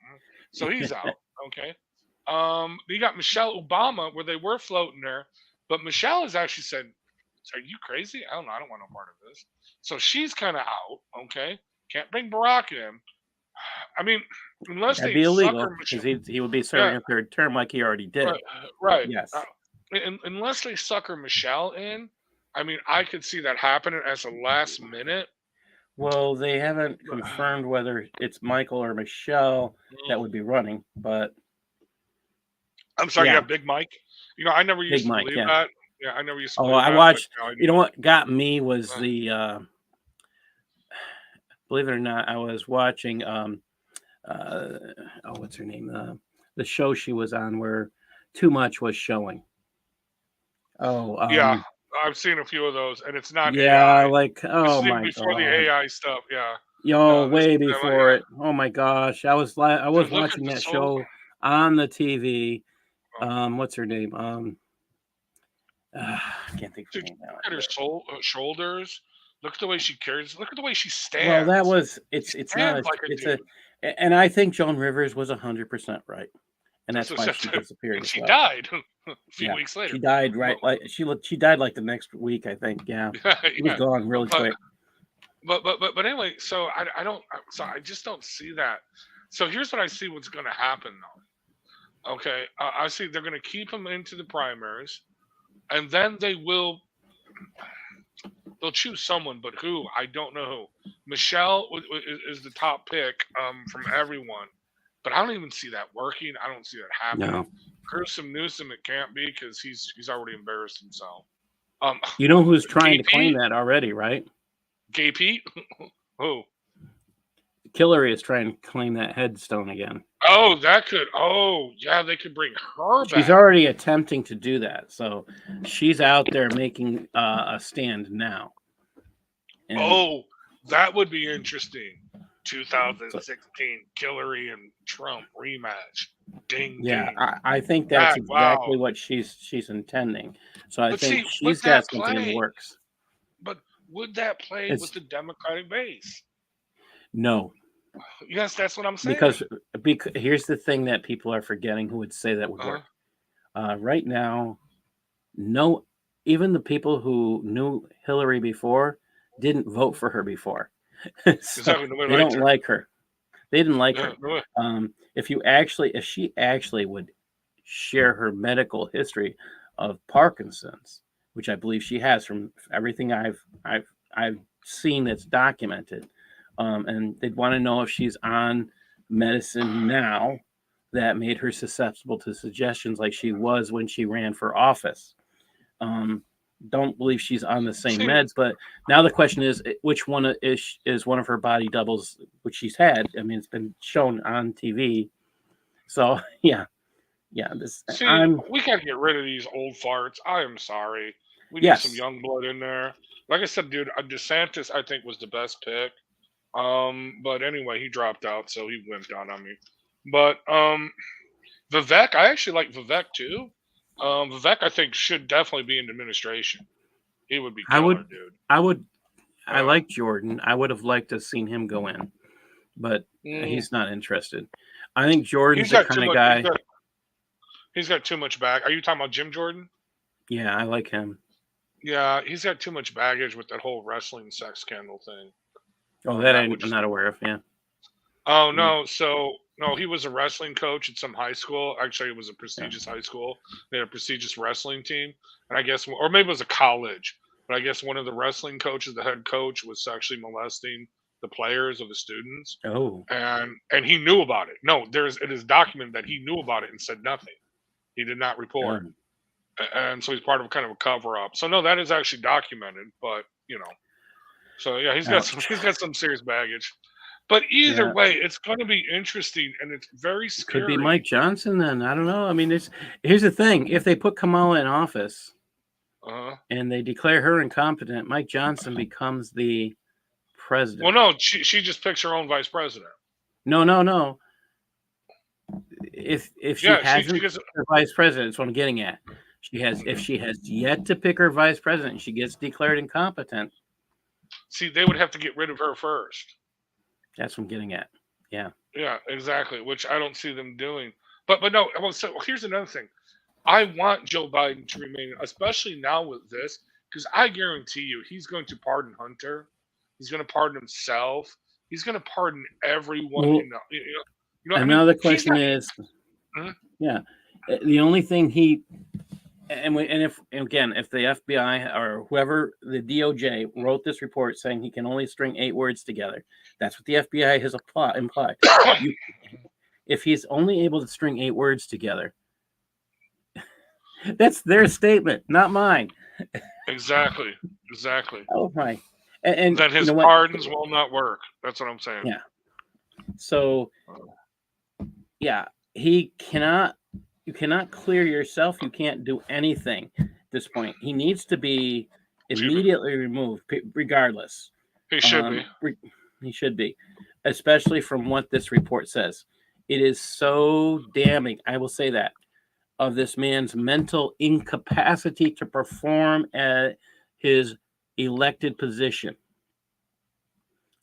So he's out. Okay. You got Michelle Obama where they were floating there, but Michelle has actually said, "Are you crazy? I don't know. I don't want no part of this." So she's kind of out. Okay. Can't bring Barack in. I mean, unless That'd they be illegal sucker because Michelle. he would be serving a third term like he already did. Right. Yes. Unless they sucker Michelle in, I mean, I could see that happening as a last minute. Well, they haven't confirmed whether it's Michael or Michelle that would be running, but I'm sorry, yeah. yeah, Big Mike. You know, I never used Big to Mike, believe yeah. that. Yeah, I never used to Oh, believe I that. watched. But now I You know do. what got me was the. Believe it or not, I was watching. What's her name? The show she was on where Too Much was showing. Yeah, I've seen a few of those, and it's not yeah, AI. like This oh is even my before the god. AI stuff. Yeah. Yo, No, this way is before yeah. it. Oh my gosh, I was Dude, look at watching that this show on the TV. Oh. What's her name? I can't think of her Dude, name now. look at her shoulders. Look at the way she carries. Look at the way she stands. Well, that was She it's not stands a, like a it's dude. and I think Joan Rivers was 100% right, and that's why she disappeared And as she well. died a few Yeah, weeks later. she died right But- like she died like the next week, I think. Yeah, she was yeah. gone really quick. But anyway, so I don't. So I just don't see that. So here's what I see. What's going to happen though? Okay, I see they're going to keep him into the primaries, and then they'll choose someone, but who I don't know who. Michelle is the top pick from everyone, but I don't even see that working. I don't see that happening. No, Gruesome Newsom, it can't be because he's already embarrassed himself. you know who's trying to Gay claim Pete? that already, right? Gay Pete? Who? Hillary is trying to claim that headstone again. Oh, that could. Oh, yeah, they could bring her back. She's already attempting to do that, so she's out there making a stand now. And Oh, that would be interesting. 2016 Hillary and Trump rematch. Ding, yeah, ding. I think that's exactly wow. what she's intending. So I But think see, would she's got that something in the play? works. But would that play It's- with the Democratic base? No, Yes, that's what I'm saying. because here's the thing that people are forgetting who would say that would work. Right now, no, even the people who knew Hillary before didn't vote for her before. So Exactly, nobody they liked don't her. like her. They didn't like Yeah, her. no way. If she actually would share her medical history of Parkinson's, which I believe she has from everything I've seen that's documented, and they'd want to know if she's on medicine now that made her susceptible to suggestions like she was when she ran for office. Don't believe she's on the same See- meds, but now the question is, which one is one of her body doubles, which she's had? I mean, it's been shown on TV. So yeah. See, I'm we got to get rid of these old farts. I am sorry. We need Yes. some young blood in there. Like I said, dude, DeSantis I think was the best pick. But anyway, he dropped out, so he wimped out on me. But Vivek, I actually like Vivek too. Vivek, I think, should definitely be in administration. He would be I killer, would- dude. I like Jordan. I would have liked to have seen him go in, but he's not interested. I think Jordan's the kind of guy. He's got too much bag. Are you talking about Jim Jordan? Yeah, I like him. Yeah, he's got too much baggage with that whole wrestling sex scandal thing. Oh, that I'm which is- not aware of. Yeah. Oh no, so No, he was a wrestling coach at some high school. Actually, it was a prestigious high school. They had a prestigious wrestling team, and I guess, or maybe it was a college. But I guess one of the wrestling coaches, the head coach, was sexually molesting the players or the students, Oh, and he knew about it. No, it is documented that he knew about it and said nothing. He did not report, and so he's part of kind of a cover up. So no, that is actually documented. But so yeah, he's got some serious baggage. But either way, it's going to be interesting, and it's very scary. Could be Mike Johnson then. I don't know. I mean, here's the thing: if they put Kamala in office and they declare her incompetent, Mike Johnson becomes the president. Well, no, she just picks her own vice president. No. If she hasn't picked her vice president, that's what I'm getting at. If she has yet to pick her vice president, she gets declared incompetent. See, they would have to get rid of her first. That's what I'm getting at. Yeah. Yeah, exactly. Which I don't see them doing. But no. Well, so here's another thing. I want Joe Biden to remain, especially now with this, because I guarantee you, he's going to pardon Hunter. He's going to pardon himself. He's going to pardon everyone. Well, another question is, the only thing if the FBI or whoever, the DOJ wrote this report saying he can only string 8 words together, that's what the FBI has implied. If he's only able to string 8 words together, that's their statement, not mine. Exactly. Oh my! And that his pardons will not work. That's what I'm saying. Yeah. So, yeah, he cannot. You cannot clear yourself. You can't do anything at this point. He needs to be immediately removed, regardless. He should be. He should be, especially from what this report says. It is so damning. I will say that, of this man's mental incapacity to perform at his elected position,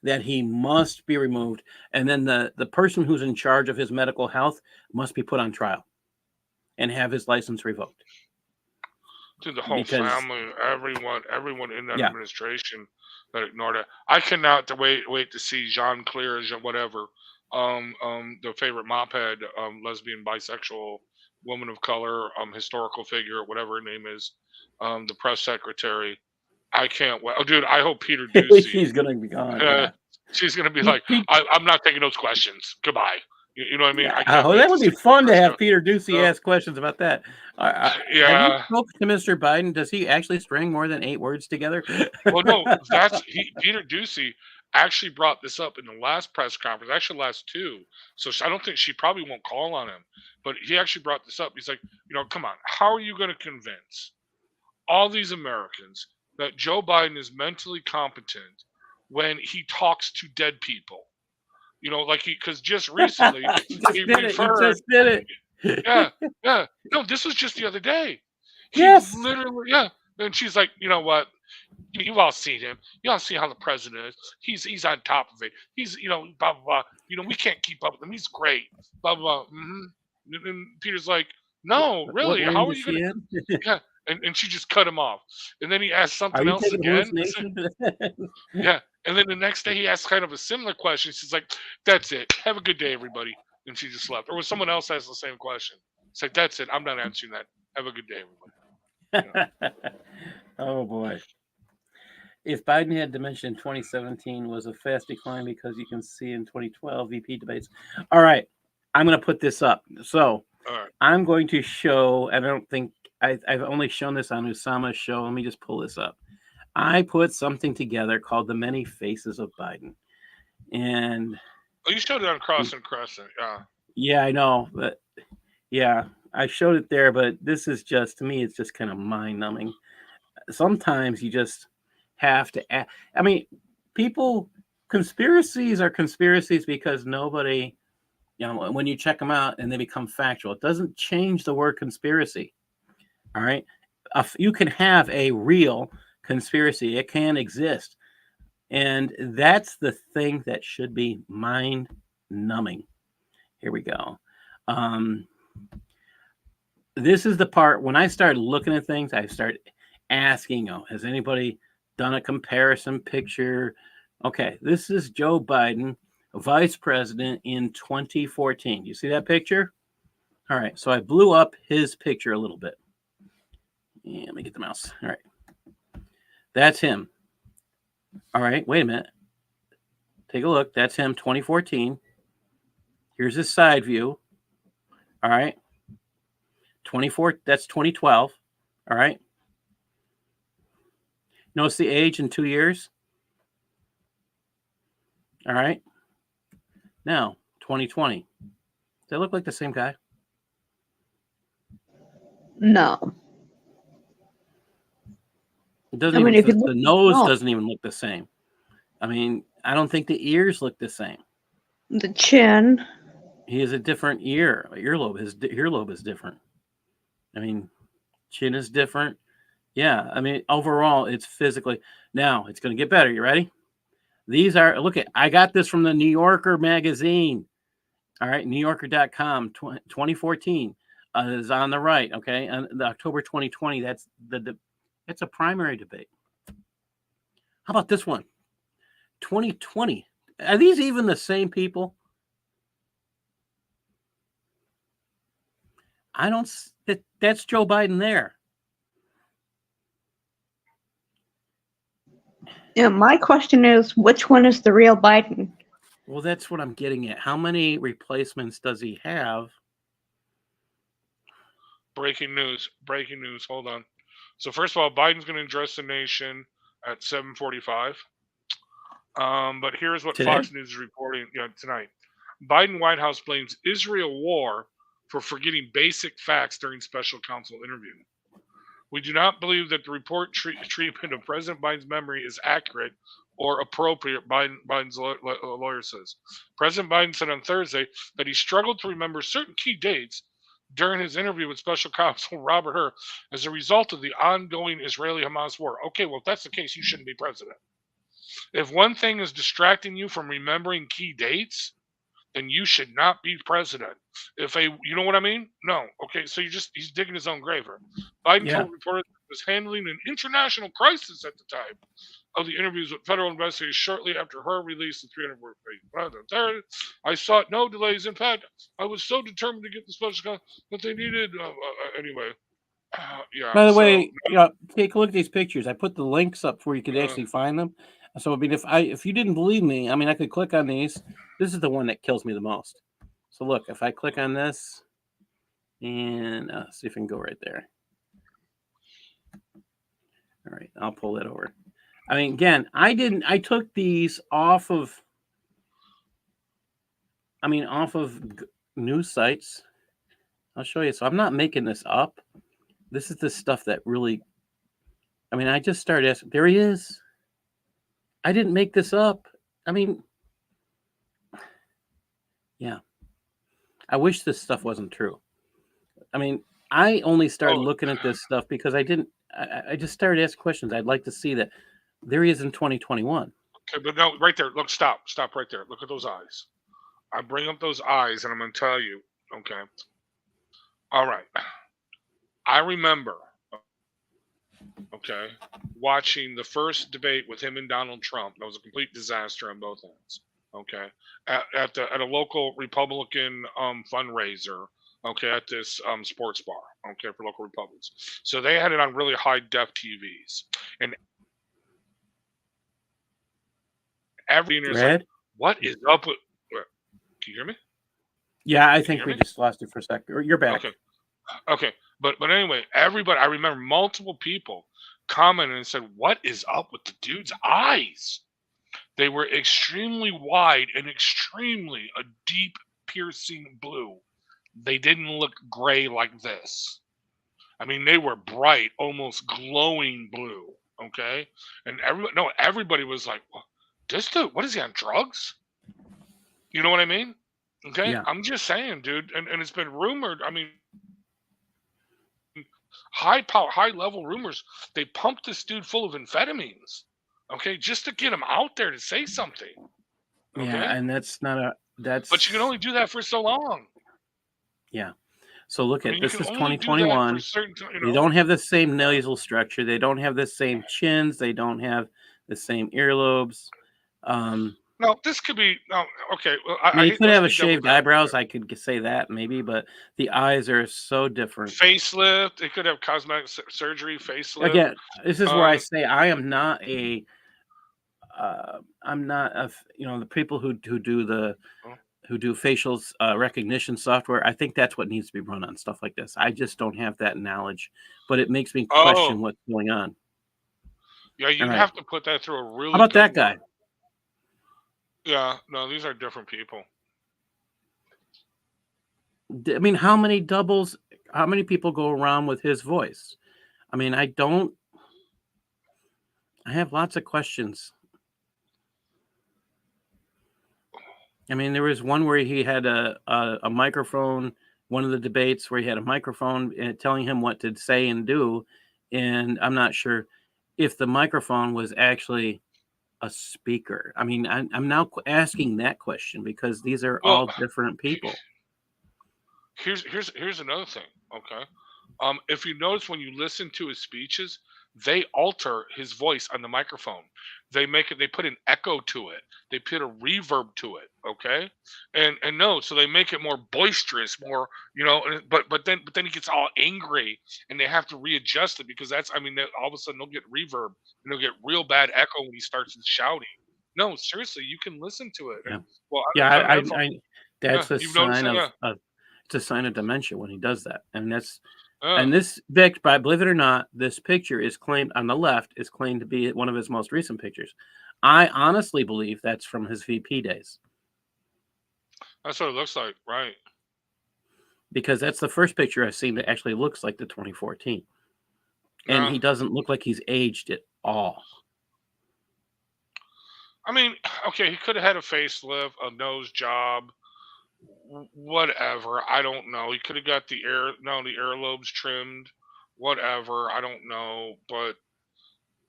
that he must be removed. And then the person who's in charge of his medical health must be put on trial and have his license revoked. To the whole family, everyone in that administration that ignored it. I cannot wait to see Jean Claire, whatever, the favorite mophead, lesbian, bisexual, woman of color, historical figure, whatever her name is, the press secretary. I can't wait. Oh, dude, I hope Peter Ducey. She's gonna be gone. She's gonna be like, I'm not taking those questions. Goodbye. You know what I mean? That would be fun to have Peter Ducey ask questions about that. Have you spoken to Mr. Biden? Does he actually string more than 8 words together? Well, no, Peter Ducey actually brought this up in the last press conference, actually last 2. So I don't think she probably won't call on him, but he actually brought this up. He's like, come on, how are you going to convince all these Americans that Joe Biden is mentally competent when he talks to dead people? Because just recently he referred. Just did it. Yeah. No, this was just the other day. Yes. Literally, yeah. And she's like, you know what? You all seen him. You all see how the president is. He's on top of it. He's, blah, blah, blah. We can't keep up with him. He's great. Blah, blah, blah. Mm-hmm. And Peter's like, no, really? How are you going to? Yeah. And she just cut him off. And then he asked something else again. Yeah. And then the next day he asked kind of a similar question. She's like, that's it. Have a good day, everybody. And she just left. Or when someone else asked the same question, it's like, that's it. I'm not answering that. Have a good day, everybody. Oh, boy. If Biden had dementia in 2017 was a fast decline because you can see in 2012 VP debates. All right. I'm going to put this up. So I'm going to show, I don't think, I've only shown this on Usama's show. Let me just pull this up. I put something together called The Many Faces of Biden. And you showed it on Cross and Crescent, yeah. Yeah, I know. But yeah, I showed it there, but this is just, to me, it's just kind of mind-numbing. Sometimes you just have to conspiracies are conspiracies because nobody, when you check them out and they become factual, it doesn't change the word conspiracy. All right. You can have a real conspiracy. It can exist. And that's the thing that should be mind-numbing. Here we go. This is the part when I started looking at things, I started asking, has anybody done a comparison picture? Okay, this is Joe Biden vice president in 2014. You see that picture? All right, so I blew up his picture a little bit. Yeah, let me get the mouse. All right, that's him. All right, wait a minute. Take a look. That's him, 2014. Here's his side view. All right, 24. That's 2012. All right. Notice the age in 2 years. All right. Now, 2020. Does that look like the same guy? No. It doesn't I mean, even. if you The look, nose no, doesn't even look the same. I mean, I don't think the ears look the same. the chin. He has a different ear. Earlobe. His earlobe is different. I mean, chin is different. Yeah. I mean, overall, it's physically. Now it's going to get better. You ready? These are. Look at. I got this from the New Yorker magazine. All right, NewYorker.com, 2014 is on the right. Okay, and the October 2020. That's it's a primary debate. How about this one? 2020. Are these even the same people? I don't. That's Joe Biden there. Yeah, my question is, which one is the real Biden? Well, that's what I'm getting at. How many replacements does he have? Breaking news. Breaking news. Hold on. So first of all, Biden's going to address the nation at 7:45. But here's what Today? Fox News is reporting tonight. Biden White House blames Israel war for forgetting basic facts during special counsel interview. We do not believe that the report treatment of President Biden's memory is accurate or appropriate, Biden's lawyer says. President Biden said on Thursday that he struggled to remember certain key dates during his interview with special counsel Robert Hur as a result of the ongoing Israeli-Hamas war. Okay, well, if that's the case, you shouldn't be president. If one thing is distracting you from remembering key dates, then you should not be president. You know what I mean? No. Okay, so he's digging his own grave here. Biden told reporters he was handling an international crisis at the time of the interviews with federal investigators shortly after her release of 300 word page. I sought no delays. In fact, I was so determined to get the special counsel that they needed. Anyway, yeah. By the way, take a look at these pictures. I put the links up where you could actually find them. So I mean, if you didn't believe me, I mean, I could click on these. This is the one that kills me the most. So look, if I click on this, and see if I can go right there. All right, I'll pull it over. I mean, again, I took these off of news sites. I'll show you. So I'm not making this up. This is the stuff that really, I mean, I just started asking. There he is. I didn't make this up. I mean, yeah. I wish this stuff wasn't true. I mean, I only started looking at this stuff because I just started asking questions. I'd like to see that. There he is in 2021. Okay, but no, right there. Look, stop right there. Look at those eyes. I bring up those eyes, and I'm going to tell you. Okay. All right. I remember. Okay, watching the first debate with him and Donald Trump. That was a complete disaster on both ends. Okay, at a local Republican fundraiser. Okay, at this sports bar. Okay, for local Republicans. So they had it on really high def TVs, and everyone is like, "What is up with?" Can you hear me? Yeah, I think we just lost you for a second. You're back. Okay. But anyway, everybody, I remember multiple people commented and said, "What is up with the dude's eyes?" They were extremely wide and extremely a deep, piercing blue. They didn't look gray like this. I mean, they were bright, almost glowing blue. Okay, and everybody was like, "This dude, what is he on drugs?" You know what I mean? Okay, yeah. I'm just saying, dude, and it's been rumored. I mean, high level rumors. They pumped this dude full of amphetamines, okay, just to get him out there to say something. Okay? Yeah, and But you can only do that for so long. Yeah. So look at this is 2021. They don't have the same nasal structure. They don't have the same chins. They don't have the same earlobes. No, this could be no. Okay, well, I mean, he could let's have a be double shaved eyebrows. I could say that maybe, but the eyes are so different. facelift. It could have cosmetic surgery, facelift. Again, this is where I Um, say I am not a. I'm not a. The people who do the Oh. who do facial recognition software. I think that's what needs to be run on stuff like this. I just don't have that knowledge, but it makes me question Oh, what's going on. yeah, All you'd right, have to put that through a how really about that good guy? one. Yeah, no, these are different people. I mean, how many doubles? How many people go around with his voice? I mean, I don't. I have lots of questions. I mean, there was one where he had a microphone, one of the debates where he had a microphone telling him what to say and do. And I'm not sure if the microphone was actually a speaker. I mean, I'm now asking that question because these are Well, all different people. here's another thing. Okay, if you notice when you listen to his speeches, they alter his voice on the microphone. They make it. They put an echo to it. They put a reverb to it. Okay, and no, so they make it more boisterous, more but then he gets all angry, and they have to readjust it because that's I mean all of a sudden they'll get reverb and they'll get real bad echo when he starts shouting. No, seriously, you can listen to it. And, Yeah, well, yeah. matter of fact, yeah, That's a you've noticed sign that, of, yeah, it's a sign of dementia when he does that, and that's. yeah. And this Vic, believe it or not, this picture is claimed on the left is claimed to be one of his most recent pictures. I honestly believe that's from his VP days That's what it looks like, right? because that's the first picture I've seen that actually looks like the 2014, and Yeah. he doesn't look like he's aged at all. I mean, okay, he could have had a facelift, a nose job, whatever. I don't know. He could have got the earlobes trimmed, whatever. I don't know, but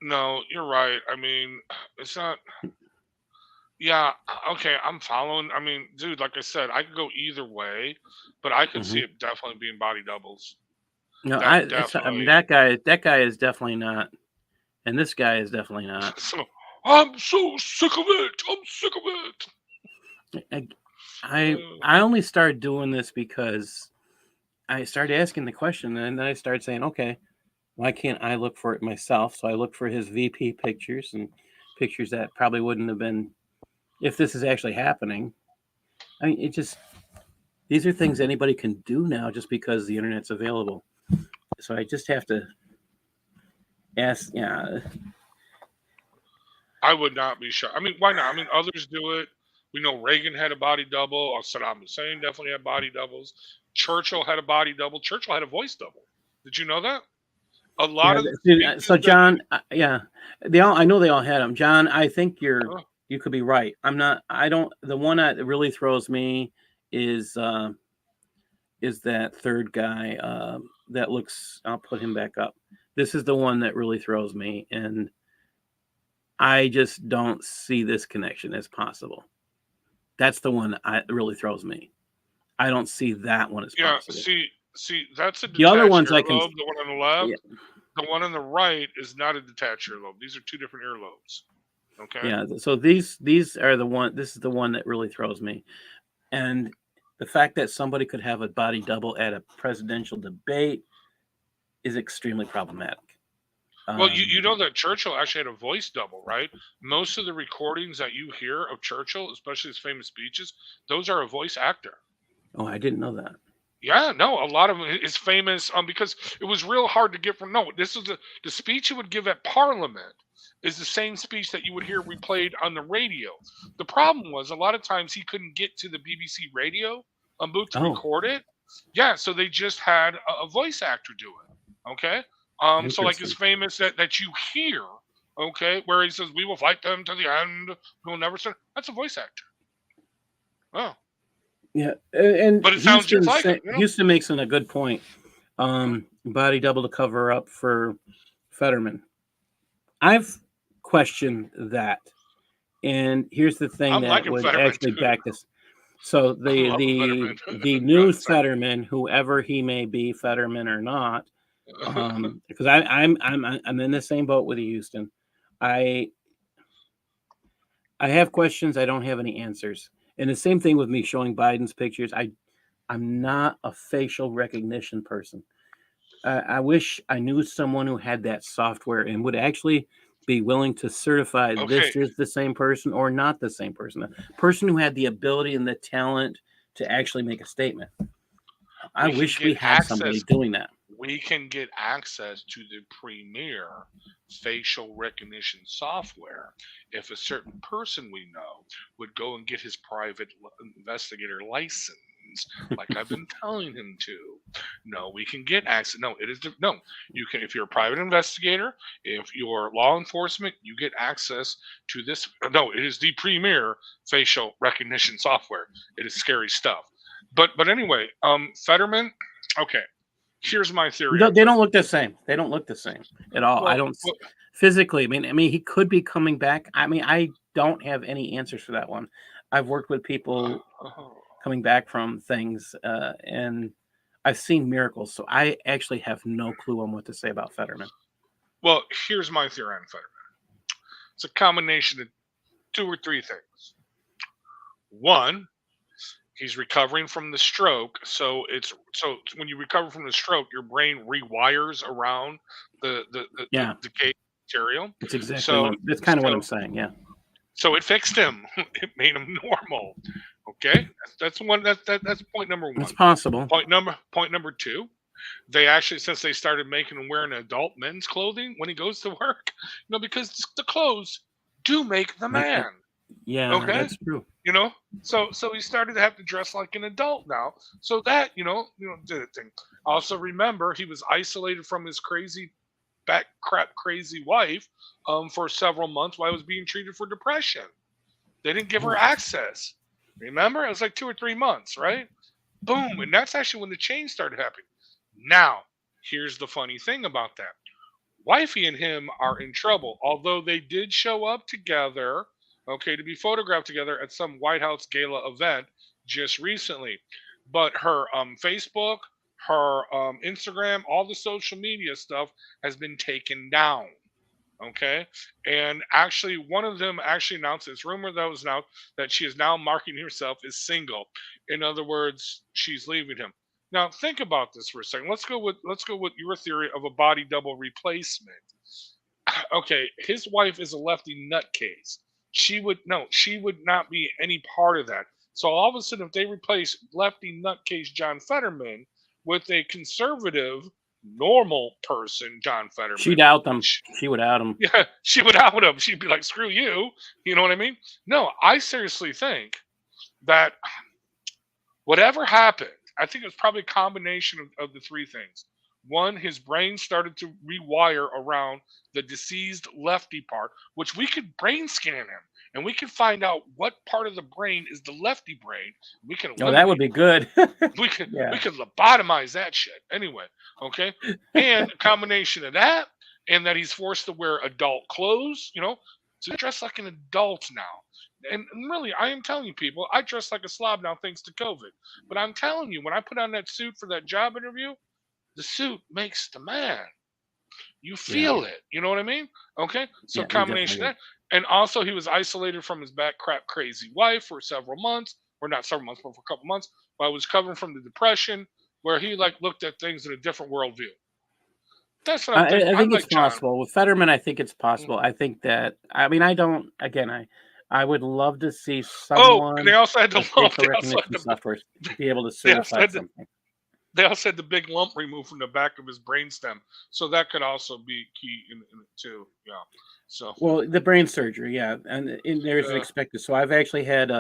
no, you're right. I mean, it's not. Yeah, okay, I'm following. I mean, dude, like I said, I could go either way, but I could see Hmm. it definitely being body doubles. No, That I mean, definitely. that guy is definitely not, and this guy is definitely not. So I'm so sick of it. I'm sick of it. I, I only started doing this because I started asking the question, and then I started saying, okay, why can't I look for it myself? So I looked for his VP pictures and pictures that probably wouldn't have been if this is actually happening. I mean, these are things anybody can do now just because the internet's available. So I just have to ask. Yeah, I would not be shocked. I mean, why not? I mean, others do it. We know Reagan had a body double. Saddam Hussein definitely had body doubles. Churchill had a body double. Churchill had a voice double. Did you know that? A lot yeah. of the So speeches that John, yeah, they all. I know they all had them. John, I think oh, you could be right. I'm not. I don't. The one that really throws me is that third guy that looks. I'll put him back up. This is the one that really throws me, and I just don't see this connection as possible. That's the one that really throws me. I don't see that one as yeah, possible. see, that's a The other detached ones I can. earlobe. The one on the left, Yeah, the one on the right is not a detached earlobe. These are two different earlobes. Okay. yeah. So these are the one. This is the one that really throws me, and the fact that somebody could have a body double at a presidential debate is extremely problematic. Well, you know that Churchill actually had a voice double, right? Most of the recordings that you hear of Churchill, especially his famous speeches, those are a voice actor. Oh, I didn't know that. Yeah, no, a lot of it is famous because it was real hard to get from. No, this is the speech he would give at Parliament is the same speech that you would hear replayed on the radio. The problem was a lot of times he couldn't get to the BBC radio booth to Oh, record it. Yeah, so they just had a voice actor do it. Okay, so like it's interesting. famous that you hear. Okay, where he says, "We will fight them to the end. We will never surrender." That's a voice actor. Oh, Yeah, and but it sounds just like him. Houston makes a good point. Body double to cover up for Fetterman. I've questioned that, and here's the thing I'm that liking would Fetterman actually too. back this. So I love a Fetterman. the Go new ahead, sorry. Fetterman, whoever he may be, Fetterman or not, because I'm in the same boat with you, Houston. I I have questions. I don't have any answers. And the same thing with me showing Biden's pictures. I'm not a facial recognition person. I wish I knew someone who had that software and would actually be willing to certify Okay, this is the same person or not the same person. A person who had the ability and the talent to actually make a statement. I we can wish we get had somebody access. doing that. We can get access to the premier facial recognition software if a certain person we know would go and get his private investigator license, like I've been telling him to. No, we can get access. No, it is no. You can, if you're a private investigator, if you're law enforcement, you get access to this. No, it is the premier facial recognition software. It is scary stuff. But anyway, Fetterman. Okay, here's my theory on They don't Fetterman. look the same. They don't look the same at all. I Well, don't well physically. I mean, he could be coming back. I mean, I don't have any answers for that one. I've worked with people coming back from things, and I've seen miracles. So I actually have no clue on what to say about Fetterman. well, here's my theory on Fetterman. It's a combination of 2 or 3 things. One, he's recovering from the stroke, so when you recover from the stroke, your brain rewires around the Yeah, decayed material. that's exactly So that's kind of what I'm so saying. Yeah. so it fixed him. It made him normal. Okay, that's one. That's point number It's one. possible. Point number two. They actually, since they started making him wearing adult men's clothing when he goes to work, because the clothes do make the man. Yeah, Okay, that's true. so he started to have to dress like an adult now. So that did it thing. Also, remember, he was isolated from his crazy wife for several months while he was being treated for depression. They didn't give her access. Remember, it was like 2 or 3 months, right? Boom, and that's actually when the change started happening. Now, here's the funny thing about that. Wifey and him are in trouble, although they did show up together, okay, to be photographed together at some White House gala event just recently. But her Facebook, her Instagram, all the social media stuff has been taken down. Okay, and actually, one of them actually announced this rumor that was announced that she is now marking herself as single. In other words, she's leaving him. Now, think about this for a second. Let's go with your theory of a body double replacement. Okay, his wife is a lefty nutcase. She would not be any part of that. So all of a sudden, if they replace lefty nutcase John Fetterman with a conservative, normal person, John Fetterman, She'd out them. She would out him. yeah, she would out him. She'd be like, "Screw you." You know what I mean? No, I seriously think that whatever happened, I think it was probably a combination of the 3 things. One, his brain started to rewire around the deceased lefty part, which we could brain scan him and we could find out what part of the brain is the lefty brain. We can Oh, that would be good. we could Yeah. we could lobotomize that shit anyway. Okay, and a combination of that and that he's forced to wear adult clothes, to dress like an adult now. And really, I am telling you, people, I dress like a slob now thanks to COVID. But I'm telling you, when I put on that suit for that job interview, the suit makes the man. You feel it. You know what I mean? Okay. So Yeah, combination of that. And also he was isolated from his back crap crazy wife for several months, or not several months, but for a couple months, while he was covering from the depression, where he looked at things in a different worldview. That's what I'm thinking. I think it's John. possible with Fetterman. I think it's possible. Mm. I think that. I mean, I don't. Again, I would love to see Oh, someone and they also had the with lump. facial recognition software to be able to certify something. They also had the big lump removed from the back of his brainstem, so that could also be key in it too. Yeah. So. Well, the brain surgery, yeah, and there's expected. So I've actually had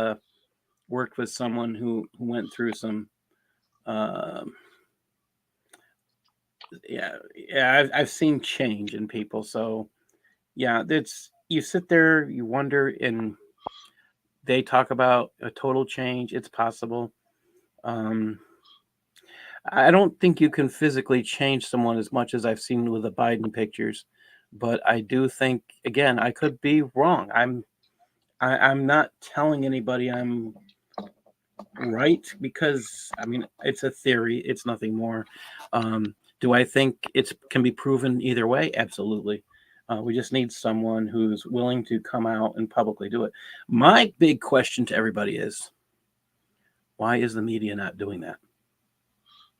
worked with someone who went through some. I've seen change in people. So, yeah, you sit there, you wonder, and they talk about a total change. It's possible. I don't think you can physically change someone as much as I've seen with the Biden pictures, but I do think, again, I could be wrong. I'm not telling anybody I'm right because I mean it's a theory. It's nothing more. Do I think it can be proven either way? Absolutely. We just need someone who's willing to come out and publicly do it. My big question to everybody is, why is the media not doing that?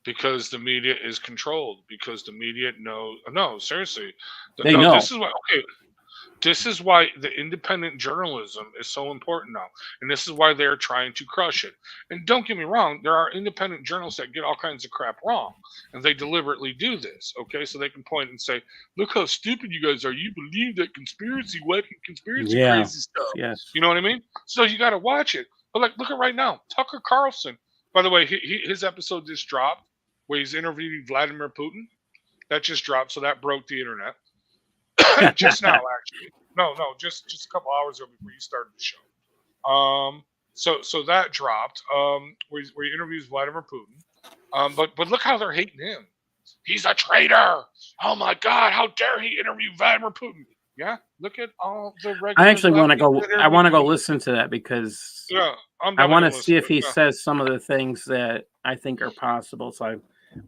Because the media is controlled. Because the media knows. No, seriously. They No, know. this is why. Okay, this is why the independent journalism is so important now, and this is why they're trying to crush it. And don't get me wrong, there are independent journalists that get all kinds of crap wrong, and they deliberately do this. Okay, so they can point and say, "Look how stupid you guys are! You believe that conspiracy Yeah. crazy stuff." Yes. You know what I mean? So you got to watch it. But like, look at right now, Tucker Carlson. By the way, his episode just dropped where he's interviewing Vladimir Putin. That just dropped, so that broke the internet. Just now, actually. No, just a couple hours ago before you started the show. So that dropped. Where he interviews Vladimir Putin. But look how they're hating him. He's a traitor. Oh my God! How dare he interview Vladimir Putin? Yeah, look at all the regular. I actually want to go. lefties that I want to go interview him. listen to that because Yeah, I'm I definitely want gonna to listen see to if it. he Yeah. says some of the things that I think are possible. So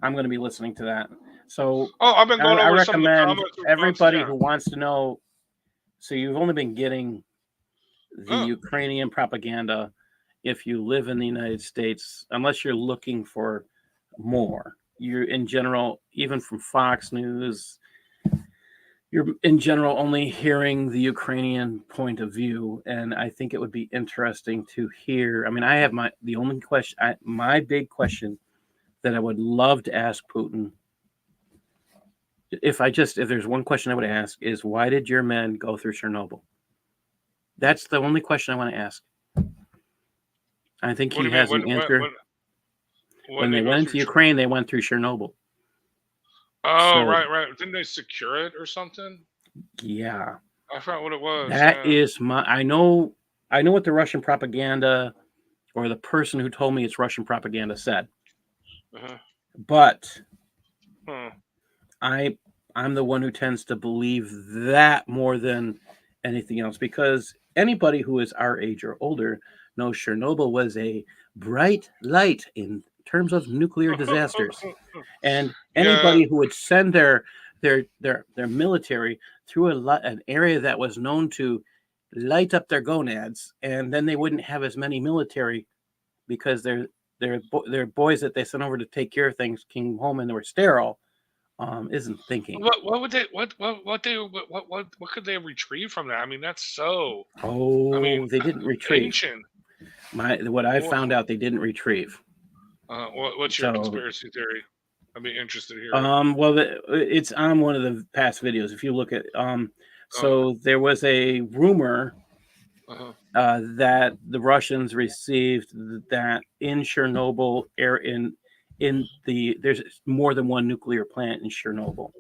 I'm going to be listening to that. So Oh, I've been going I over some of the recommend comments. everybody Yeah. who wants to know. So you've only been getting the Huh. Ukrainian propaganda if you live in the United States, unless you're looking for more. You're in general, even from Fox News, you're in general only hearing the Ukrainian point of view, and I think it would be interesting to hear. I mean, I have my big question that I would love to ask Putin. If there's one question I would ask is, why did your men go through Chernobyl? That's the only question I want to ask. I think What do he you has mean? an answer. When they went into Ukraine, they went through Chernobyl. Oh, So right. Didn't they secure it or something? yeah, I forgot what it was. that Yeah. is my. I know what the Russian propaganda or the person who told me it's Russian propaganda said, Uh-huh. but Huh. I'm the one who tends to believe that more than anything else, because anybody who is our age or older knows Chernobyl was a bright light in terms of nuclear disasters. And anybody Yeah. who would send their military through an area that was known to light up their gonads, and then they wouldn't have as many military because their boys that they sent over to take care of things came home and they were sterile. Isn't thinking. What would they what could they retrieve from that? I mean, that's so. Oh, I mean, they didn't retrieve. ancient. What I found out, they didn't retrieve. What's your So, conspiracy theory? I'd be interested here. well, it's on one of the past videos. If you look at, so there was a rumor Uh-huh. that the Russians received that in Chernobyl, there's more than one nuclear plant in Chernobyl,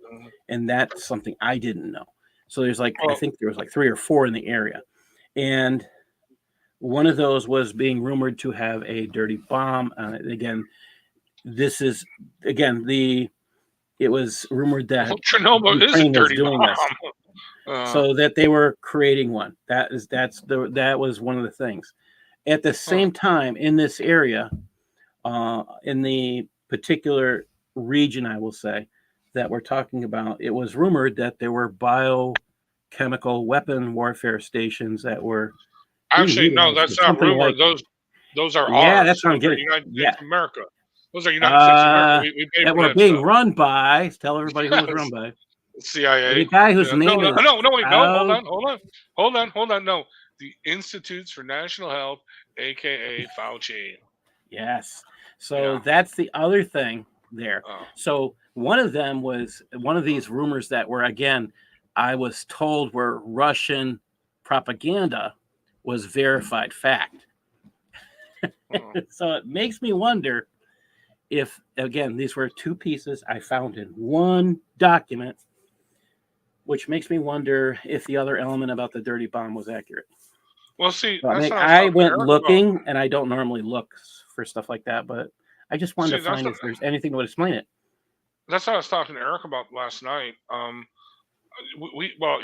and that's something I didn't know. So there's I think there was 3 or 4 in the area, and one of those was being rumored to have a dirty bomb on it. Again, it was rumored that Chernobyl is a Ukraine was dirty doing bomb. this, so that they were creating one. That was one of the things. At the same time, in this area, in the particular region, I will say, that we're talking about, it was rumored that there were biochemical weapon warfare stations that were Actually, no, that's not rumor. Those are ours. That's what I'm getting. United States of America. Those are United States of America. We paid that for were that being stuff. run by. Tell everybody who was run by. CIA. The guy whose name is no. Wait, no. Hold on. No, the Institutes for National Health, aka Fauci. Yes. So that's the other thing there. So one of them was one of these rumors that were, again, I was told were Russian propaganda, was verified fact. So it makes me wonder if, again, these were 2 pieces I found in one document, which makes me wonder if the other element about the dirty bomb was accurate. Well, see, So, I went looking, and I don't normally look for stuff like that, but I just wanted to find if there's anything that would explain it. That's what I was talking to Eric about last night.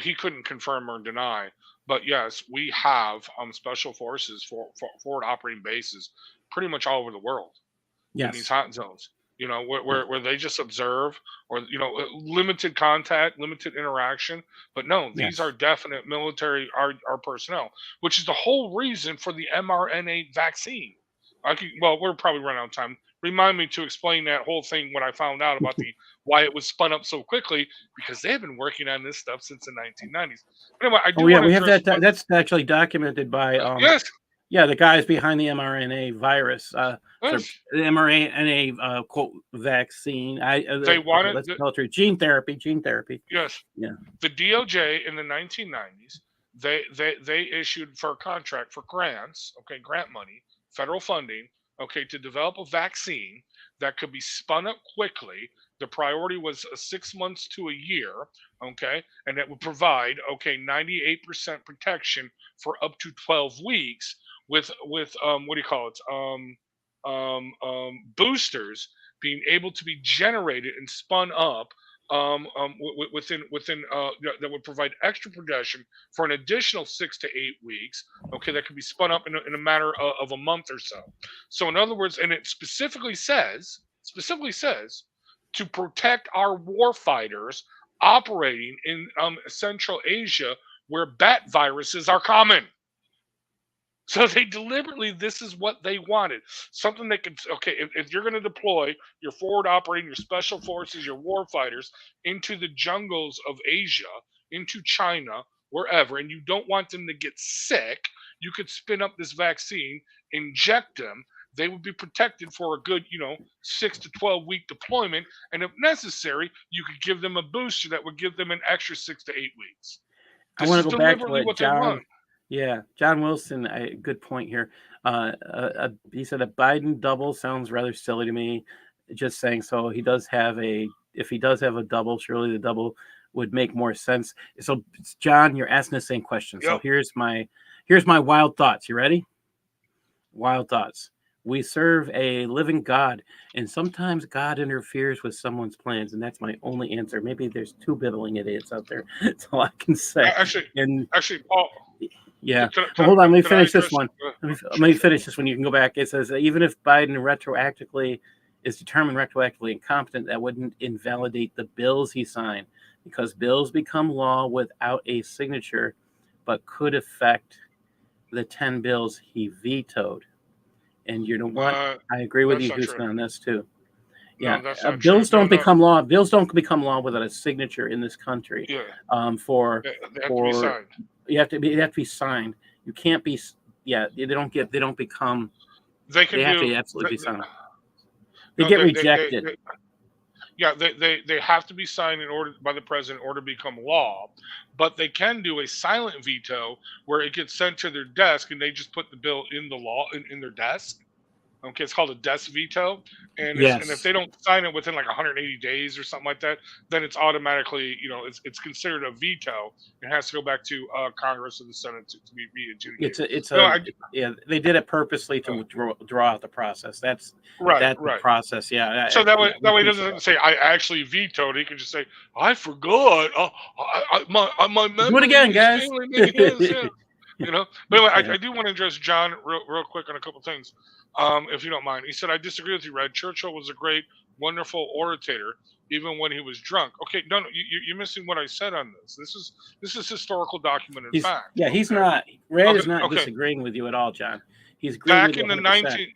He couldn't confirm or deny, but yes, we have special forces for forward operating bases pretty much all over the world. Yes. In these hot zones. where they just observe, or limited contact, limited interaction. But no, these are Yes. definite military, our personnel, which is the whole reason for the mRNA vaccine. Well, we're probably running out of time. Remind me to explain that whole thing when I found out about why it was spun up so quickly, because they've been working on this stuff since the 1990s. Anyway, I Oh do yeah, want to we have address that. one. That's actually documented by Yes, the guys behind the mRNA virus, for yes, the mRNA quote vaccine. they Okay, wanted. let's spell it through. Gene therapy. Gene therapy. Yes, Yeah. the DOJ in the 1990s, they issued for a contract for grants, okay, grant money, federal funding, okay, to develop a vaccine that could be spun up quickly. The priority was 6 months to a year, okay, and that would provide, okay, 98% protection for up to 12 weeks with what do you call it, boosters being able to be generated and spun up, within that would provide extra protection for an additional 6 to 8 weeks. Okay, that could be spun up in a matter of a month or so. So in other words, and it specifically says to protect our war fighters operating in Central Asia, where bat viruses are common. So they deliberately, this is what they wanted. Something that could, okay, if you're going to deploy your forward operating, your special forces, your war fighters into the jungles of Asia, into China, wherever, and you don't want them to get sick, you could spin up this vaccine, inject them. They would be protected for a good, 6 to 12 week deployment. And if necessary, you could give them a booster that would give them an extra 6 to 8 weeks. I This want is to go back to deliberately what what they John. want. Yeah, John Wilson. Good point here. He said a Biden double sounds rather silly to me. Just saying. So he does have a. If he does have a double, surely the double would make more sense. So, John, you're asking the same question. So Yep. here's my wild thoughts. You ready? Wild thoughts. We serve a living God, and sometimes God interferes with someone's plans, and that's my only answer. Maybe there's two bibbling idiots out there. That's all I can say. Actually, And Paul, yeah. Can, Well, hold on. Let me can I finish this address? one. Let Sure, me sure. finish this one. You can go back. It says that even if Biden retroactively is determined retroactively incompetent, that wouldn't invalidate the bills he signed, because bills become law without a signature, but could affect the 10 bills he vetoed. And you know what? I agree with That's you, not true. Houston, on this too. Yeah, No, that's not true. bills don't become law. Bills don't become law without a signature in this country. Yeah, For they have to be signed. you have to be signed. You can't be. Yeah, they don't become. They can They have do. to absolutely be signed. They No, get rejected. they have to be signed by the president in order to become law. But they can do a silent veto where it gets sent to their desk and they just put the bill in the law in their desk. Okay, it's called a desk veto, and if Yes. they don't sign it within like 180 days or something like that, then it's automatically, it's considered a veto. It has to go back to Congress or the Senate to be re-adjudicated. Yeah. They did it purposely to draw out the process. That's Right. the process. Yeah. So that way it doesn't say I actually vetoed. He can just say I forgot. My memory Do it again, is guys. failing me. Yes, yeah. But anyway, Yeah. I do want to address John real quick on a couple things, if you don't mind. He said, I disagree with you, Red. Churchill was a great, wonderful orator, even when he was drunk. Okay, no, you're missing what I said on this. This is historical documented fact. He's not. Red is not Okay. disagreeing with you at all, John. He's agreeing with you 100%.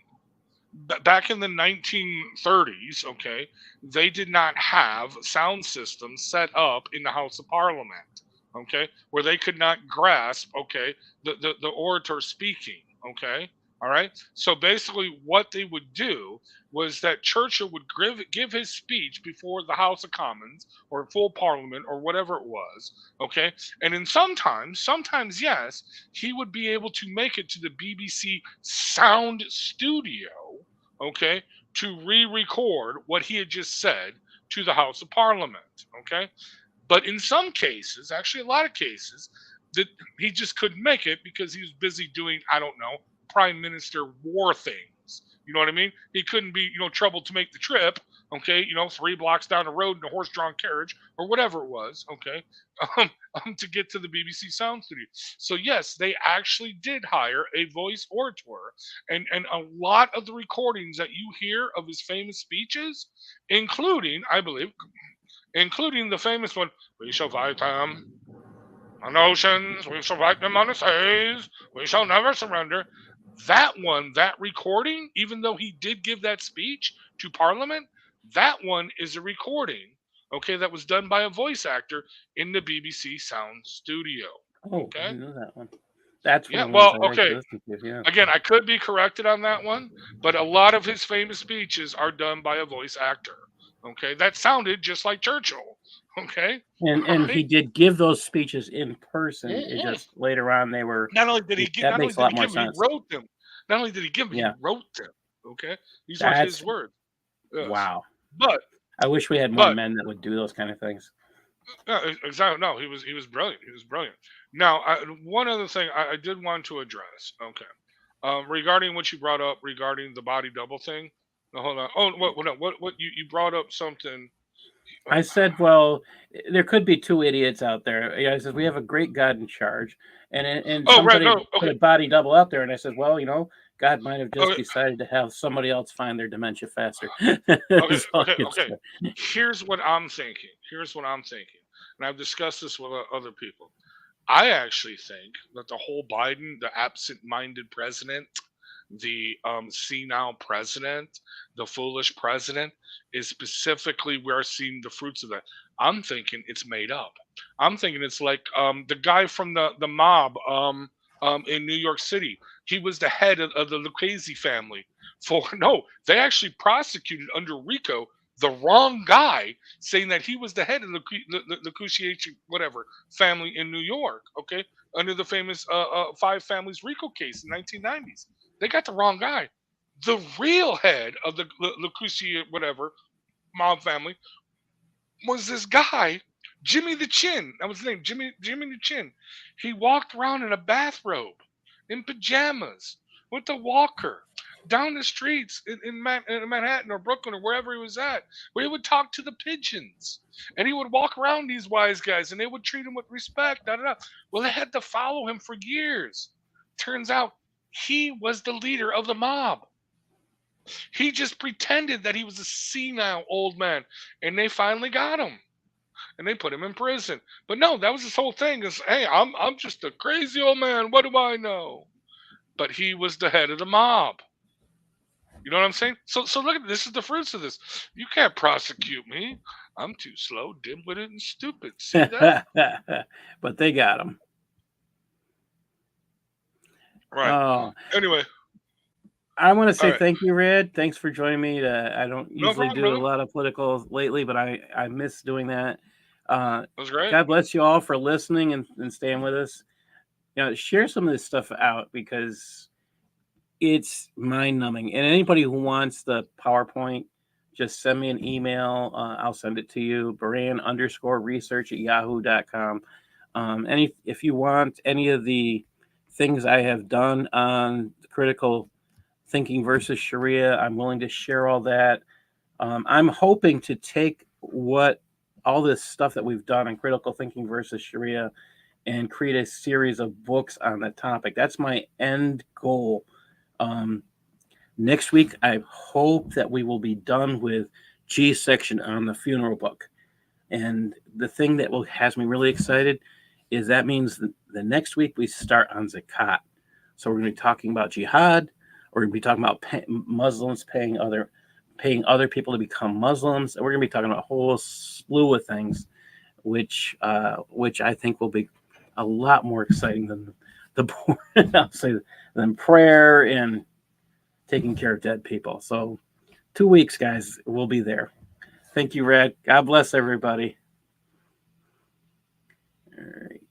Back in the 1930s, okay, they did not have sound systems set up in the House of Parliament, okay, where they could not grasp, okay, the orator speaking, okay, all right. So basically, what they would do was that Churchill would give his speech before the House of Commons or full Parliament or whatever it was, okay, and then sometimes yes, he would be able to make it to the BBC sound studio, okay, to re-record what he had just said to the House of Parliament, okay? But in some cases, actually a lot of cases, that he just couldn't make it because he was busy doing, I don't know, prime minister war things, distance. You know what I mean? He couldn't be, troubled to make the trip. Okay, 3 blocks down the road in a horse-drawn carriage or whatever it was. Okay, to get to the BBC Sound Studio. So yes, they actually did hire a voice orator, and a lot of the recordings that you hear of his famous speeches, including, I believe, the famous one, "We shall fight them on oceans, we shall fight them on the seas, we shall never surrender." That one, that recording, even though he did give that speech to Parliament, that one is a recording, okay, that was done by a voice actor in the BBC Sound Studio. Oh, I Okay? didn't know that one. That's one Yeah, of the ones well, I like to okay. listen to. Yeah. Again, I could be corrected on that one, but a lot of his famous speeches are done by a voice actor. Okay, that sounded just like Churchill. Okay, And he right? did give those speeches in person. It Mhm. just later on they were. Not only did he give, That makes a lot more them, he sense. wrote them. Not only did he give them, he Yeah. wrote them. Okay, these are his That's words. Yes. wow. But I wish we had more men that would do those kind of things. exactly. No, he was brilliant. He was brilliant. Now, one other thing I did want to address. Okay, regarding what you brought up regarding the body double thing. No, hold on. Oh, what you brought up something. I said, well, there could be two idiots out there. I said, we have a great God in charge, and Oh, right. somebody No. put Okay. a body double out there, and I said, well, God might have just Okay. decided to have somebody else find their dementia faster. Okay. Is all I can Okay. say. Here's what I'm thinking. And I've discussed this with other people. I actually think that the whole Biden, the absent-minded president, the senile president, the foolish president, is specifically we're seeing the fruits of that. I'm thinking it's made up. I'm thinking it's like the guy from the mob in New York City. He was the head of the Lucchese family. No, they actually prosecuted under RICO the wrong guy, saying that he was the head of the Lucchese whatever family in New York. Okay, under the famous Five Families RICO case in 1990s. They got the wrong guy. The real head of the Lucchese whatever mob family was this guy, Jimmy the Chin. That was his name, Jimmy the Chin. He walked around in a bathrobe, in pajamas, with a walker, down the streets in Manhattan or Brooklyn or wherever he was at, where he would talk to the pigeons. And he would walk around these wise guys and they would treat him with respect. Da, da, da. Well, they had to follow him for years. Turns out he was the leader of the mob. He just pretended that he was a senile old man, and they finally got him, and they put him in prison. But no, that was his whole thing: is hey, I'm just a crazy old man. What do I know? But he was the head of the mob. You know what I'm saying? So look at this. Is the fruits of this. You can't prosecute me. I'm too slow, dim-witted, and stupid. See that? But they got him. Right. Oh, Anyway, I want to say all right. thank you, Red. Thanks for joining me. I don't No usually problem, do brother. a lot of political lately, but I miss doing that. That was great. God bless you all for listening and staying with us. Share some of this stuff out because it's mind-numbing. And anybody who wants the PowerPoint, just send me an email. I'll send it to you, baran_research@yahoo.com. If you want any of the things I have done on critical thinking versus Shariah, I'm willing to share all that. I'm hoping to take all this stuff that we've done on critical thinking versus Shariah and create a series of books on the topic. That's my end goal. Next week, I hope that we will be done with G section on the funeral book. And the thing that has me really excited is that means the next week we start on Zakat. So we're going to be talking about jihad. We're going to be talking about Muslims paying other people to become Muslims. And we're going to be talking about a whole slew of things, which I think will be a lot more exciting than than prayer and taking care of dead people. So 2 weeks, guys, we'll be there. Thank you, Red. God bless everybody. All right.